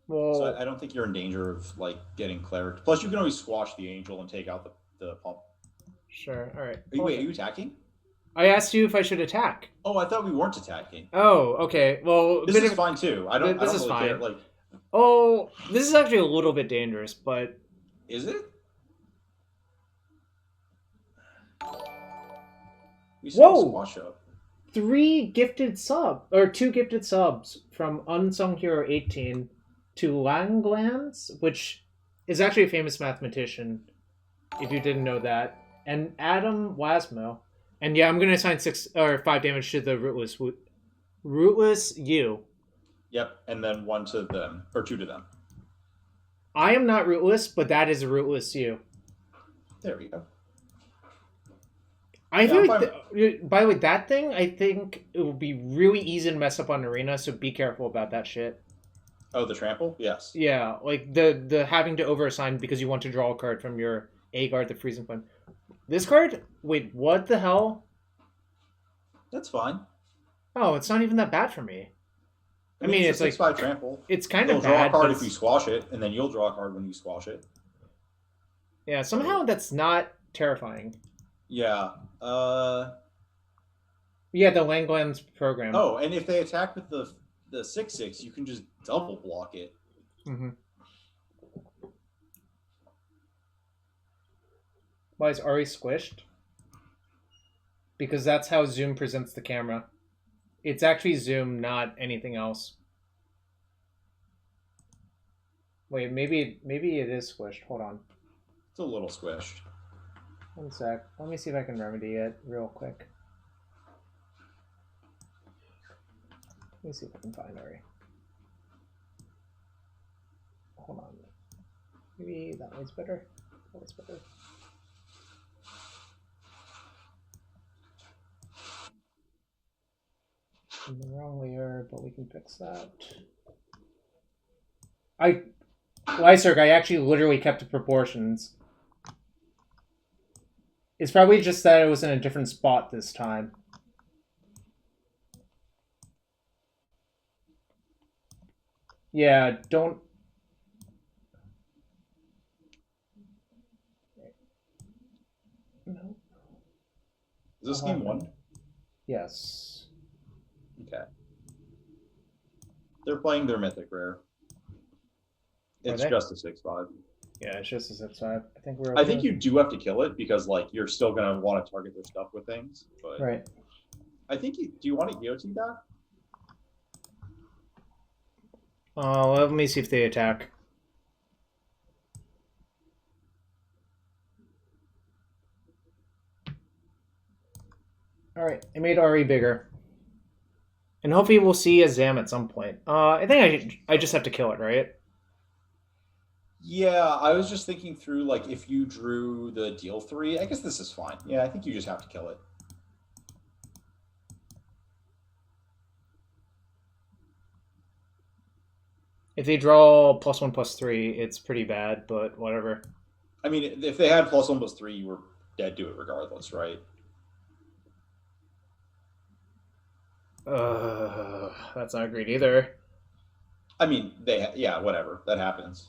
Well,
so I don't think you're in danger of, like, getting cleric. Plus, you can always squash the angel and take out the pump.
Sure, all right.
Wait, are you attacking?
I asked you if I should attack.
Oh, I thought we weren't attacking.
Oh, okay. Well,
this is fine too. I don't
really
fine. Care. Like,
oh, this is actually a little bit dangerous, but
is it? We saw squash up.
2 gifted subs from Unsung Hero 18 to Langlands, which is actually a famous mathematician, if you didn't know that, and Adam Wasmo. And yeah, I'm going to assign 6 or 5 damage to the Rootless U.
Yep, and then 1 to them, or 2 to them.
I am not Rootless, but that is a Rootless U.
There we go.
I feel like, by the way, that thing, I think it will be really easy to mess up on Arena, so be careful about that shit.
Oh, the trample? Yes.
Yeah, like the having to overassign because you want to draw a card from your A-Guard, the Freezing Flame. This card? Wait, what the hell?
That's fine.
Oh, it's not even that bad for me. I mean, it's like
6/5 trample.
It's kind of bad.
You'll draw a card if you squash it, and then you'll draw a card when you squash it.
Yeah, somehow that's not terrifying.
Yeah.
Yeah, the Langlands program.
Oh, and if they attack with the 6/6, you can just double block it.
Mm-hmm. Why is Ari squished? Because that's how Zoom presents the camera. It's actually Zoom, not anything else. Wait, maybe it is squished. Hold on.
It's a little squished.
1 sec. Let me see if I can remedy it real quick. Let me see if I can find Ari. Hold on. Maybe that one's better. That one's better. In the wrong layer, but we can fix that. Lyserg, I actually literally kept the proportions. It's probably just that it was in a different spot this time. Yeah, don't... No.
Is this game 1?
Yes.
Okay. They're playing their mythic rare. It's just a 6/5.
Yeah, it's just a 6/5. I think we're.
I think you do have to kill it because like you're still gonna want to target their stuff with things. But
right.
I think do you want to EOT that?
Let me see if they attack. All right, I made Ari bigger, and hopefully we'll see a Zam at some point. I think I just have to kill it, right?
Yeah, I was just thinking through like if you drew the deal 3, I guess this is fine. Yeah, I think you just have to kill it.
If they draw +1/+3, it's pretty bad, but whatever.
I mean, if they had +1/+3, you were dead to it regardless, right?
That's not great either.
I mean, yeah, whatever. That happens.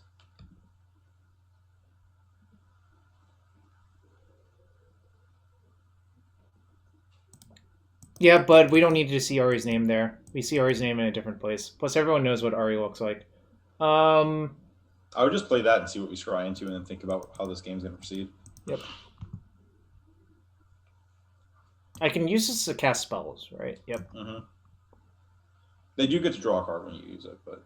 Yeah, but we don't need to see Ari's name there. We see Ari's name in a different place. Plus, everyone knows what Ari looks like.
I would just play that and see what we scry into and then think about how this game's going to proceed.
Yep. I can use this to cast spells, right? Yep.
Mm-hmm. They do get to draw a card when you use it, but...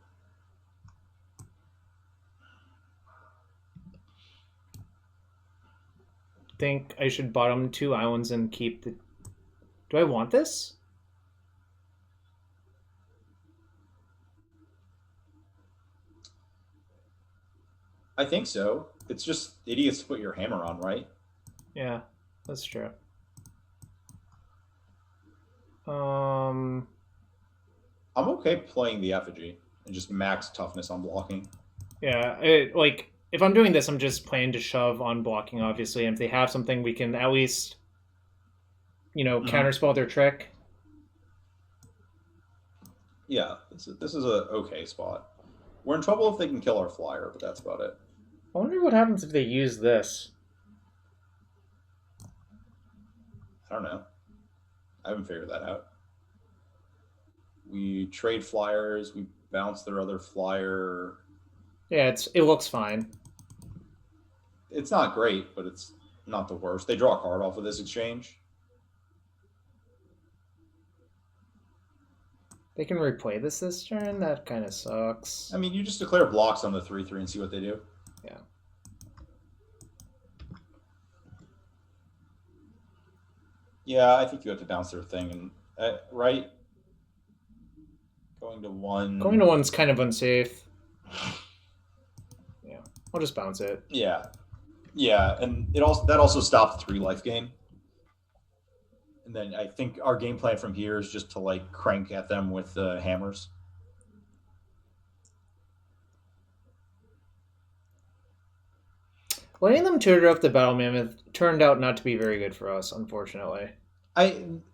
think I should bottom 2 islands and keep the... Do I want this?
I think so. It's just idiots to put your hammer on, right?
Yeah, that's true. I'm
okay playing the effigy and just max toughness on blocking.
Yeah, like if I'm doing this, I'm just planning to shove on blocking, obviously. And if they have something, we can at least, counterspell their trick.
Yeah, this is a okay spot. We're in trouble if they can kill our flyer, but that's about it.
I wonder what happens if they use this.
I don't know. I haven't figured that out. We trade flyers. We bounce their other flyer.
Yeah, it looks fine.
It's not great, but it's not the worst. They draw a card off of this exchange.
They can replay this turn? That kind of sucks.
I mean, you just declare blocks on the 3/3 and see what they do.
Yeah.
Yeah, I think you have to bounce their thing, and right? Going to 1.
Going to 1's kind of unsafe. Yeah, I'll just bounce it.
Yeah, and that also stopped the 3-life gain. And then I think our game plan from here is just to like crank at them with the hammers.
Letting them tutor up the Battle Mammoth turned out not to be very good for us, unfortunately.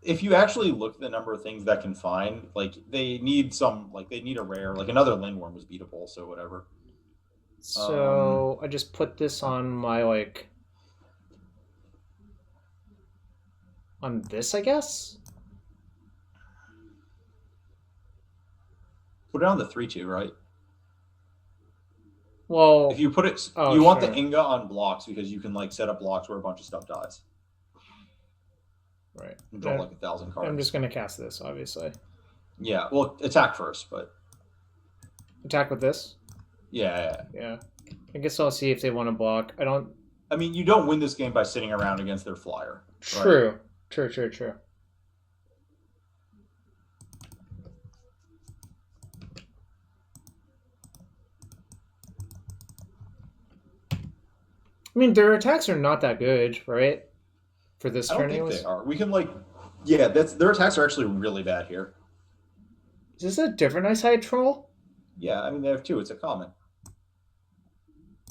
If you actually look at the number of things that can find, like they need a rare, like another Lindworm was beatable, so whatever.
So I just put this on my on this, I guess.
Put it on the 3/2, right?
Well,
if you put it, you want the Inga on blocks because you can like set up blocks where a bunch of stuff dies.
Right.
And draw like 1,000 cards.
I'm just gonna cast this, obviously.
Yeah. Well, attack first, but
attack with this.
Yeah.
Yeah. I guess I'll see if they want to block. I don't.
I mean, you don't win this game by sitting around against their flyer.
True.
Right?
True. I mean, their attacks are not that good, right? For this
I
turn,
don't think
anyways.
they are. We can yeah, their attacks are actually really bad here.
Is this a different Eyesight Troll?
Yeah, I mean they have two. It's a common.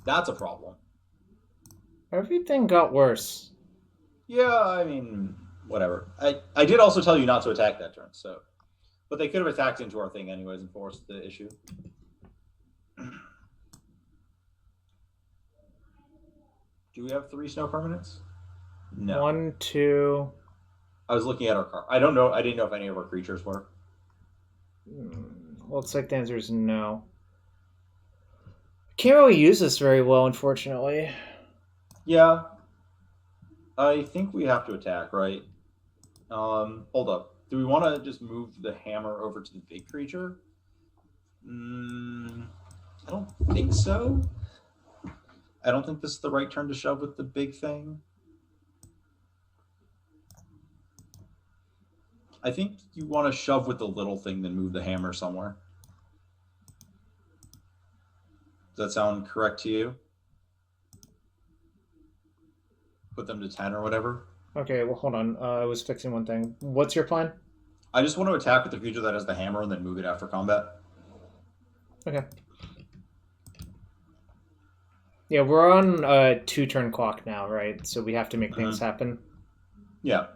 That's a problem.
Everything got worse.
Yeah, I mean, whatever. I did also tell you not to attack that turn, so. But they could have attacked into our thing anyways and forced the issue. Do we have 3 snow permanents? No.
1, 2.
I was looking at our card. I don't know. I didn't know if any of our creatures were.
Looks like the answer is no. Can't really use this very well, unfortunately.
Yeah. I think we have to attack, right? Hold up. Do we want to just move the hammer over to the big creature? I don't think so. I don't think this is the right turn to shove with the big thing. I think you want to shove with the little thing, then move the hammer somewhere. Does that sound correct to you? Put them to 10 or whatever.
Okay, well, hold on. I was fixing one thing. What's your plan?
I just want to attack with the creature that has the hammer and then move it after combat.
Okay. Yeah, we're on a 2-turn clock now, right? So we have to make things happen.
Yeah.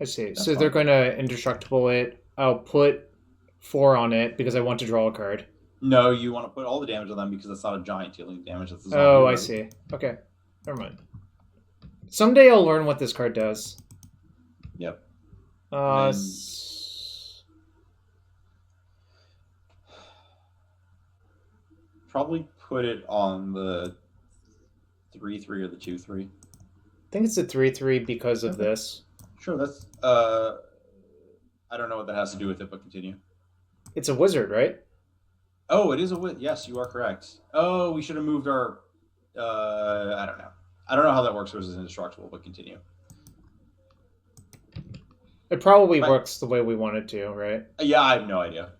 I see.
That's
so
fine.
They're going to indestructible it. I'll put 4 on it because I want to draw a card.
No, you want to put all the damage on them because that's not a giant dealing damage. That's
Oh, I see. Okay. Never mind. Someday I'll learn what this card does.
Yep. Probably put it on the 3/3 or the 2/3.
I think it's a 3/3 because of this.
Sure, that's I don't know what that has to do with it, but continue.
It's a wizard, right?
Oh, it is a wizard. Yes, you are correct. Oh, we should have moved our I don't know. I don't know how that works versus indestructible, but continue.
It probably works the way we want it to, right?
Yeah, I have no idea.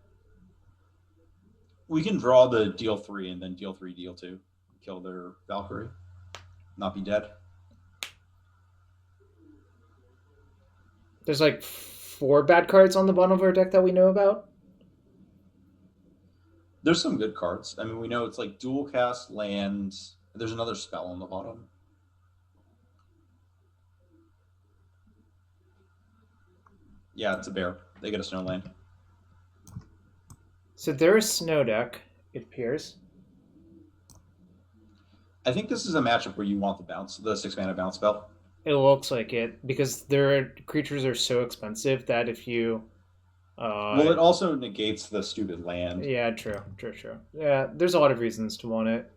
We can draw the deal 3 and then deal 3, deal 2. Kill their Valkyrie. Not be dead.
There's like 4 bad cards on the bottom of our deck that we know about.
There's some good cards. I mean, we know it's like dual cast, land. There's another spell on the bottom. Yeah, it's a bear. They get a snow land.
So they're a snow deck, it appears.
I think this is a matchup where you want the 6-mana bounce spell.
It looks like it, because their creatures are so expensive that if you...
well, it also negates the stupid land.
Yeah, true. Yeah, there's a lot of reasons to want it.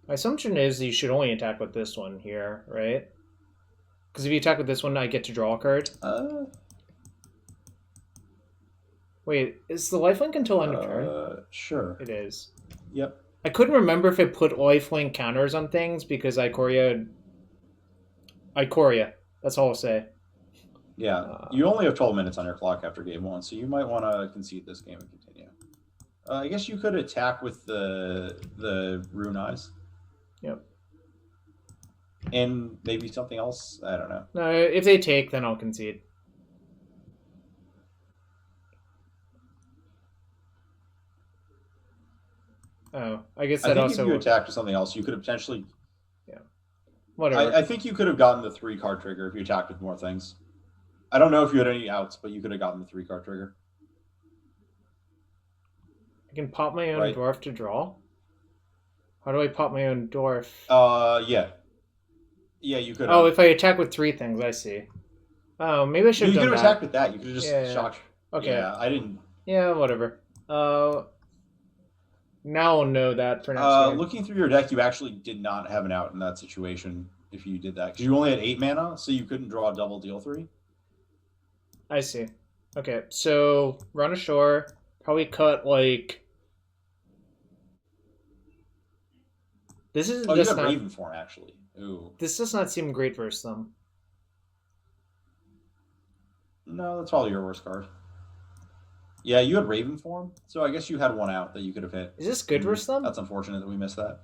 My assumption is you should only attack with this one here, right? Because if you attack with this one, I get to draw a card. Wait, is the lifelink until end of turn?
Sure.
It is.
Yep.
I couldn't remember if it put lifelink counters on things because Ikoria. That's all I'll say.
Yeah, you only have 12 minutes on your clock after game 1, so you might want to concede this game and continue. I guess you could attack with the Rune Eyes.
Yep.
And maybe something else. I don't know.
No, if they take, then I'll concede. Oh, I guess that
I think
also.
if you attacked with something else, you could have potentially.
Yeah. Whatever.
I think you could have gotten the 3-card trigger if you attacked with more things. I don't know if you had any outs, but you could have gotten the 3-card trigger.
I can pop my own dwarf to draw? How do I pop my own dwarf?
Yeah. Yeah, you could.
Oh, if I attack with 3 things, I see. Oh, maybe I should have done that.
You could have attacked with that. You could have just shocked.
Okay.
Yeah, I didn't.
Yeah, whatever. Now I'll know that for next game.
Looking through your deck, you actually did not have an out in that situation if you did that. Because you only had 8 mana, so you couldn't draw a double deal 3.
I see. Okay, so run ashore. Probably cut like. This is
Oh,
this
you have
not.
Raven form, actually. Ooh.
This does not seem great versus them.
No, that's probably your worst card. Yeah, you had Raven form, so I guess you had one out that you could have hit.
Is this good versus them?
That's unfortunate that we missed that.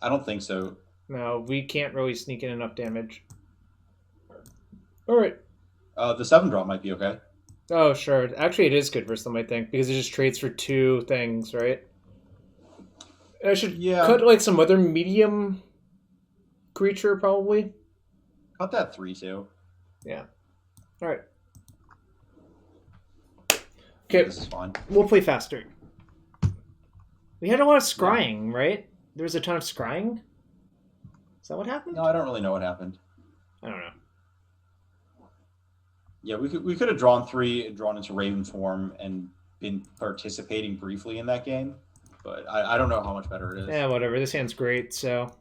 I don't think so.
No, we can't really sneak in enough damage. All right.
The 7-drop might be okay.
Oh, sure. Actually, it is good versus them, I think, because it just trades for 2 things, right? I should cut like some other medium creature, probably.
Cut that 3/2.
Yeah. All right. Okay.
This is fine.
We'll play faster. We had a lot of scrying, right? There was a ton of scrying. Is that what happened?
No, I don't really know what happened.
I don't know.
Yeah, we could have drawn 3 and drawn into Raven form and been participating briefly in that game, but I don't know how much better it is.
Yeah, whatever. This hand's great, so.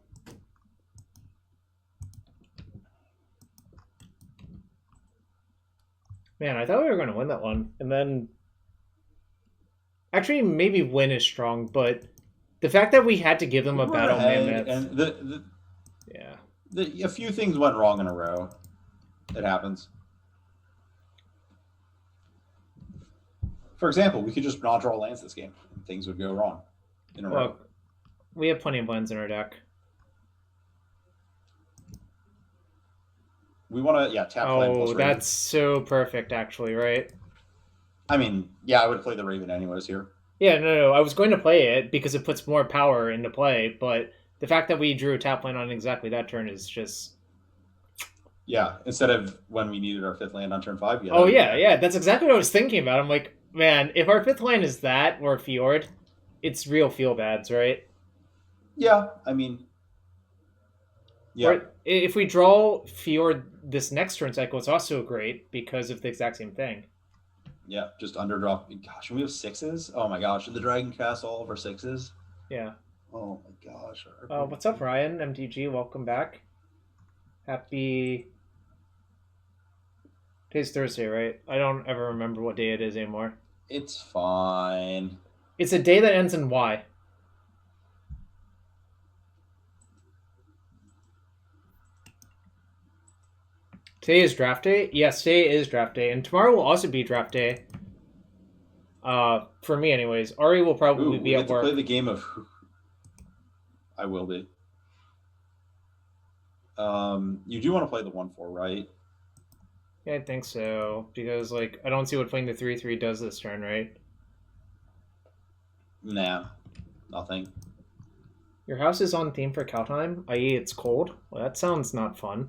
Man, I thought we were going to win that one, and then. Actually, maybe win is strong, but the fact that we had to give them a battle mammoth.
And a few things went wrong in a row. It happens. For example, we could just not draw lands this game, and things would go wrong in a row.
We have plenty of lands in our deck.
We want to, tap land plus Raven.
That's so perfect, actually, right?
I mean, yeah, I would play the Raven anyways here.
Yeah, no, I was going to play it because it puts more power into play, but the fact that we drew a tap land on exactly that turn is just...
Yeah, instead of when we needed our 5th land on turn 5.
Yeah, that's exactly what I was thinking about. I'm like, man, if our 5th land is that or Fjord, it's real feel-bads, right?
Yeah, I mean... Yeah.
Or if we draw Fjord this next turn cycle, it's also great because of the exact same thing.
Yeah, just underdraw. Gosh, we have 6s? Oh my gosh, did the Dragon cast all of our 6s?
Yeah.
Oh my gosh.
What's up, Ryan? MTG, welcome back. Happy... Today's Thursday, right? I don't ever remember what day it is anymore.
It's fine.
It's a day that ends in Y. Today is draft day? Yes, today is draft day. And tomorrow will also be draft day. For me, anyways. Ari will probably be at work.
Play the game of... I will be. You do want to play the 1/4, right?
Yeah, I think so. Because, like, I don't see what playing the 3/3 does this turn, right?
Nah. Nothing.
Your house is on theme for Kaldheim, i.e. it's cold? Well, that sounds not fun.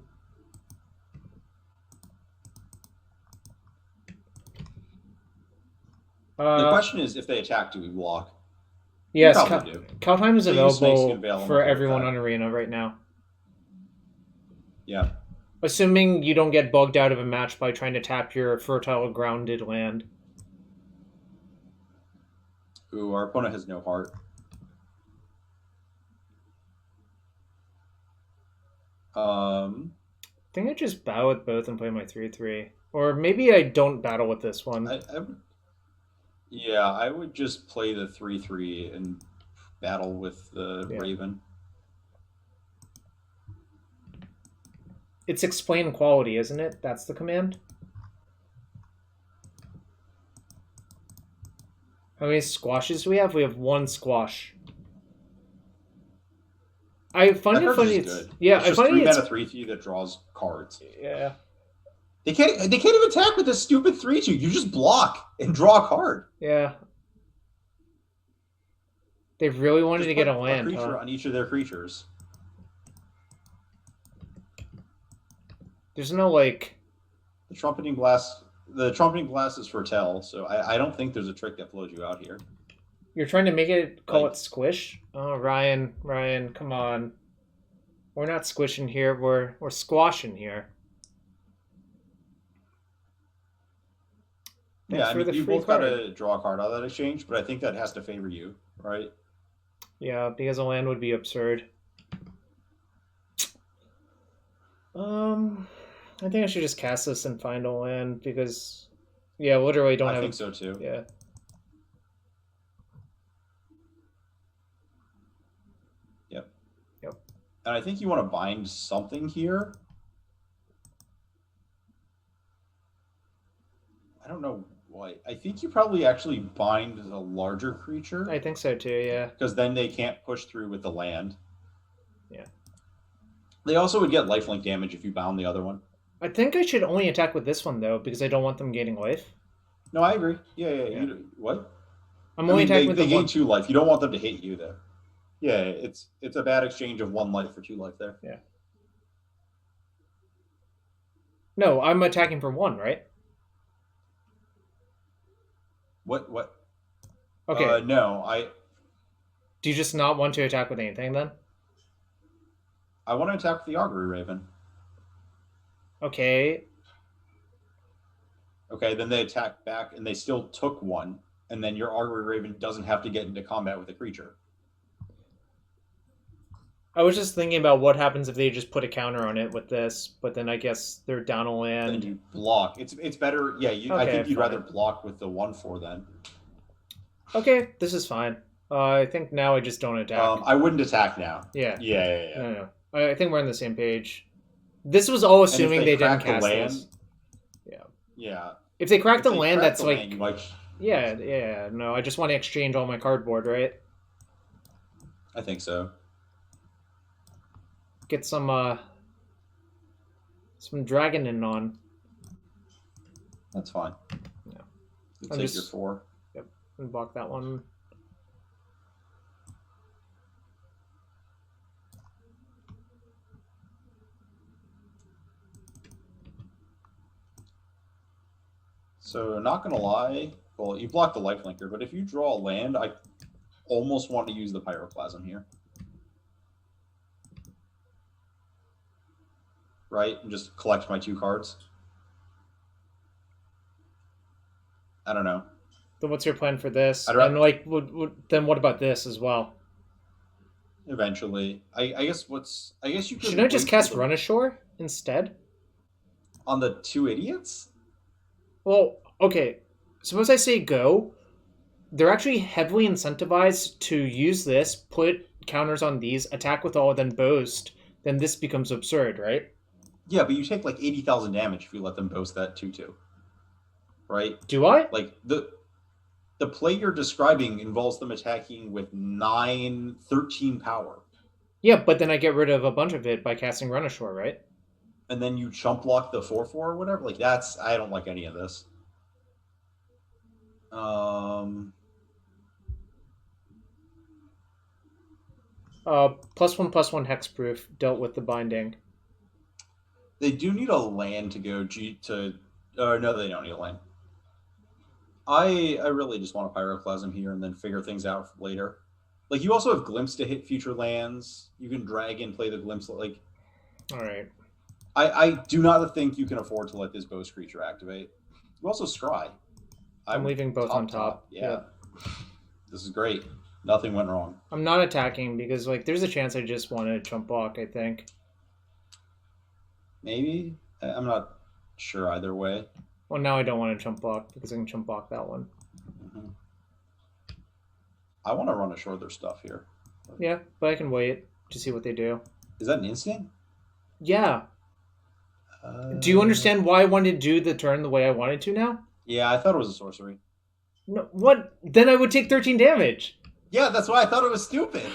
The question is, if they attack, do we block?
Yes, Kaldheim is available for everyone on Arena right now.
Yeah.
Assuming you don't get bugged out of a match by trying to tap your fertile grounded land.
Ooh, our opponent has no heart.
I think I just battle with both and play my 3/3. Or maybe I don't battle with this one.
I would just play the 3/3 and battle with the Raven.
It's explain quality, isn't it? That's the command. How many squashes do we have? We have 1 squash. I find it funny.
It's just 3 mana 3/3 that draws cards.
Yeah.
They can't even attack with this stupid 3/2. You just block and draw a card.
Yeah. They really wanted to get a land,
a creature on each of their creatures.
There's no, like...
The trumpeting blast is for tell, so I don't think there's a trick that blows you out here.
You're trying to make it it squish? Oh, Ryan, come on. We're not squishing here, we're squashing here.
Yeah, I
for
mean,
the
you
free
both got
card.
to draw a card out of that exchange, but I think that has to favor you, right?
Yeah, because a land would be absurd. I think I should just cast this and find a land because, yeah, literally don't
I
have.
think so too.
Yeah.
Yep.
Yep.
And I think you want to bind something here. I don't know why. I think you probably actually bind a larger creature.
I think so too. Yeah.
Because then they can't push through with the land.
Yeah.
They also would get lifelink damage if you bound the other one.
I think I should only attack with this one though because I don't want them gaining life.
No, I agree. Yeah.
Yeah.
What?
I'm only attacking with
they
the
gain
one.
2 life. You don't want them to hit you there. Yeah, it's a bad exchange of 1 life for 2 life there.
Yeah. No, I'm attacking for 1, right?
What?
Okay.
No,
Do you just not want to attack with anything then?
I want to attack the Augury Raven.
Okay.
Okay, then they attack back and they still took 1, and then your Augury Raven doesn't have to get into combat with a creature.
I was just thinking about what happens if they just put a counter on it with this, but then I guess they're down a land.
Then you block. It's better. Yeah, I think you'd rather block with the 1/4 then.
Okay, this is fine. I think now I just don't attack.
I wouldn't attack now.
Yeah.
Yeah.
No. I think we're on the same page. This was all assuming they didn't cast this. Yeah.
Yeah.
If they crack the land, that's like...
Land,
Yeah. No, I just want to exchange all my cardboard, right?
I think so.
Get some dragoning on.
That's fine.
Yeah.
You take your 4.
Yep. And block that one.
So, not going to lie, well, you block the lifelinker, but if you draw a land, I almost want to use the Pyroclasm here. Right? And just collect my 2 cards. I don't know.
Then what's your plan for this?
And
like, then what about this as well?
Eventually. I guess you could...
Should I just cast Run Ashore instead?
On the 2 idiots?
Well, okay. Suppose I say go. They're actually heavily incentivized to use this, put counters on these, attack with all, then boast. Then this becomes absurd, right?
Yeah, but you take like 80,000 damage if you let them boast that 2/2. Right?
Do I?
Like, the play you're describing involves them attacking with 13 power.
Yeah, but then I get rid of a bunch of it by casting Run Ashore, right?
And then you chump block the 4/4 or whatever. Like, I don't like any of this.
+1/+1 hexproof dealt with the binding.
They do need a land to go no, they don't need a land. I really just want a Pyroclasm here and then figure things out later. Like, you also have Glimpse to hit future lands. You can drag and play the Glimpse. Like,
all right.
I do not think you can afford to let this Boast creature activate. You also Scry.
I'm leaving both on top.
Yeah.
Yep.
This is great. Nothing went wrong.
I'm not attacking because, like, there's a chance I just want to chump block, I think.
Maybe. I'm not sure either way.
Well, now I don't want to chump block because I can chump block that one.
Mm-hmm. I want to Run Ashore their stuff here.
Yeah, but I can wait to see what they do.
Is that an instant?
Yeah. Do you understand why I wanted to do the turn the way I wanted to now?
Yeah, I thought it was a sorcery.
No, what? Then I would take 13 damage.
Yeah, that's why I thought it was stupid.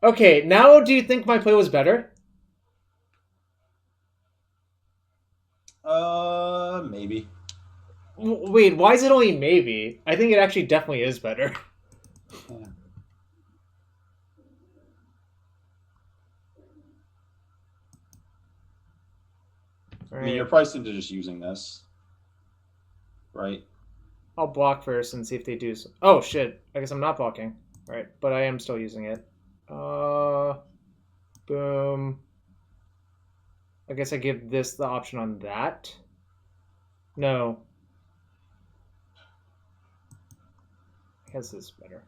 Okay, now do you think my play was better?
Maybe.
Wait, why is it only maybe? I think it actually definitely is better.
Yeah.
Right.
I mean, you're priced into just using this, right?
I'll block first and see if they do. Oh shit! I guess I'm not blocking. Right, but I am still using it. Boom. I guess I give this the option on that. No. guess this is better.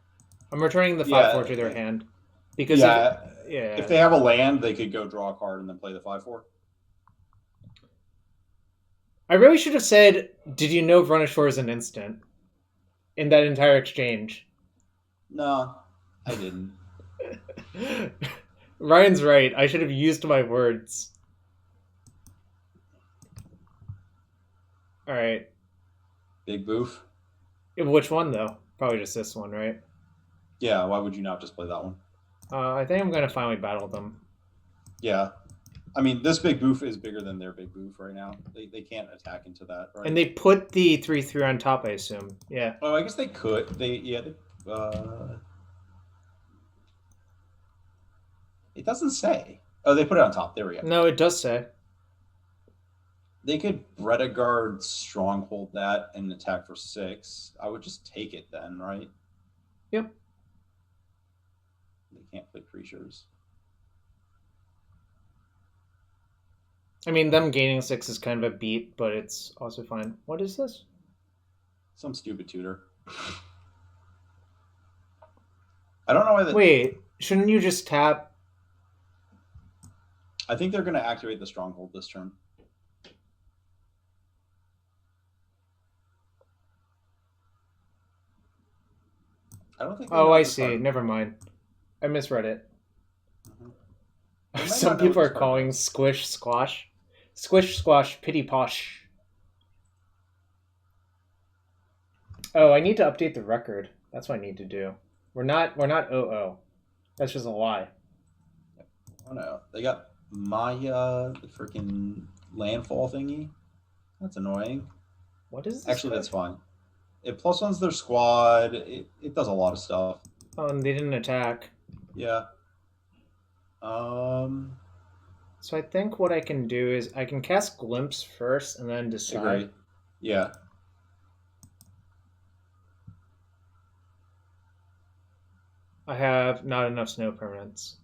I'm returning the 5/4 to their hand. Because
if they have a land, they could go draw a card and then play the 5/4.
I really should have said, did you know Vernishore is an instant? In that entire exchange.
No, I didn't.
Ryan's right. I should have used my words. Alright.
Big boof?
Which one, though? Probably just this one, right?
Yeah, why would you not just play that one?
I think I'm going to finally battle them.
Yeah. I mean, this big boof is bigger than their big boof right now. They can't attack into that, right?
And they put the 3/3 on top, I assume. Yeah.
Oh, I guess they could. It doesn't say. Oh, they put it on top. There we go.
No, it does say.
They could Rediguard Stronghold that and attack for 6. I would just take it then, right?
Yep.
They can't play creatures.
I mean, them gaining 6 is kind of a beat, but it's also fine. What is this?
Some stupid tutor. I don't know why.
Wait, shouldn't you just tap?
I think they're going to activate the Stronghold this turn. I don't think.
Oh, I see. Never mind. I misread it. Some people are calling Squish Squash. Squish Squash Pity Posh. Oh, I need to update the record. That's what I need to do. We're not OO. That's just a lie.
Oh no. They got Maya, the freaking landfall thingy. That's annoying.
What is this?
Actually, that's fine. It +1s their squad. It does a lot of stuff.
Oh, and they didn't attack.
Yeah.
So I think what I can do is I can cast Glimpse first and then decide.
Agree. Yeah.
I have not enough snow permanents.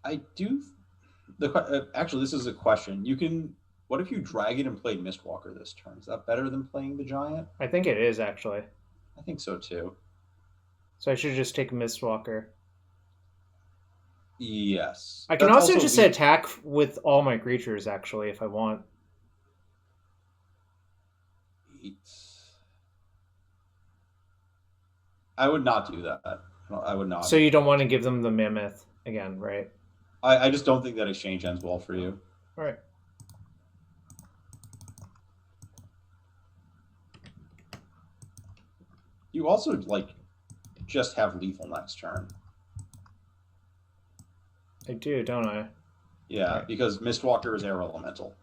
I do. Actually, this is a question. You can. What if you drag it and played Mistwalker this turn? Is that better than playing the Giant?
I think it is, actually.
I think so too.
So I should just take Mistwalker.
Yes.
I can also just attack with all my creatures, actually, if I want.
I would not do that. I would not.
So you don't want to give them the Mammoth again, right?
I just don't think that exchange ends well for you.
All right.
You also, just have lethal next turn.
I do, don't I?
Yeah, right. Because Mistwalker is Air Elemental.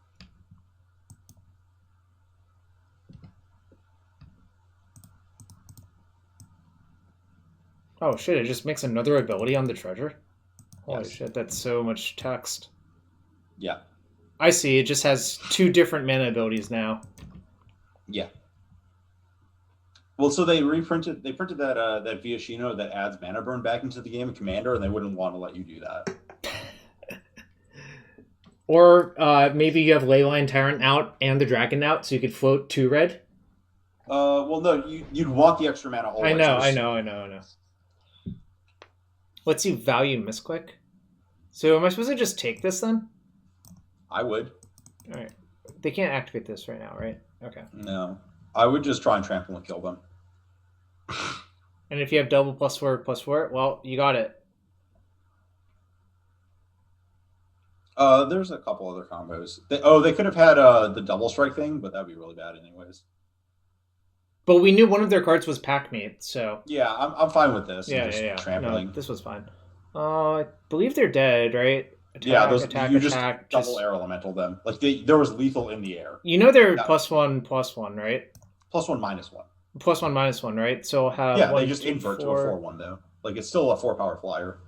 Oh shit, it just makes another ability on the treasure? Holy
yes.
Shit, that's so much text.
Yeah.
I see, it just has 2 different mana abilities now.
Yeah. Well, so they printed that Viashino that adds mana burn back into the game of Commander, and they wouldn't want to let you do that.
Or maybe you have Leyline Tyrant out and the Dragon out, so you could float 2 red?
Well, no, you'd want the extra mana always.
I know. Let's see, value misclick. So am I supposed to just take this then?
I would.
Alright. They can't activate this right now, right? Okay.
No. I would just try and trample and kill them.
And if you have double +4/+4, well, you got it.
There's a couple other combos. They could have had the double strike thing, but that'd be really bad anyways.
But we knew one of their cards was Packmate, so...
Yeah, I'm fine with this.
Yeah.
Trampling.
No, this was fine. I believe they're dead, right?
Attack, just double air elemental them. There was lethal in the air.
You know they're +1/+1, right?
+1/-1.
+1/-1, right? So I'll have
they just invert to a 4/1 though. It's still a 4-power flyer.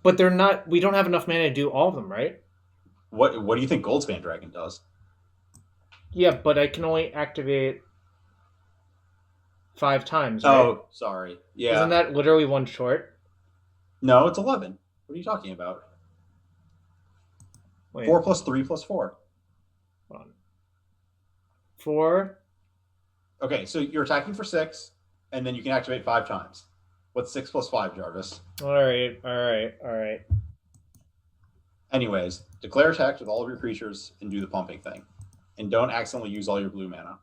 But they're not. We don't have enough mana to do all of them, right?
What do you think Goldspan Dragon does?
Yeah, but I can only activate 5 times. Right?
Oh, sorry. Yeah.
Isn't that literally 1 short?
No, it's 11. What are you talking about?
Wait.
4 + 3 + 4.
Hold on. 4.
Okay, so you're attacking for 6. and then you can activate 5 times. What's 6 plus 5, Jarvis?
All right.
Anyways, declare attack with all of your creatures and do the pumping thing. And don't accidentally use all your blue mana.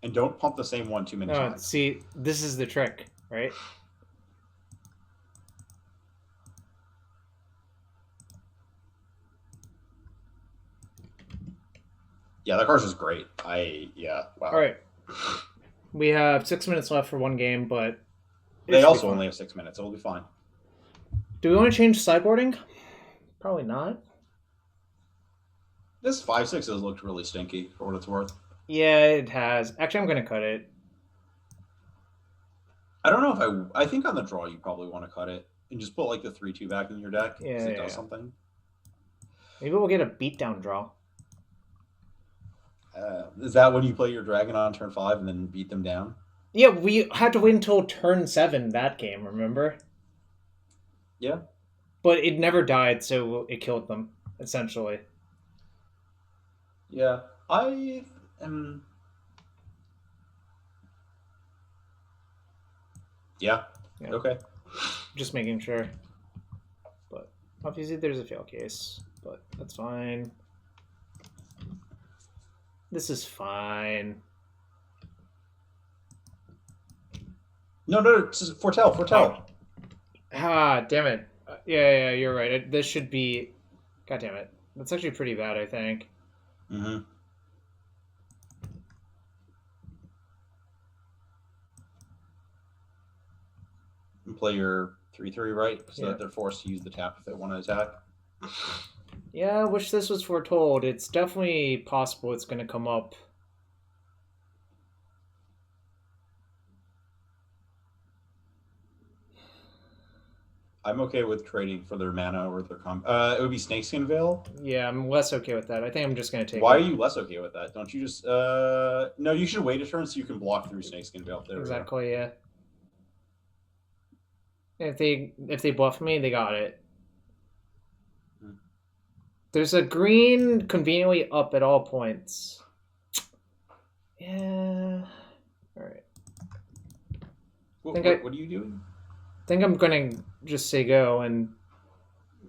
And don't pump the same one too many times.
See, this is the trick, right?
Yeah, that card's just great. Wow.
All right. We have 6 minutes left for one game, but
they also only have 6 minutes. It'll be fine.
Do we want to change sideboarding? Probably not.
This 5/6 has looked really stinky for what it's worth.
Yeah, it has. Actually, I'm going to cut it.
I don't know if I think on the draw you probably want to cut it and just put like the 3/2 back in your deck.
Yeah,
it does something.
Maybe we'll get a beatdown draw.
Is that when you play your dragon on turn 5 and then beat them down?
Yeah, we had to wait until turn 7 that game, remember?
Yeah.
But it never died, so it killed them, essentially.
Yeah. I am... Yeah. Okay.
Just making sure. But obviously there's a fail case, but that's fine. This is fine.
No, just foretell.
Oh. Ah, damn it. Yeah, you're right. This should be... God damn it. That's actually pretty bad, I think.
Mm-hmm. Play your 3/3, right? So that they're forced to use the tap if they want to attack.
Yeah, I wish this was foretold. It's definitely possible it's going to come up.
I'm okay with trading for their mana or their it would be Snakeskin Veil.
Yeah, I'm less okay with that. I think I'm just going to take
Why
it.
are you less okay with that? Don't you just... No, you should wait a turn so you can block through Snakeskin Veil. There
exactly, yeah. If they buff me, they got it. There's a green conveniently up at all points. Yeah. All right.
What are you doing?
I think I'm going to just say go and...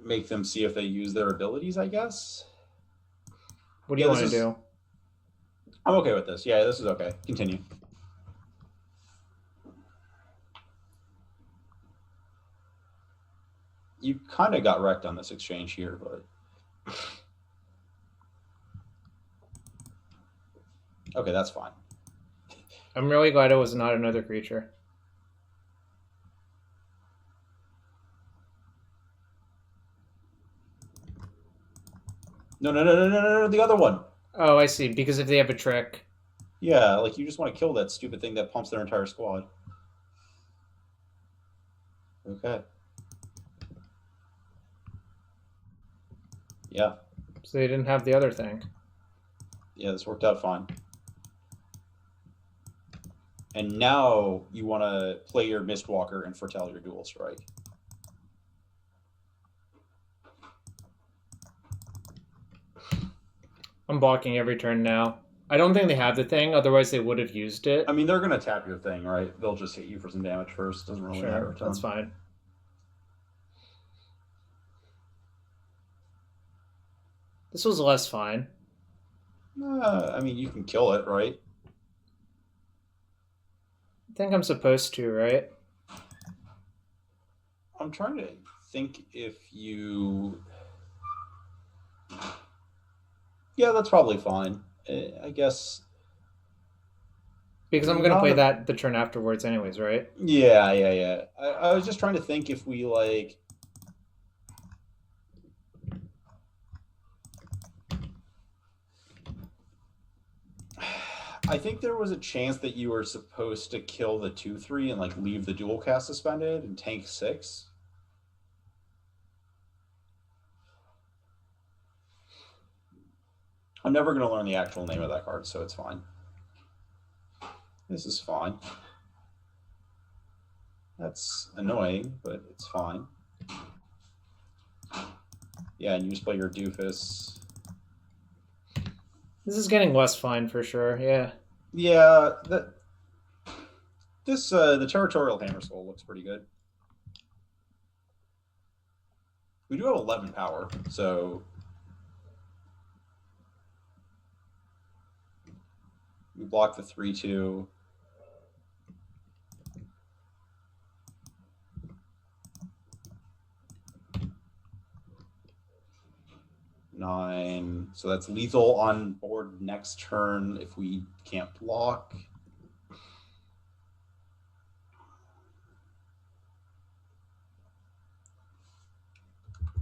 Make them see if they use their abilities, I guess?
What do you want to do?
I'm okay with this. Yeah, this is okay. Continue. You kind of got wrecked on this exchange here, but... Okay, that's fine.
I'm really glad it was not another creature.
No, the other one.
Oh, I see. Because if they have a trick.
Yeah, like you just want to kill that stupid thing that pumps their entire squad. Okay. Yeah.
So they didn't have the other thing.
Yeah, this worked out fine. And now you want to play your Mistwalker and foretell your Dual Strike.
I'm blocking every turn now. I don't think they have the thing, otherwise they would have used it.
I mean, they're going to tap your thing, right? They'll just hit you for some damage first. Doesn't really matter a ton.
That's fine. This was less fine.
I mean, you can kill it, right?
I think I'm supposed to, right?
I'm trying to think if you... Yeah, that's probably fine. I guess...
Because I'm going to play that the turn afterwards anyways, right?
Yeah. I was just trying to think if we, like... I think there was a chance that you were supposed to kill the 2/3 and like leave the dual cast suspended and tank 6. I'm never going to learn the actual name of that card, so it's fine. This is fine. That's annoying, but it's fine. Yeah, and you just play your doofus.
This is getting less fine for sure. Yeah.
Yeah, the territorial hammer skull looks pretty good. We do have 11 power, so we block the 3/2. Nine. So that's lethal on board next turn if we can't block.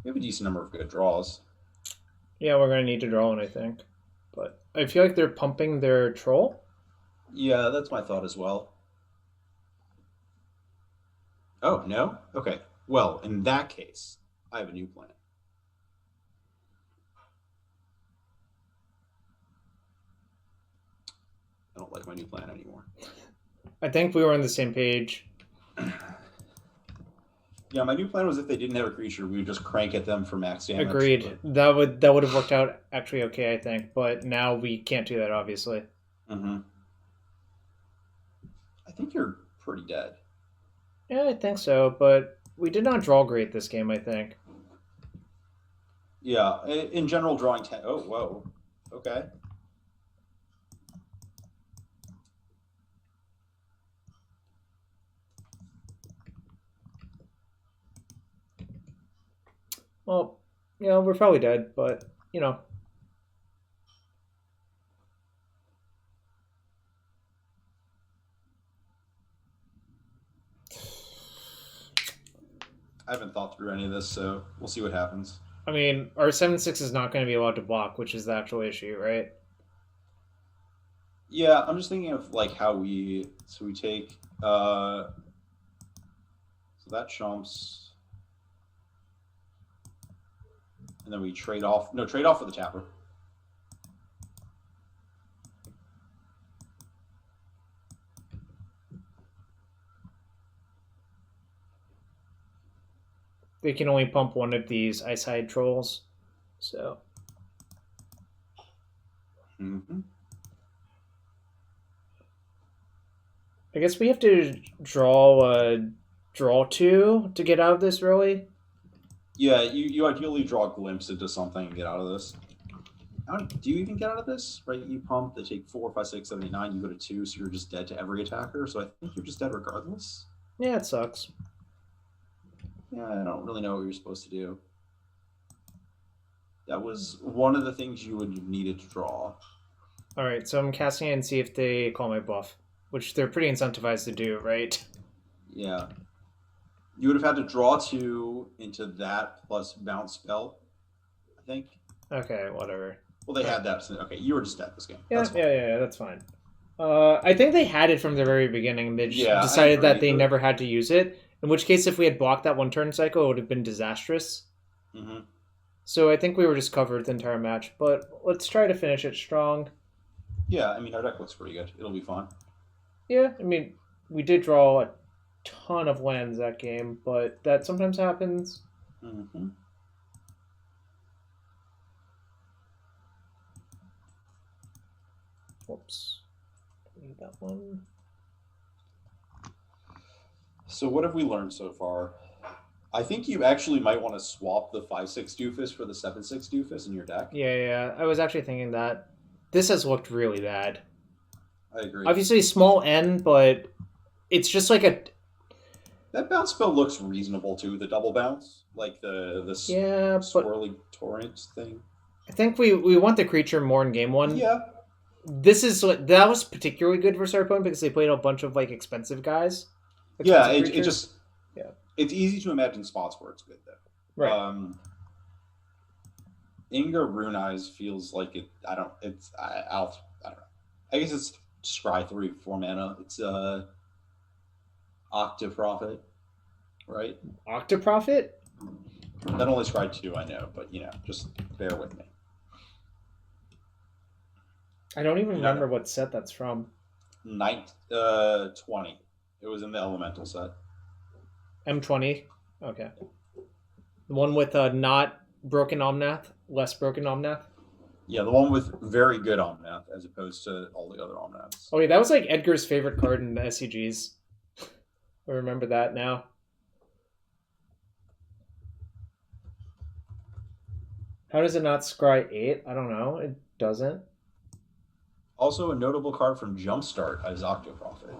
We have a decent number of good draws.
Yeah, we're gonna need to draw one, I think. But I feel like they're pumping their troll.
Yeah, that's my thought as well. Oh, no? Okay. Well, in that case, I have a new plan. I don't like my new plan anymore.
I think we were on the same page.
Yeah, my new plan was if they didn't have a creature, we would just crank at them for max damage.
Agreed. But... that would have worked out actually okay, I think. But now we can't do that, obviously.
Mm-hmm. I think you're pretty dead.
Yeah, I think so. But we did not draw great this game, I think.
Yeah, in general, drawing 10. Oh, whoa. Okay.
Well, we're probably dead, but,
I haven't thought through any of this, so we'll see what happens.
I mean, our 7/6 is not going to be allowed to block, which is the actual issue, right?
Yeah, I'm just thinking of like how we take so that chumps, and then we trade off for the tapper.
They can only pump one of these Ice Hide trolls, so
Mm-hmm.
I guess we have to draw two to get out of this, really.
Yeah, you ideally draw a glimpse into something and get out of this. Do you even get out of this? Right, you pump, they take 4, 5, 6, 7, 8, 9, you go to 2, so you're just dead to every attacker. So I think you're just dead regardless.
Yeah, it sucks.
Yeah, I don't really know what you're supposed to do. That was one of the things you would needed to draw.
All right, so I'm casting it and see if they call my bluff, which they're pretty incentivized to do, right?
Yeah. You would have had to draw 2 into that plus bounce spell, I think.
Okay, whatever.
Well, they had that. Okay, you were just dead this game.
Yeah, that's fine. I think they had it from the very beginning. They just decided that they never had to use it. In which case, if we had blocked that one turn cycle, it would have been disastrous.
Mm-hmm.
So I think we were just covered the entire match. But let's try to finish it strong.
Yeah, I mean, our deck looks pretty good. It'll be fun.
Yeah, I mean, we did draw a ton of lands that game, but that sometimes happens.
Mm-hmm.
Whoops. Need that one.
So what have we learned so far? I think you actually might want to swap the 5/6 doofus for the 7/6 doofus in your deck.
Yeah. I was actually thinking that. This has looked really bad.
I agree.
Obviously, small N, but it's just like a...
That bounce spell looks reasonable too. The double bounce, like the swirly torrent thing.
I think we want the creature more in game one.
Yeah.
That was particularly good for our opponent because they played a bunch of like expensive guys.
Yeah, it's easy to imagine spots where it's good though.
Right.
Inga Rune Eyes feels like it. I don't know. I guess it's scry 3 4 mana. It's Octoprofit, right?
Octoprofit?
Not only scry 2, I know, but just bear with me.
I don't even remember what set that's from.
20. It was in the elemental set.
M20. Okay. The one with not broken Omnath, less broken Omnath.
Yeah, the one with very good Omnath as opposed to all the other Omnaths.
Oh, yeah, that was like Edgar's favorite card in the SCGs. I remember that now. How does it not scry 8? I don't know. It doesn't.
Also, a notable card from Jumpstart is Octoprophet.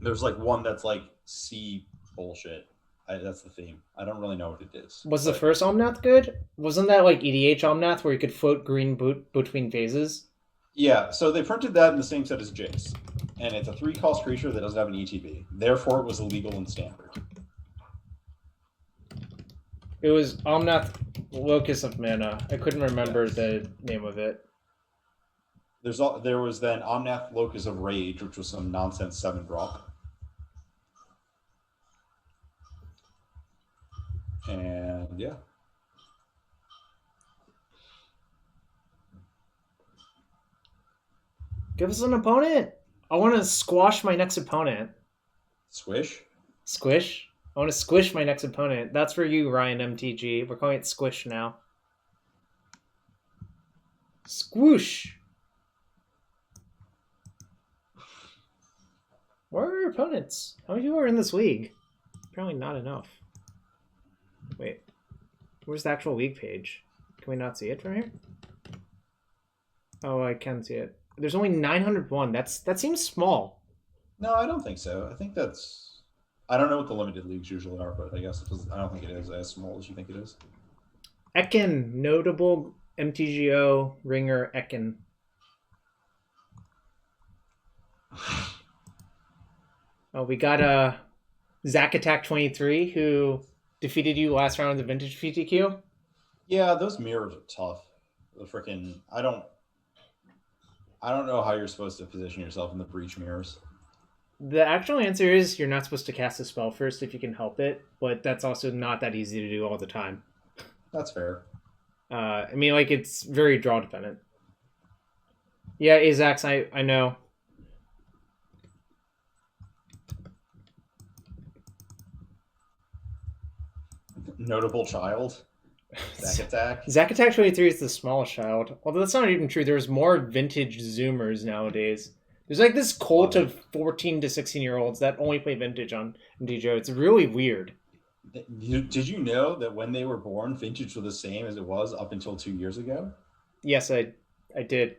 There's like one that's like C bullshit. That's the theme. I don't really know what it is.
Was the first Omnath good? Wasn't that like EDH Omnath where you could float green between phases?
Yeah, so they printed that in the same set as Jace. And it's a 3-cost creature that doesn't have an ETB. Therefore, it was illegal in Standard.
It was Omnath Locus of Mana. I couldn't remember the name of it.
There was then Omnath Locus of Rage, which was some nonsense 7-drop. And yeah.
Give us an opponent. I want to squash my next opponent.
Squish?
Squish? I want to squish my next opponent. That's for you, Ryan MTG. We're calling it Squish now. Squoosh. Where are our opponents? How many people are in this league? Apparently not enough. Wait. Where's the actual league page? Can we not see it from here? Oh, I can see it. There's only 901. That seems small.
No, I don't think so. I think that's... I don't know what the limited leagues usually are, but I guess I don't think it is as small as you think it is.
Ekin. Notable MTGO ringer Ekin. Oh, we got Zack Attack 23 who defeated you last round of the Vintage PTQ.
Yeah, those mirrors are tough. The freaking I don't know how you're supposed to position yourself in the breach mirrors.
The actual answer is you're not supposed to cast a spell first if you can help it, but that's also not that easy to do all the time.
That's fair.
I mean, like, it's very draw dependent. Yeah, Azax, I know.
Notable child. Zack Attack.
Zack Attack 23 is the smallest child. Although that's not even true. There's more vintage Zoomers nowadays. There's like this cult of 14 to 16-year-olds that only play vintage on MTGO. It's really weird.
Did you know that when they were born, vintage was the same as it was up until 2 years ago?
Yes, I did.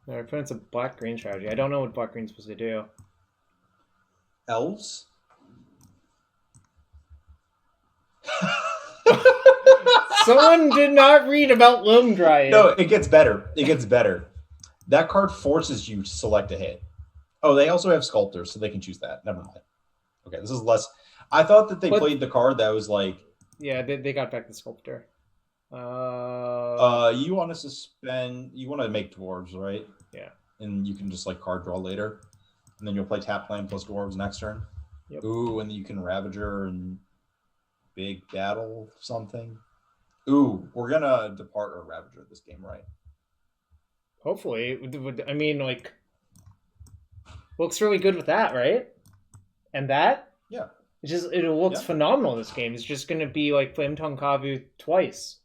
Our opponent's a black-green strategy. I don't know what black-green's supposed to do.
Elves?
Someone did not read about Loam Dryad.
No, it gets better. It gets better. That card forces you to select a hit. Oh, they also have Sculptors, so they can choose that. Never mind. Okay, this is less... I thought that they played the card that was like...
Yeah, they got back the Sculptor.
You want to suspend... You want to make Dwarves, right?
Yeah.
And you can just like card draw later. And then you'll play tap land plus Dwarves next turn.
Yep.
Ooh, and then you can Ravager and big battle something. Ooh, we're gonna depart our Ravager this game, right?
Hopefully. I mean, like, looks really good with that, right? And that?
Yeah.
It looks phenomenal this game. It's just gonna be like Flame Tongue Kavu twice.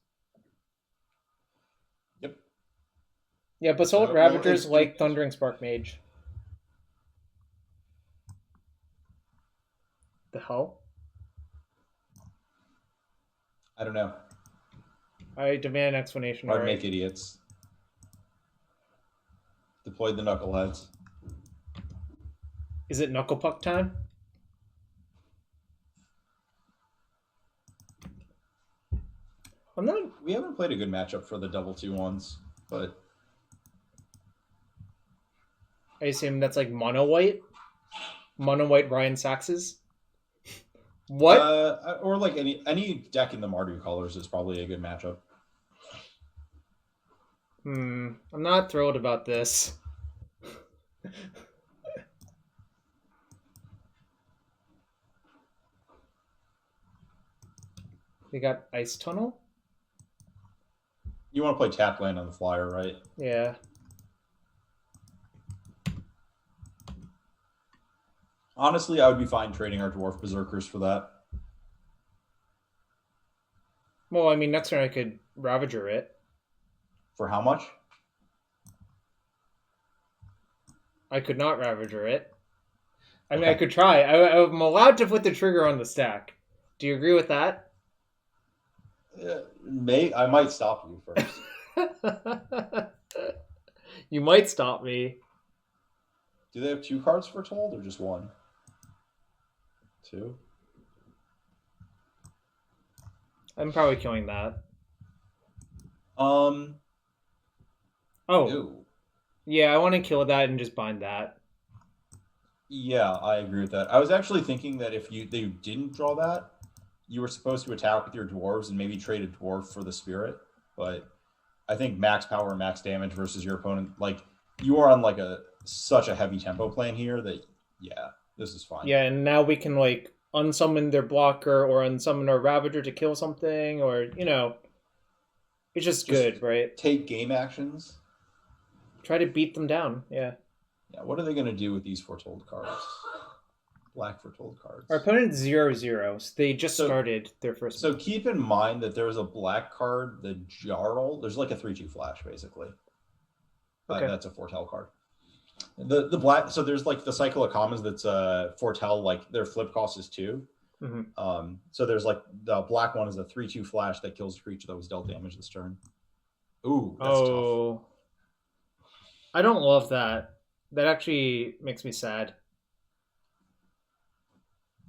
Yep.
Yeah, but Basalt Ravagers like Thundering Spark Mage. The hell?
I don't know.
I demand an explanation.
I'd make idiots. Deployed the Knuckleheads.
Is it Knuckle Puck time?
We haven't played a good matchup for the double 2/1s, but
I assume that's like mono white Ryan Saxes. What?
Or like any deck in the Mardu colors is probably a good matchup.
I'm not thrilled about this. We got Ice Tunnel?
You want to play tap land on the flyer, right?
Yeah.
Honestly, I would be fine trading our Dwarf Berserkers for that.
Well, I mean, next turn I could Ravager it.
For how much?
I could not Ravager it. I mean, I
Okay.
could try. I'm allowed to put the trigger on the stack. Do you agree with that?
I might stop you first.
You might stop me.
Do they have 2 cards for Told or just 1? 2?
I'm probably killing that.
Oh. Ew.
Yeah, I want to kill that and just bind that.
Yeah, I agree with that. I was actually thinking that if they didn't draw that, you were supposed to attack with your dwarves and maybe trade a dwarf for the spirit. But I think max power and max damage versus your opponent, like you are on like such a heavy tempo plan here that yeah, this is fine.
Yeah, and now we can like unsummon their blocker or unsummon our Ravager to kill something, or it's just good, right?
Take game actions.
Try to beat them down. Yeah.
Yeah. What are they going to do with these Foretold cards? Black Foretold cards.
Our opponent's 0/0, so they just started their first.
So keep in mind that there is a black card, the Jarl. There's like a 3/2 flash, basically. Okay. That's a Foretell card. The black. So there's like the cycle of commons that's Foretell. Like their flip cost is 2.
Mm-hmm.
So there's like the black one is a 3/2 flash that kills a creature that was dealt damage this turn. Ooh, that's tough.
I don't love that. That actually makes me sad.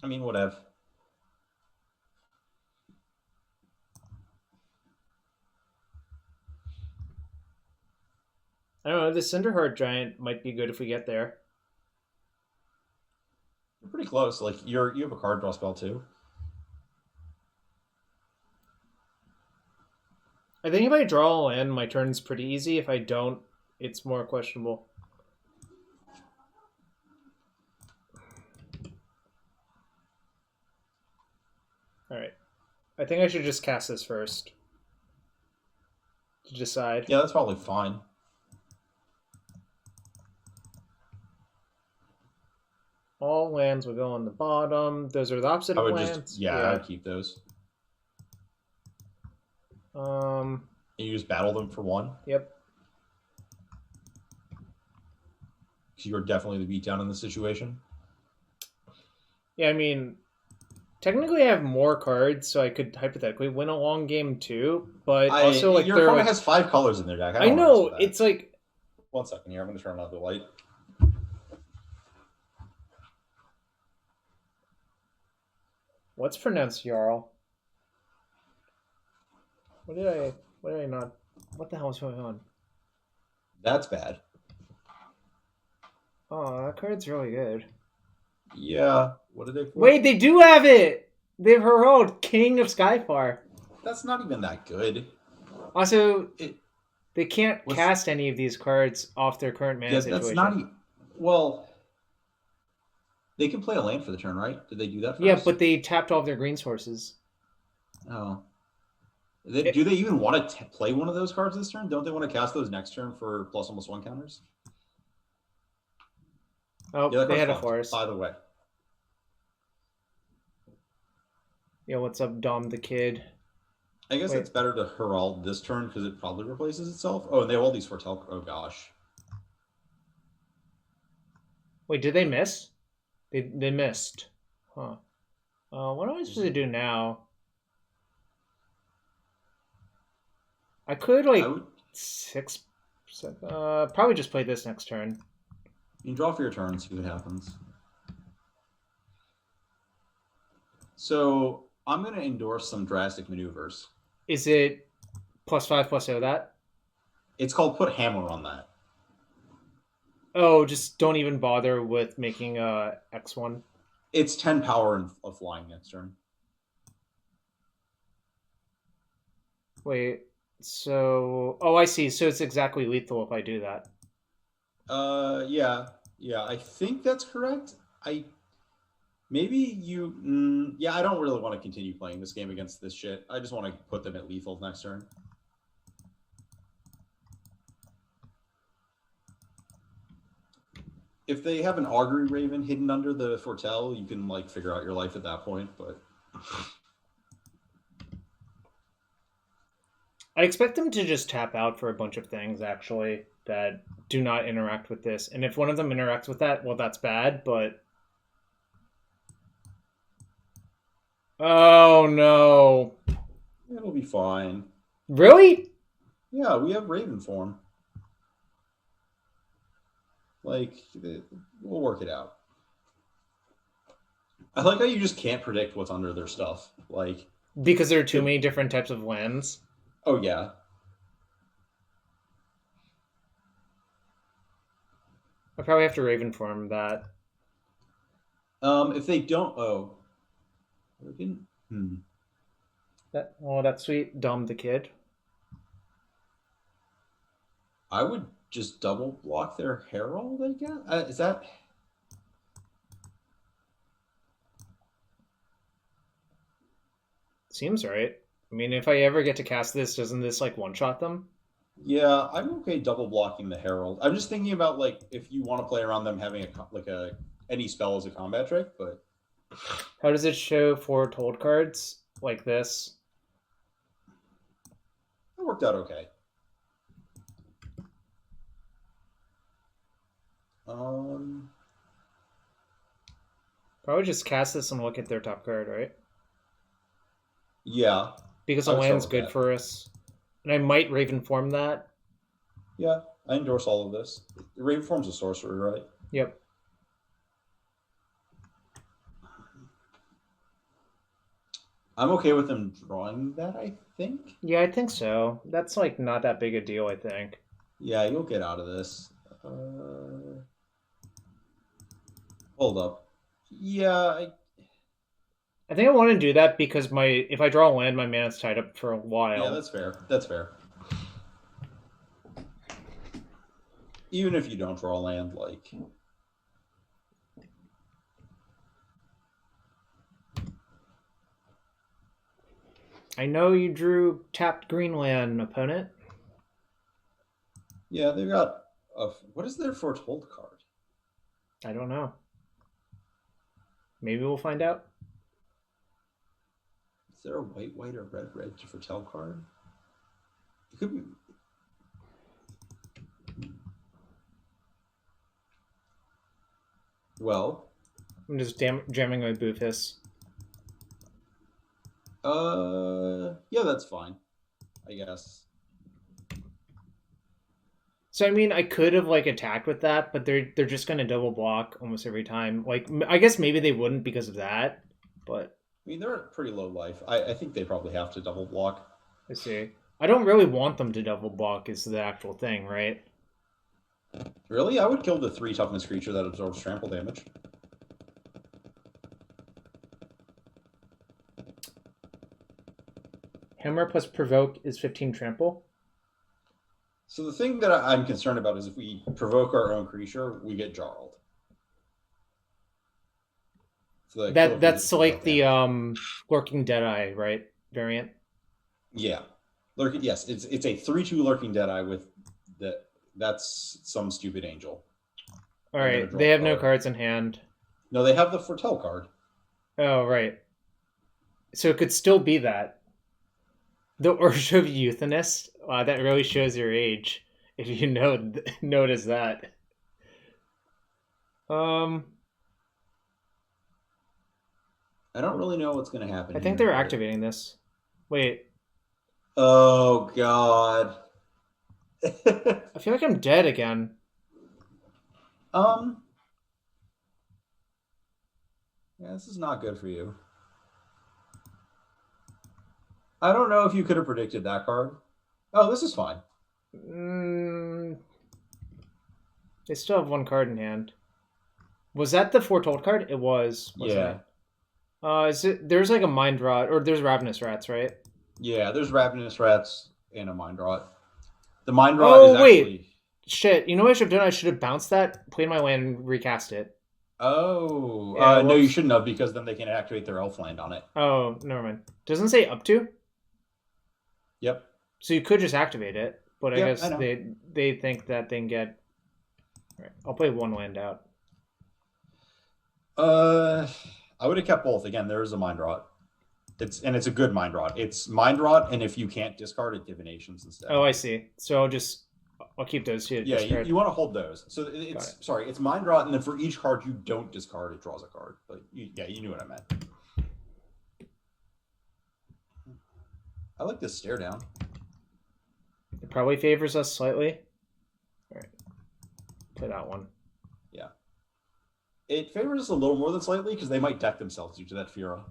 I mean, whatever.
I don't know. The Cinderheart Giant might be good if we get there.
You're pretty close. Like you have a card draw spell too.
I think if I draw a land, my turn's pretty easy. If I don't, it's more questionable. Alright. I think I should just cast this first. To decide.
Yeah, that's probably fine.
All lands will go on the bottom. Those are the opposite of lands.
I'd keep those. You just battle them for 1?
Yep.
You're definitely the beatdown in this situation.
Yeah, I mean, technically I have more cards, so I could hypothetically win a long game too. But also, like,
your opponent has 5 colors in their deck.
I know it's like.
1 second here. I'm going to turn off the light.
What's pronounced Jarl? What did I not? What the hell is going on?
That's bad.
Oh, that card's really good.
Yeah. What did they?
Wait, they do have it. They have Herald, King of Skyfar.
That's not even that good.
Also, they can't cast any of these cards off their current mana situation.
That's not. Well, they can play a land for the turn, right? Did they do that first?
Yeah, but they tapped all of their green sources.
Oh. Do they even want to play one of those cards this turn? Don't they want to cast those next turn for +1/+1 counters?
Oh, yeah, they had a forest.
By the way.
Yeah, what's up, Dom the Kid?
I guess it's better to Herald this turn because it probably replaces itself. Oh, and they have all these Foretell. Oh, gosh.
Wait, did they miss? They missed. Huh. What am I supposed to do now? I could, like, 6... probably just play this next turn.
You can draw for your turn, see what happens. So, I'm going to endorse some drastic maneuvers.
Is it +5/+0 that?
It's called put hammer on that.
Oh, just don't even bother with making X1.
It's 10 power of flying next turn.
Wait, so... Oh, I see. So it's exactly lethal if I do that.
Yeah. I think that's correct. Maybe you... yeah, I don't really want to continue playing this game against this shit. I just want to put them at lethal next turn. If they have an Augury Raven hidden under the Foretell, you can, like, figure out your life at that point, but...
I expect them to just tap out for a bunch of things, actually, that do not interact with this. And if one of them interacts with that, well, that's bad, but... Oh, no.
It'll be fine.
Really?
Yeah, we have Raven form. Like, we'll work it out. I like how you just can't predict what's under their stuff. Like,
because there are too many different types of lands.
Oh yeah.
I probably have to Raven form that.
If they don't,
That's sweet. Dom the kid.
I would just double block their Herald. I guess is that.
Seems right. I mean, if I ever get to cast this, doesn't this like one-shot them?
Yeah, I'm okay double blocking the Herald. I'm just thinking about like if you want to play around them having any spell as a combat trick, but
how does it show for told cards like this?
It worked out okay.
Probably just cast this and look at their top card, right?
Yeah.
Because the land's good for us. And I might Raven form that.
Yeah, I endorse all of this. Raven form's a sorcery, right?
Yep.
I'm okay with them drawing that, I think.
Yeah, I think so. That's like not that big a deal, I think.
Yeah, you'll get out of this. Hold up. Yeah,
I think I want to do that because if I draw a land, my mana's tied up for a while.
Yeah, that's fair. That's fair. Even if you don't draw land, like...
I know you drew tapped green land, opponent.
Yeah, they've got... what is their foretold card?
I don't know. Maybe we'll find out.
Is there a white, or red to foretell card? It could be... Well...
I'm just jamming my Boofus.
Yeah, that's fine. I guess.
So I mean, I could have like attacked with that, but they're just gonna double block almost every time. Like, I guess maybe they wouldn't because of that, but
I mean, they're at pretty low life. I think they probably have to double block.
I see. I don't really want them to double block is the actual thing, right?
Really? I would kill the 3 toughness creature that absorbs trample damage.
Hammer plus provoke is 15 trample.
So the thing that I'm concerned about is if we provoke our own creature, we get jarled. So
that's like the Lurking Deadeye, right? Variant.
Yeah, yes, it's a 3/2 Lurking Deadeye with that. That's some stupid angel.
All right, they have no cards in hand.
No, they have the foretell card.
Oh right. So it could still be that. The Urge of Euthanist. Wow, that really shows your age. If you notice that.
I don't really know what's going to happen.
I think they're activating this. Wait.
Oh God.
I feel like I'm dead again.
Yeah, this is not good for you. I don't know if you could have predicted that card. Oh, this is fine.
They still have 1 card in hand. Was that the foretold card? It was.
Yeah.
There's like a Mind Rot, or there's Ravenous Rats, right?
Yeah, there's Ravenous Rats and a Mind Rot. The Mind Rot is actually...
wait. Shit, you know what I should have done? I should have bounced that, played my land, and recast it.
Oh. Yeah, no, you shouldn't have, because then they can activate their elf land on it.
Oh, never mind. Doesn't say up to?
Yep.
So you could just activate it, but I guess they think that they can get... Right, I'll play 1 land out.
I would have kept both. Again, there is a Mind Rot. It's a good mind rot. It's mind rot, and if you can't discard it, divinations instead.
Oh, I see. So I'll keep those two.
Yeah, you want to hold those. So it's mind rot, and then for each card you don't discard, it draws a card. But you knew what I meant. I like this stare down.
It probably favors us slightly. All right, play that one.
Yeah, it favors us a little more than slightly because they might deck themselves due to that Fira.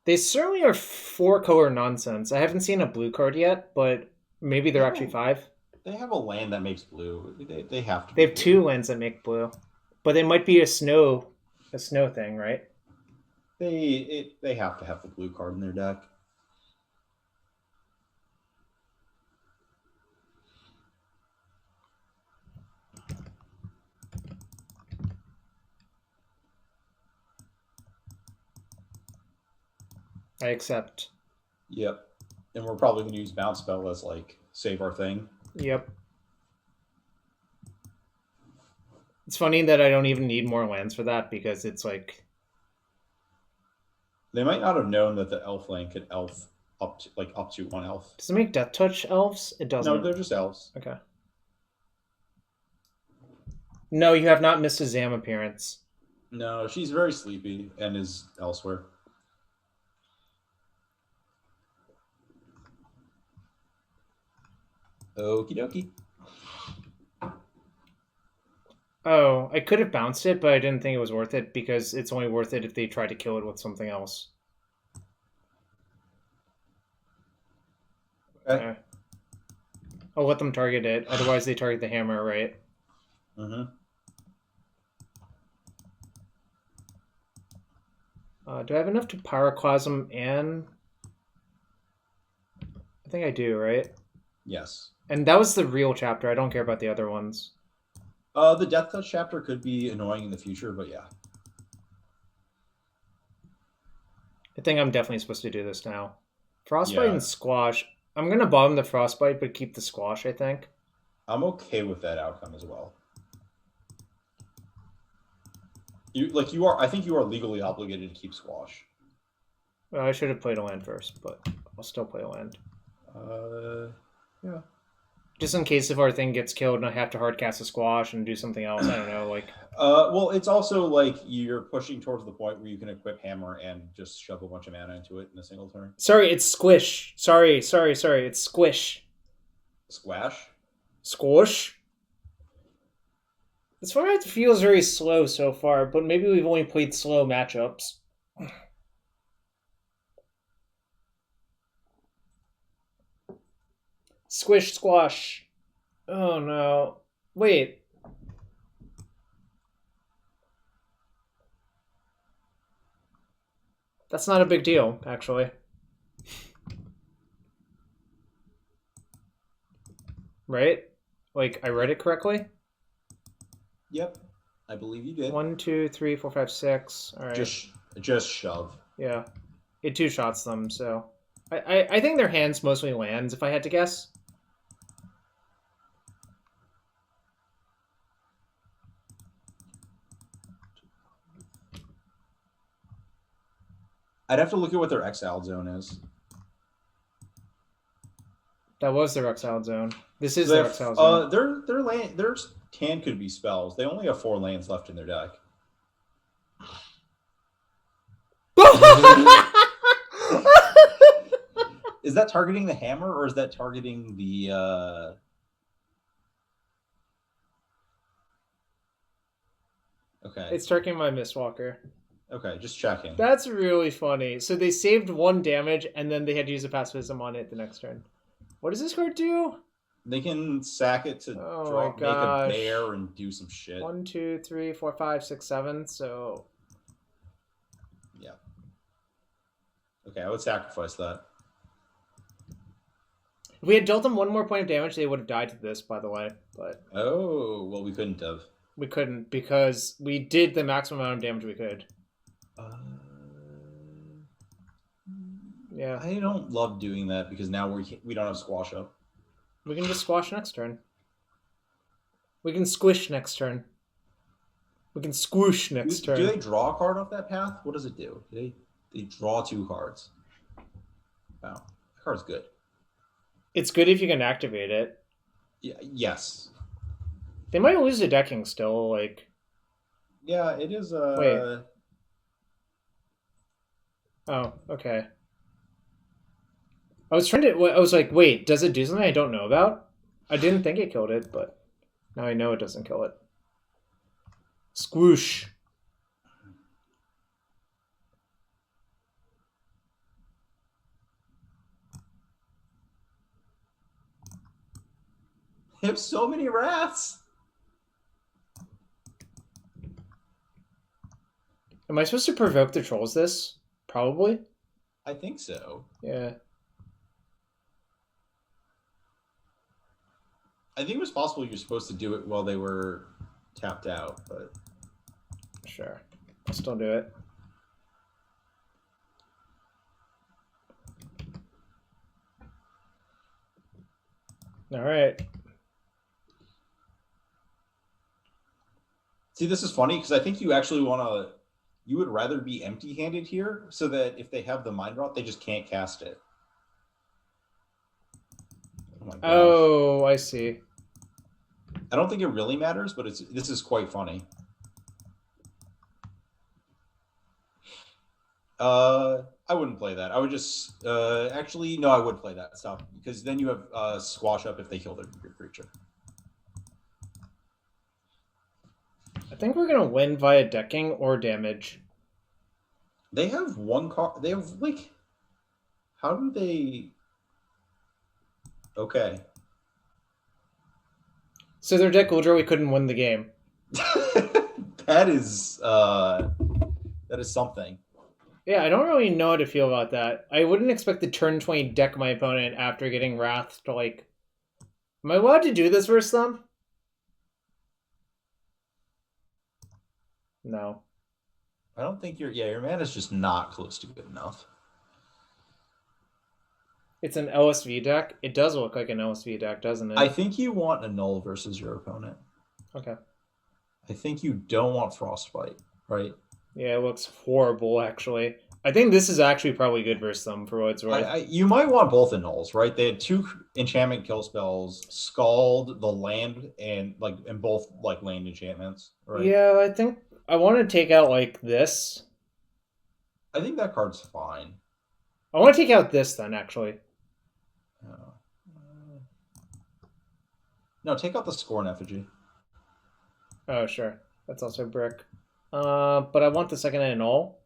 They certainly are 4-color nonsense. I haven't seen a blue card yet, but maybe they're actually 5.
They have a land that makes blue. They have to.
They have 2 lands that make blue, but they might be a snow thing, right?
They have to have the blue card in their deck.
I accept.
Yep. And we're probably going to use Bounce Spell as, like, save our thing.
Yep. It's funny that I don't even need more lands for that because it's like...
They might not have known that the elf land could elf up to 1 elf.
Does it make Death Touch elves? It doesn't.
No, they're just elves.
Okay. No, you have not missed a Zam appearance.
No, she's very sleepy and is elsewhere. Okie dokie.
Oh, I could have bounced it, but I didn't think it was worth it because it's only worth it if they try to kill it with something else.
Okay.
I'll let them target it. Otherwise, they target the hammer, right?
Mm-hmm.
Do I have enough to Pyroclasm and... I think I do, right?
Yes.
And that was the real chapter. I don't care about the other ones.
The Death Touch chapter could be annoying in the future, but yeah.
I think I'm definitely supposed to do this now. Frostbite and Squash. I'm going to bottom the Frostbite, but keep the Squash, I think.
I'm okay with that outcome as well. I think you are legally obligated to keep Squash.
Well, I should have played a land first, but I'll still play a land.
Yeah.
Just in case if our thing gets killed and I have to hardcast a Squash and do something else, I don't know, like...
well, it's also like you're pushing towards the point where you can equip Hammer and just shove a bunch of mana into it in a single turn.
Sorry, it's Squish. Sorry, it's Squish.
Squash?
Squish? This format feels very slow so far, but maybe we've only played slow matchups. Squish, Squash. Oh no. Wait. That's not a big deal, actually. Right? Like, I read it correctly?
Yep. I believe you did.
1, 2, 3, 4, 5, 6. All right.
Just shove.
Yeah. It 2-shots them, so... I think their hands mostly lands, if I had to guess.
I'd have to look at what their exiled zone is.
That was their exiled zone. This is their exiled zone.
Their can could be spells. They only have 4 lands left in their deck. Is that targeting the hammer or is that targeting the Okay.
It's targeting my Mistwalker.
Okay, just checking.
That's really funny. So they saved 1 damage and then they had to use a pacifism on it the next turn. What does this card do?
They can sack it to make a bear and do some shit.
1, 2, 3, 4, 5, 6, 7. So
yeah. Okay, I would sacrifice that.
If we had dealt them 1 more point of damage, they would have died to this, by the way. But
oh, well, we couldn't have.
We couldn't because we did the maximum amount of damage we could. Yeah.
I don't love doing that because now we don't have Squash up.
We can just Squash next turn. We can Squish next turn. We can squish next
Do
turn.
they draw a card off that path? What does it do? They draw 2 cards. Wow, that card's good.
It's good if you can activate it.
Yeah, yes.
They might lose the decking still, like...
Yeah, it is...
Wait. Oh, okay. I was like, wait, does it do something I don't know about? I didn't think it killed it, but now I know it doesn't kill it. Squoosh.
They have so many wraths.
Am I supposed to provoke the trolls this? Probably.
I think so.
Yeah.
I think it was possible you're supposed to do it while they were tapped out, but...
Sure. I'll still do it. All right.
See, this is funny because I think you actually want to... You would rather be empty-handed here so that if they have the Mind Rot, they just can't cast it. Oh my gosh.
Oh, I see.
I don't think it really matters, but this is quite funny. I wouldn't play that. I would just... actually, no, I would play that. Stop. Because then you have Squash Up if they kill your creature.
I think we're going to win via decking or damage.
They have 1 card. They have, like... How do they... Okay.
So their deck will draw, we couldn't win the game.
That is something.
Yeah, I don't really know how to feel about that. I wouldn't expect the turn 20 deck my opponent after getting Wrath to, like... Am I allowed to do this versus them? No.
I don't think your mana's just not close to good enough.
It's an LSV deck. It does look like an LSV deck, doesn't it?
I think you want a null versus your opponent.
Okay.
I think you don't want Frostbite, right?
Yeah, it looks horrible, actually. I think this is actually probably good versus them, for what it's worth.
You might want both the nulls, right? They had 2 enchantment kill spells, Scald, the land, and both like land enchantments, right?
Yeah, I think I want to take out like this.
I think that card's fine.
I want to take out this then, actually.
No, take out the Scorn Effigy.
Oh, sure. That's also brick. But I want the second and all.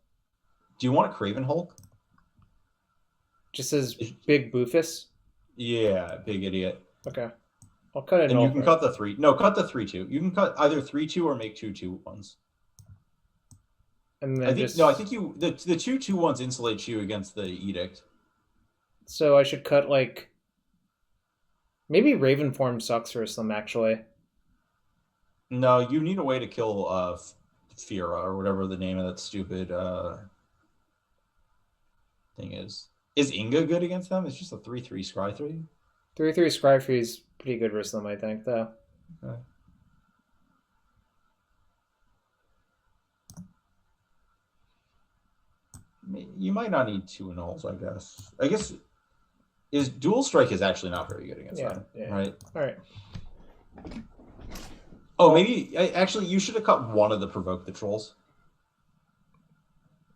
Do you want a Craven Hulk?
Just as big boofus?
Yeah, big idiot.
Okay. I'll cut it.
And you can cut the 3. No, cut the 3/2. You can cut either 3/2 or make 2/2/1s.
And then
I think you the 2/2/1s insulate you against the edict.
So I should cut like maybe Raven form sucks versus them actually.
No, you need a way to kill Fira or whatever the name of that stupid thing is. Is Inga good against them? It's just a 3/3 scry 3.
3/3 Scryfree is pretty good versus them, I think, though.
Okay. You might not need 2 nulls, I guess. I guess Dual Strike is actually not very good against them, right?
All right.
Oh, maybe actually you should have cut one of the Provoke the Trolls.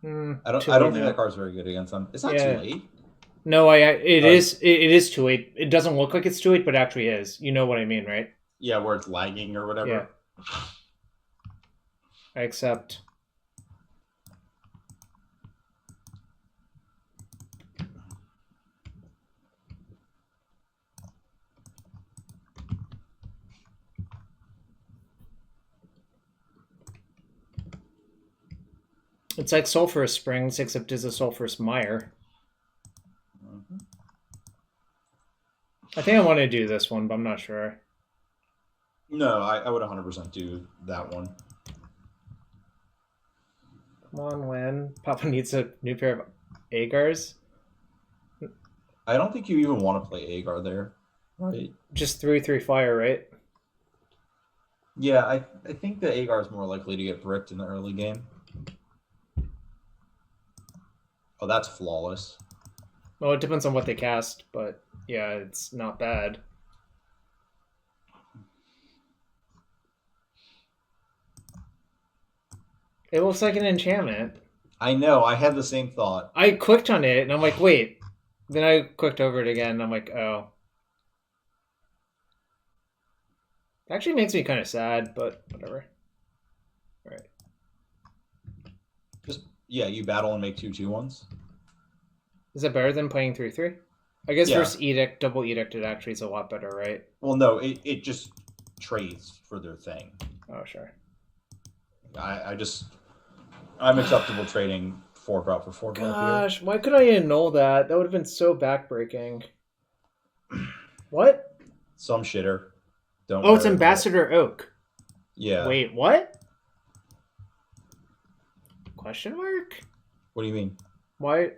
I don't think that card's very good against them. It's not too late.
No, it is too late. It doesn't look like it's too late, but it actually is. You know what I mean, right?
Yeah, where it's lagging or whatever.
Yeah. I accept. It's like Sulphurous Springs, except it's a Sulphurous Mire.
Mm-hmm.
I think I want to do this one, but I'm not sure.
No, I would 100% do that one.
Come on, Lynn. Papa needs a new pair of Agars.
I don't think you even want to play Agar there, right?
Just 3/3 fire, right?
Yeah, I think the Agar is more likely to get bricked in the early game. Oh, that's flawless.
Well, it depends on what they cast, but yeah, it's not bad. It looks like an enchantment.
I know, I had the same thought.
I clicked on it, and I'm like, wait. Then I clicked over it again, and I'm like, oh. It actually makes me kind of sad, but whatever. All right.
Just, yeah, you battle and make 2/2/1s.
Is it better than playing 3/3? I guess
Yeah.
versus Edict, double Edict, it actually is a lot better, right?
Well, no, it just trades for their thing.
Oh, sure.
I'm acceptable trading 4-drop for 4-drop
Gosh, why could I annul that? That would have been so backbreaking. What?
Some shitter. Don't
Oh, it's
worry about it.
Ambassador Oak.
Yeah.
Wait, what? Question mark?
What do you mean?
Why?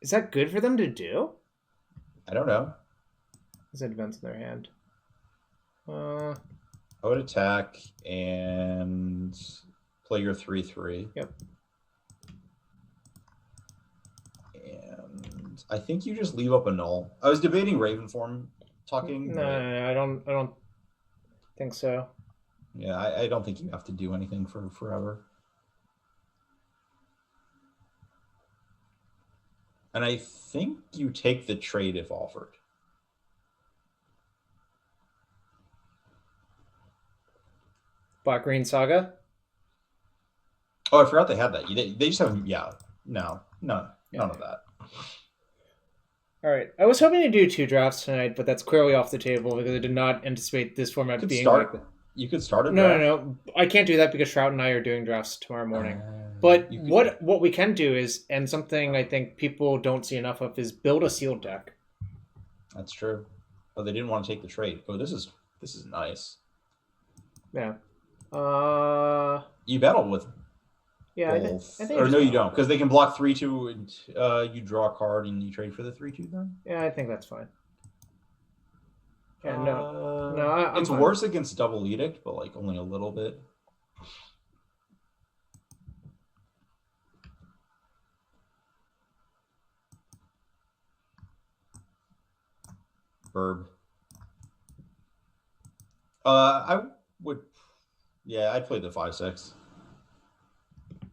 Is that good for them to do?
I don't know.
Is it events in their hand?
I would attack and play your 3/3.
Yep.
And I think you just leave up a null. I was debating Ravenform talking.
No, I don't think so.
Yeah, I don't think you have to do anything for forever. And I think you take the trade if offered.
Black Green Saga?
Oh, I forgot they had that. They just have, yeah, none of that.
All right. I was hoping to do 2 drafts tonight, but that's clearly off the table because I did not anticipate this format being like that.
You could start a
draft.
No.
No. I can't do that because Shroud and I are doing drafts tomorrow morning. But what we can do is, and something I think people don't see enough of, is build a sealed deck.
That's true. Oh, they didn't want to take the trade. Oh, this is nice.
Yeah.
You battle with
yeah,
both.
I think
or no, you don't, because they can block 3/2 and you draw a card and you trade for the 3/2 then?
Yeah, I think that's fine. Yeah, no,
it's
fine.
Worse against double edict, but like only a little bit. Verb. I would. Yeah, I'd play the 5/6.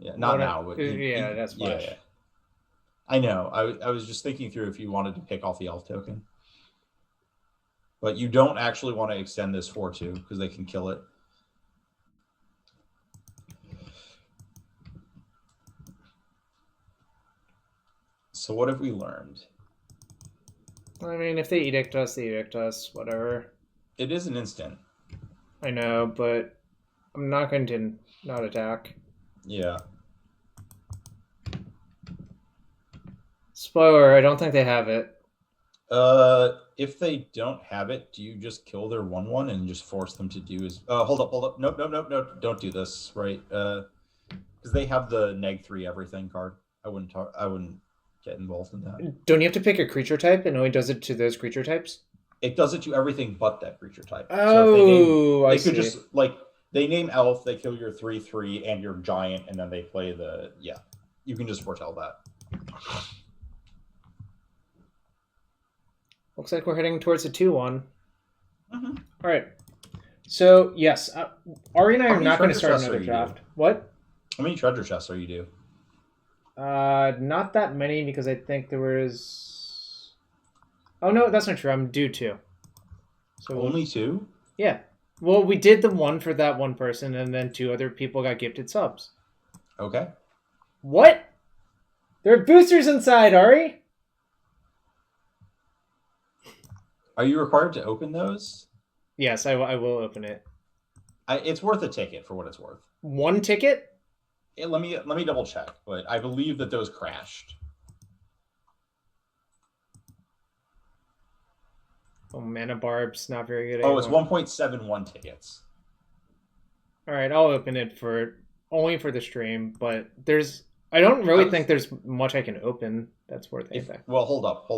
Yeah, not now. But
that's fine.
Yeah. I know. I was just thinking through if you wanted to pick off the elf token. But you don't actually want to extend this 4/2 because they can kill it. So what have we learned?
I mean, if they edict us, they edict us, whatever.
It is an instant.
I know, but I'm not going to not attack.
Yeah.
Spoiler, I don't think they have it.
If they don't have it, do you just kill their 1/1 and just force them to do is hold up. Nope, don't do this, right? Because they have the -3 everything card. I wouldn't get involved in that.
Don't you have to pick a creature type and only does it to those creature types?
It does it to everything but that creature type.
Oh,
they could just they name elf, they kill your 3/3 and your giant, and then they play the you can just foretell that.
Looks like we're heading towards a 2/1.
Mm-hmm.
All right. So, yes, Ari and I are not going to start another draft. What?
How many treasure chests are you due?
Not that many because I think there was... Oh, no, that's not true. I'm due 2. So
only 2?
Yeah. Well, we did the one for that one person, and then 2 other people got gifted subs.
Okay.
What? There are boosters inside, Ari!
Are you required to open those?
Yes, I will open it.
It's worth a ticket for what it's worth.
1 ticket?
Let me double check, but I believe that those crashed.
Oh, Mana Barb's not very good.
Oh, it's 1.71 tickets.
All right, I'll open it only for the stream, but I don't really think there's much I can open that's worth anything.
Well, hold up.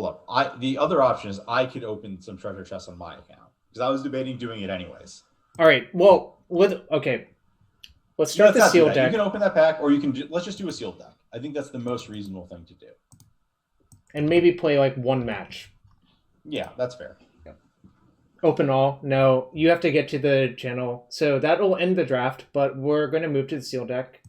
The other option is I could open some treasure chests on my account because I was debating doing it anyways.
All right. Well, okay. Let's start the
Let's not do
sealed
that.
deck.
You can open that pack, or you can let's just do a sealed deck. I think that's the most reasonable thing to do.
And maybe play like one match.
Yeah, that's fair.
Open all. No, you have to get to the channel. So that'll end the draft, but we're going to move to the sealed deck.